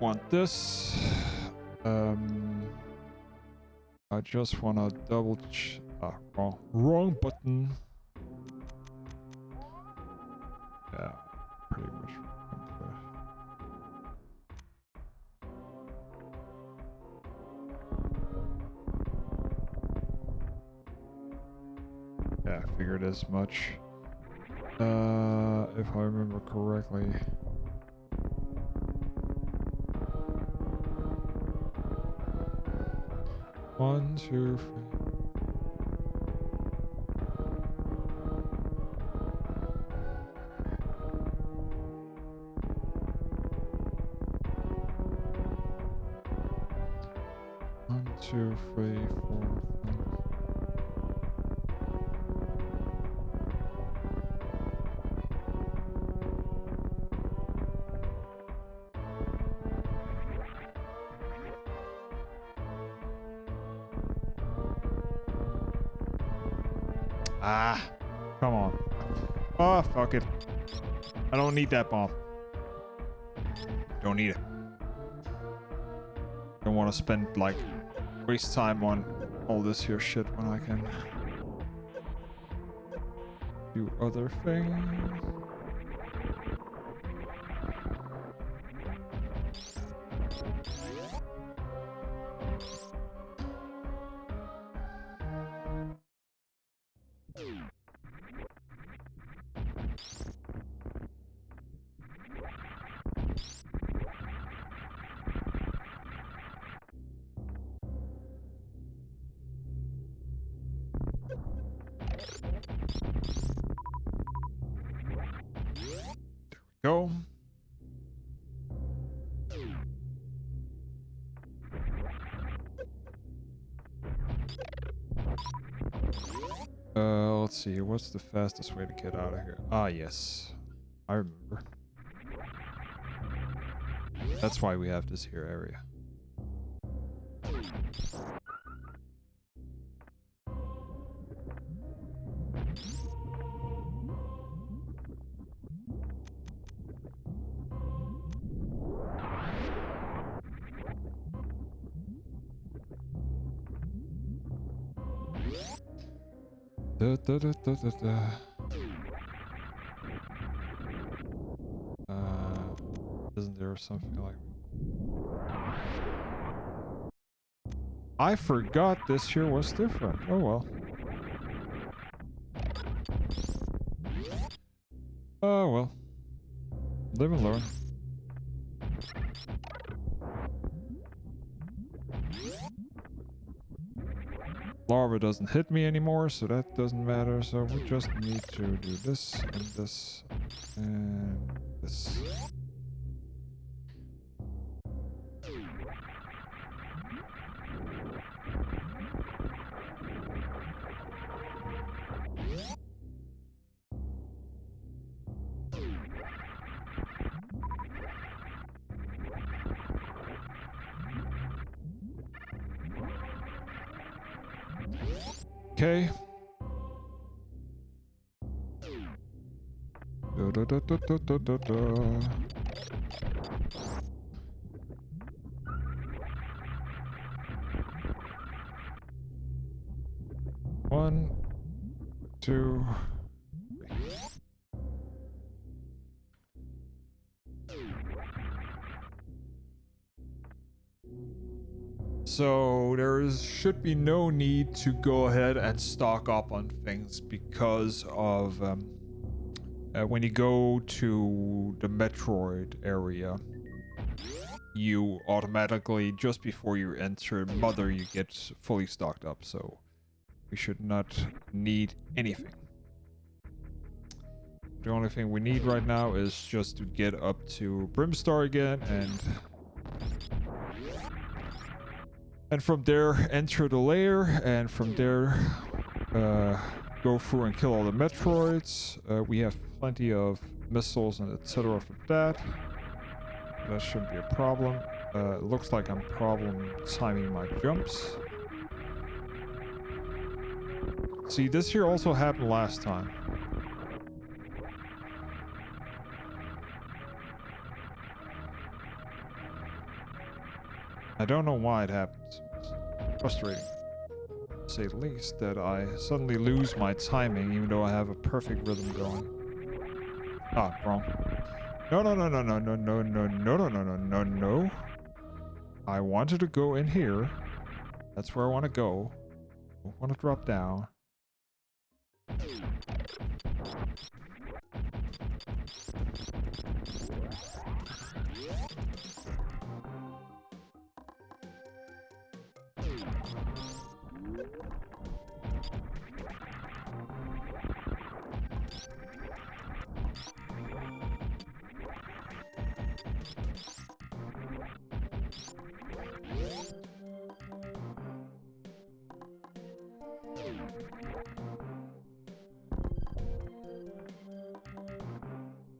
Want this. I just wanna double wrong button. Yeah, pretty much. Yeah, I figured as much. If I remember correctly. One, two, three. One, two, three, four, five. Ah, come on. Oh, fuck it. I don't need that bomb. Don't need it. Don't want to spend, like, waste time on all this here shit when I can do other things. Go. Let's see. What's the fastest way to get out of here? Ah, yes. I remember. That's why we have this here area. Da, da, da, da, da, da. Isn't there something like... I forgot this here was different. Oh well. Oh well. Live and learn. Lava doesn't hit me anymore, so that doesn't matter. So we just need to do this and this and this. Okay. Da, da, da, da, da, da, da. One, two. So should be no need to go ahead and stock up on things because of when you go to the Metroid area, you automatically, just before you enter Mother, you get fully stocked up. So we should not need anything. The only thing we need right now is just to get up to Brimstar again and from there enter the lair, and from there go through and kill all the Metroids. We have plenty of missiles and etc. for that. That shouldn't be a problem. It looks like I'm problem timing my jumps. See, this here also happened last time. I don't know why it happens. It's frustrating, to say the least, that I suddenly lose my timing even though I have a perfect rhythm going. Ah, wrong. No, no, no, no, no, no, no, no, no, no, no, no, no, no. I wanted to go in here. That's where I want to go. I want to drop down.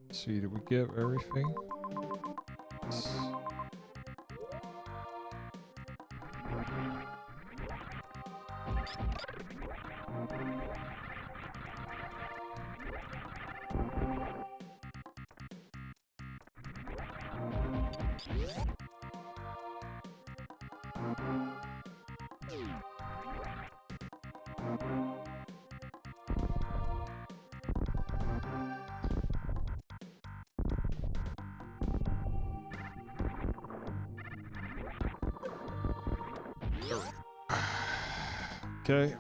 Let's see, did we get everything? Okay.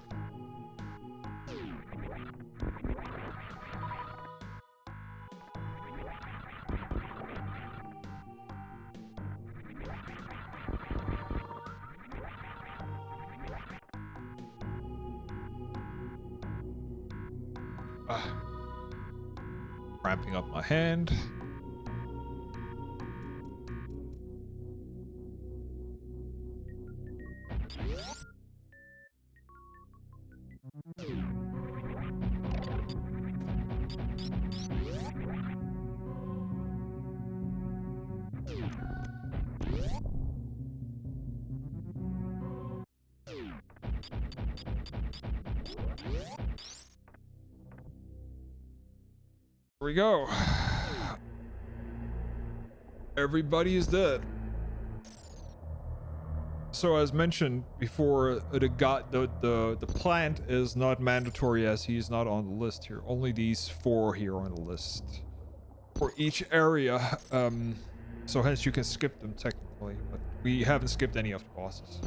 Ramping up my hand. Here we go. Everybody is dead. So as mentioned before, the plant is not mandatory as he's not on the list here. Only these 4 here on the list for each area. So hence you can skip them technically, but we haven't skipped any of the bosses.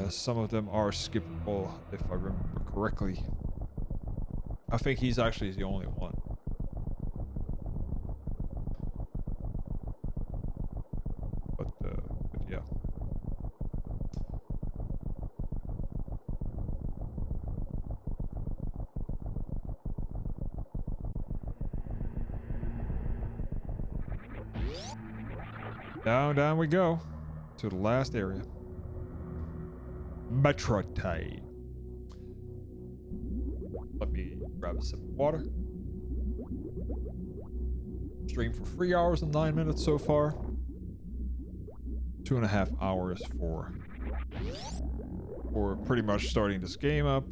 Some of them are skippable if I remember correctly. I think he's actually the only one. But yeah. Down we go to the last area. Metroid. Let me grab a sip of water. Stream for 3 hours and 9 minutes so far. 2.5 hours for pretty much starting this game up.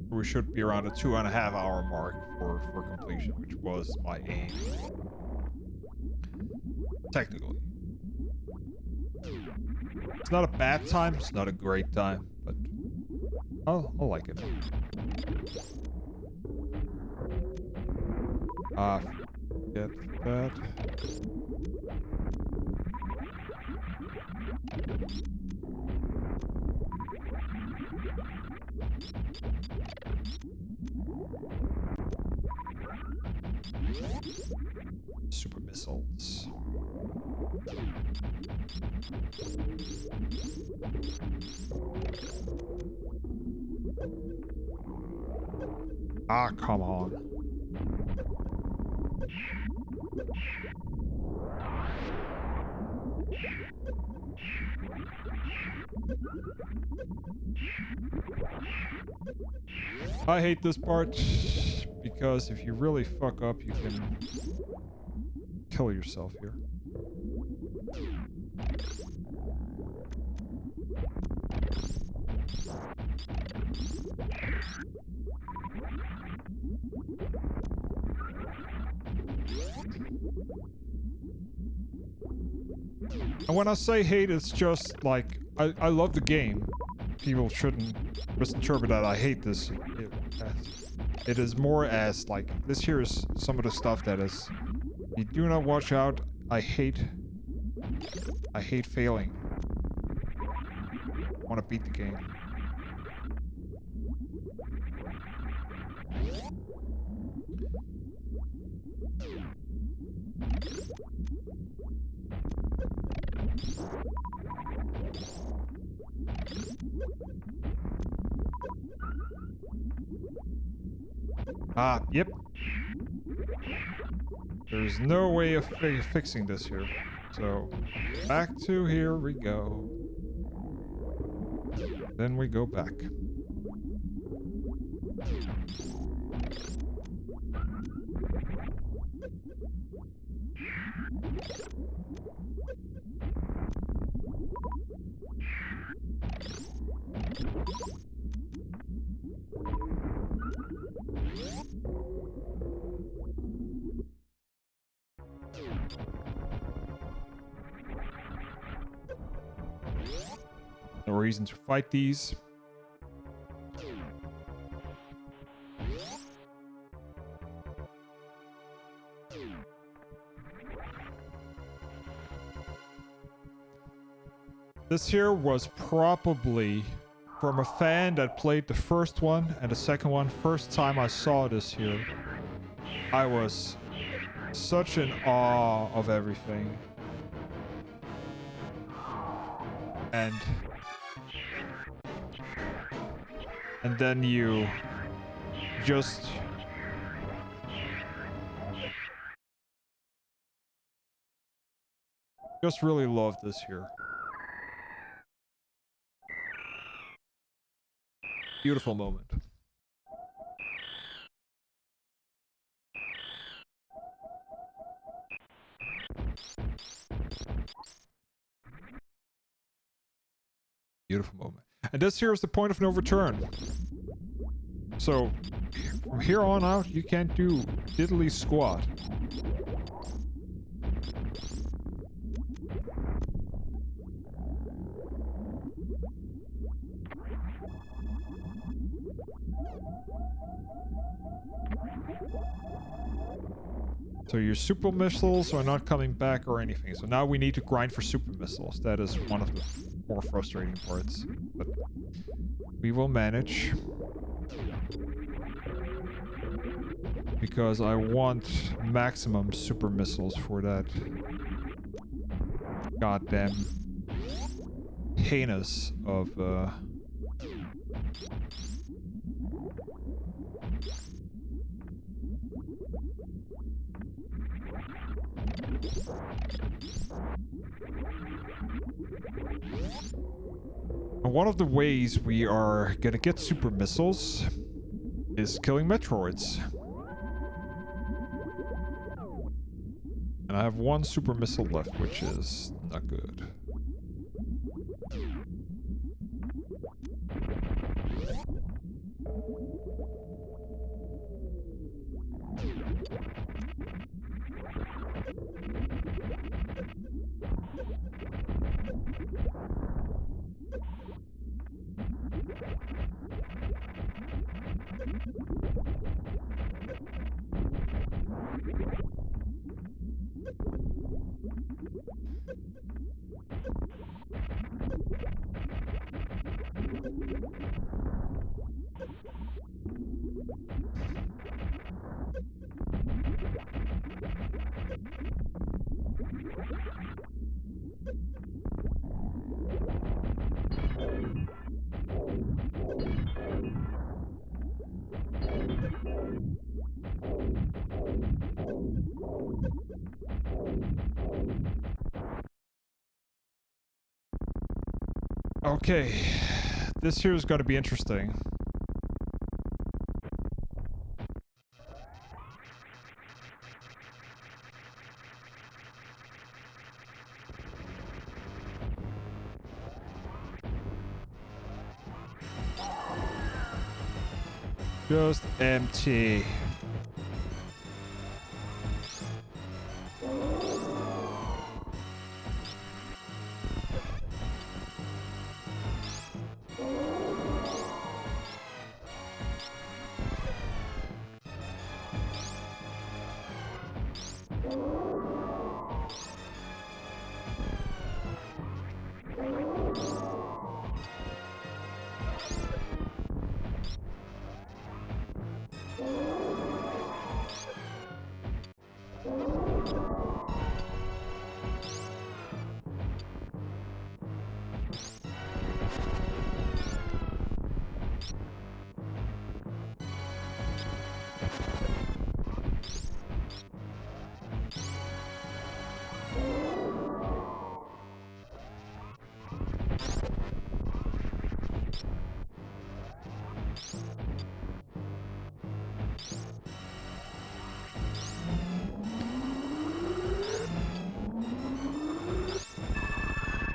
We should be around a 2.5 hour mark for completion, which was my aim. Technically. It's not a bad time, it's not a great time, but I'll like it. Get that. Super missiles. Ah, come on. I hate this part because if you really fuck up, you can kill yourself here. And when I say hate, it's just like, I love the game. People shouldn't misinterpret that I hate this. It is more as like, this here is some of the stuff that is, you do not watch out. I hate failing. I want to beat the game. Ah, yep. There's no way of fixing this here. So, back to here we go. Then we go back. No reason to fight these. This here was probably from a fan that played the first one and the second one. First time I saw this here, I was such in awe of everything. And then you just really love this here. Beautiful moment. Beautiful moment. And this here is the point of no return. So, from here on out, you can't do diddly squat. So your super missiles are not coming back or anything. So now we need to grind for super missiles. That is one of the more frustrating parts. But we will manage. Because I want maximum super missiles for that goddamn heinous of one of the ways we are gonna get super missiles is killing Metroids. And I have one super missile left, which is not good. Okay, this here is going to be interesting. Just empty.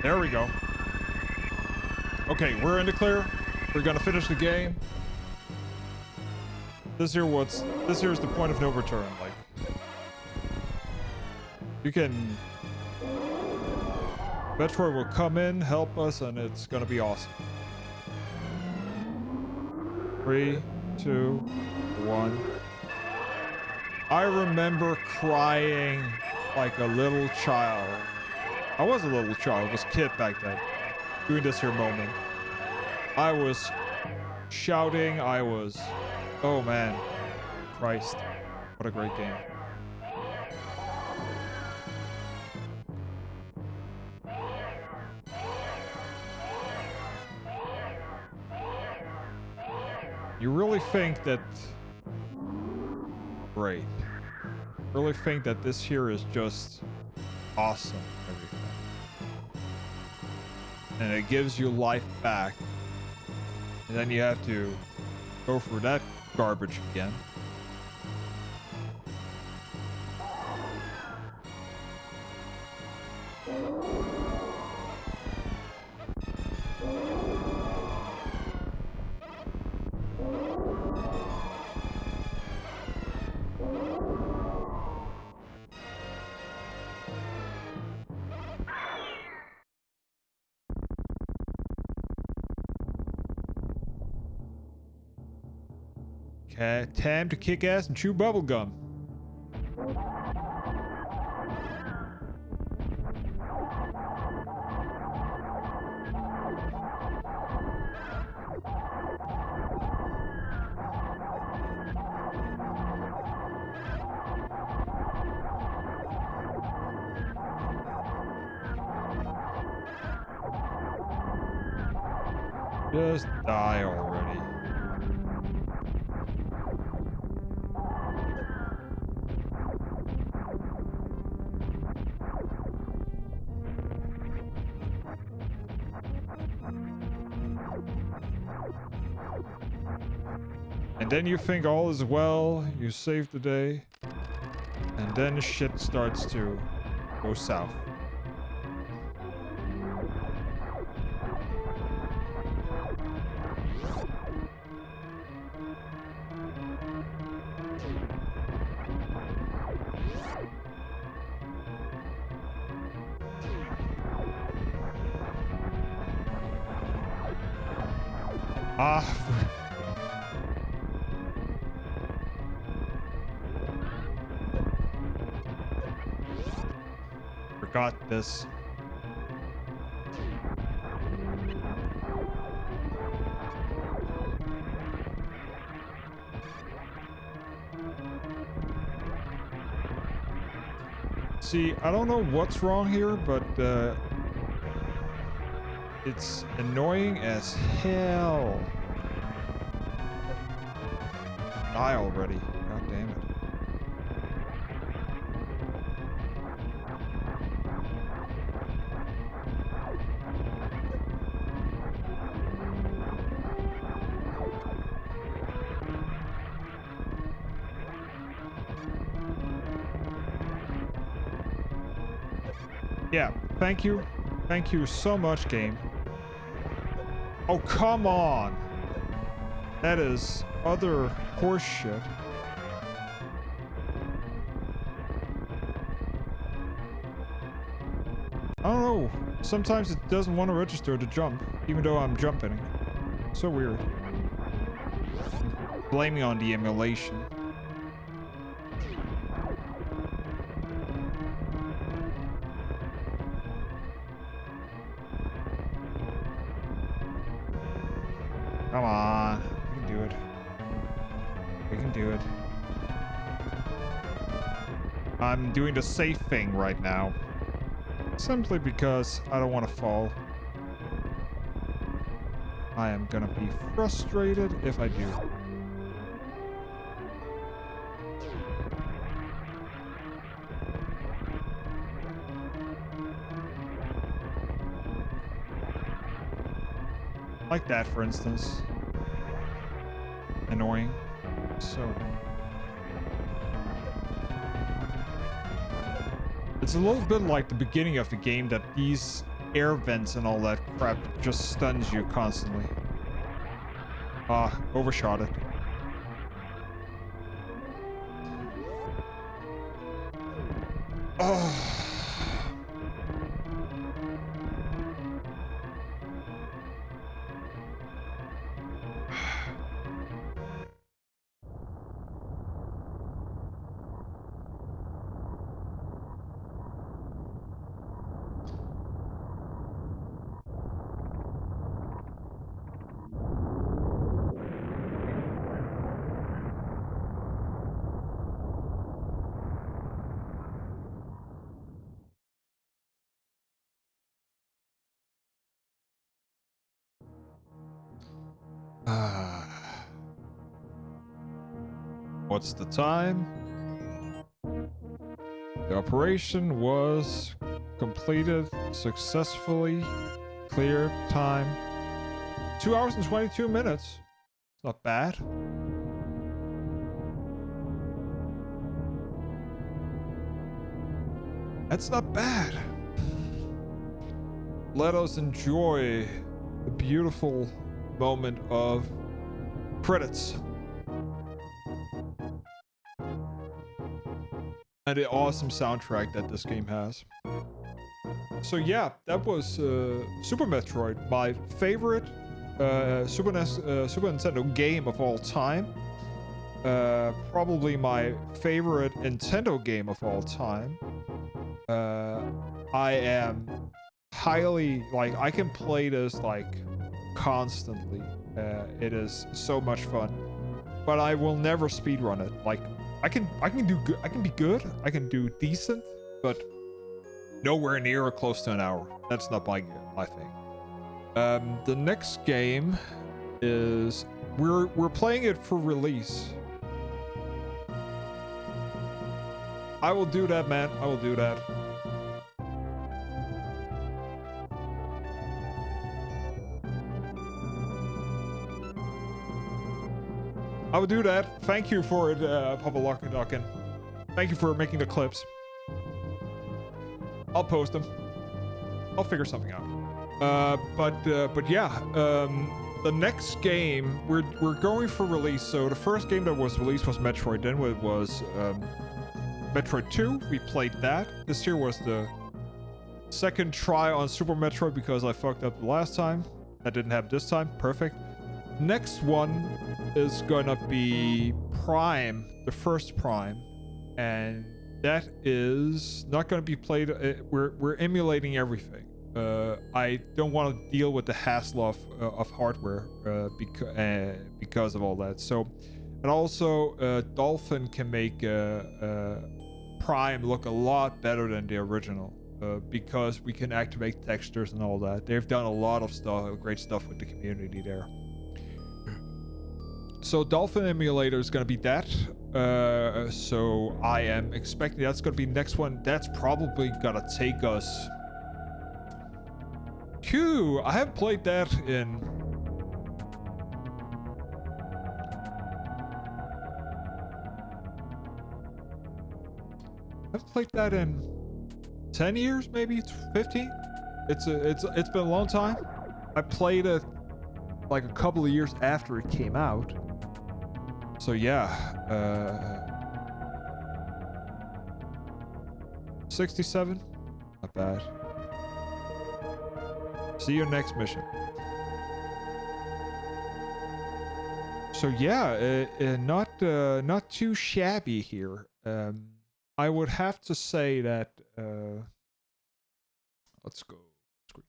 There we go. Okay, we're in the clear. We're gonna finish the game. This here is the point of no return. Like, you can Metroid will come in, help us, and it's gonna be awesome. 3, 2, 1. I remember crying like a little child. I was a little child. I was a kid back then. Doing this here moment. I was shouting. I was... Oh, man. Christ. What a great game. You really think that... Great. Really think that this here is just awesome. Everything. And it gives you life back. And then you have to go through that garbage again. Okay, time to kick ass and chew bubblegum. Just die already. And then you think all is well, you save the day, and then shit starts to go south. Forgot this. See, I don't know what's wrong here, but it's annoying as hell. Die already. God damn it. Yeah, thank you. Thank you so much, game. Oh, come on. That is other horse shit. I don't know. Sometimes it doesn't want to register to jump, even though I'm jumping. So weird. Blaming on the emulation. Come on. We can do it. We can do it. I'm doing the safe thing right now. Simply because I don't want to fall. I am gonna be frustrated if I do. Like that, for instance. Annoying. So. It's a little bit like the beginning of the game that these air vents and all that crap just stuns you constantly. Overshot it. What's the time? The operation was completed successfully. Clear time. 2 hours and 22 minutes. Not bad. That's not bad. Let us enjoy the beautiful moment of credits. And the awesome soundtrack that this game has. So yeah, that was Super Metroid, my favorite Super Nintendo game of all time. Probably my favorite Nintendo game of all time. I am highly, like, I can play this like constantly. It is so much fun, but I will never speedrun it. Like, I can do good. I can be good. I can do decent, but nowhere near or close to an hour. That's not my thing. The next game is we're playing it for release. I will do that, man. I will do that. I will do that. Thank you for it, Papa Lockin'. Thank you for making the clips. I'll post them. I'll figure something out. But yeah, the next game we're going for release. So the first game that was released was Metroid. Then it was Metroid 2. We played that. This here was the second try on Super Metroid because I fucked up the last time. That didn't happen this time. Perfect. Next one is gonna be Prime, the first Prime, and that is not gonna be played. We're emulating everything. I don't want to deal with the hassle of hardware because of all that. So, and also Dolphin can make Prime look a lot better than the original because we can activate textures and all that. They've done a lot of stuff, great stuff with the community there. So Dolphin Emulator is going to be that. So I am expecting that's going to be next one. That's probably going to take us... Phew, I haven't played that in... I've played that in 10 years, maybe 15. It's been a long time. I played it like a couple of years after it came out. So yeah, 67, not bad. See you next mission. So yeah, not too shabby here. I would have to say that let's go screen.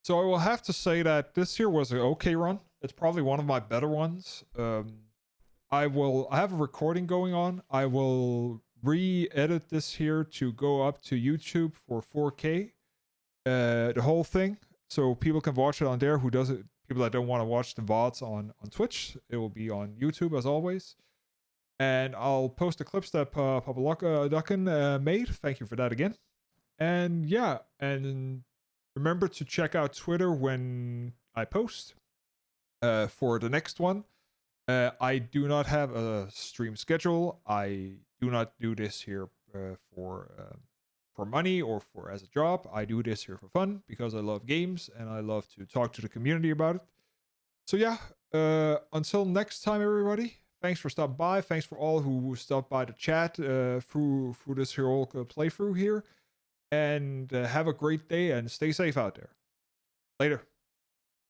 So I will have to say that this here was an okay run. It's probably one of my better ones. I have a recording going on. I will re-edit this here to go up to YouTube for 4K. The whole thing, so people can watch it on there. People that don't want to watch the VODs on Twitch, it will be on YouTube as always. And I'll post the clips that Papa Duckin made. Thank you for that again. And yeah, and remember to check out Twitter when I post for the next one. I do not have a stream schedule. I do not do this here for money or for as a job. I do this here for fun because I love games and I love to talk to the community about it. So yeah, until next time, everybody. Thanks for stopping by. Thanks for all who stopped by the chat through this here whole playthrough here. And have a great day and stay safe out there. Later.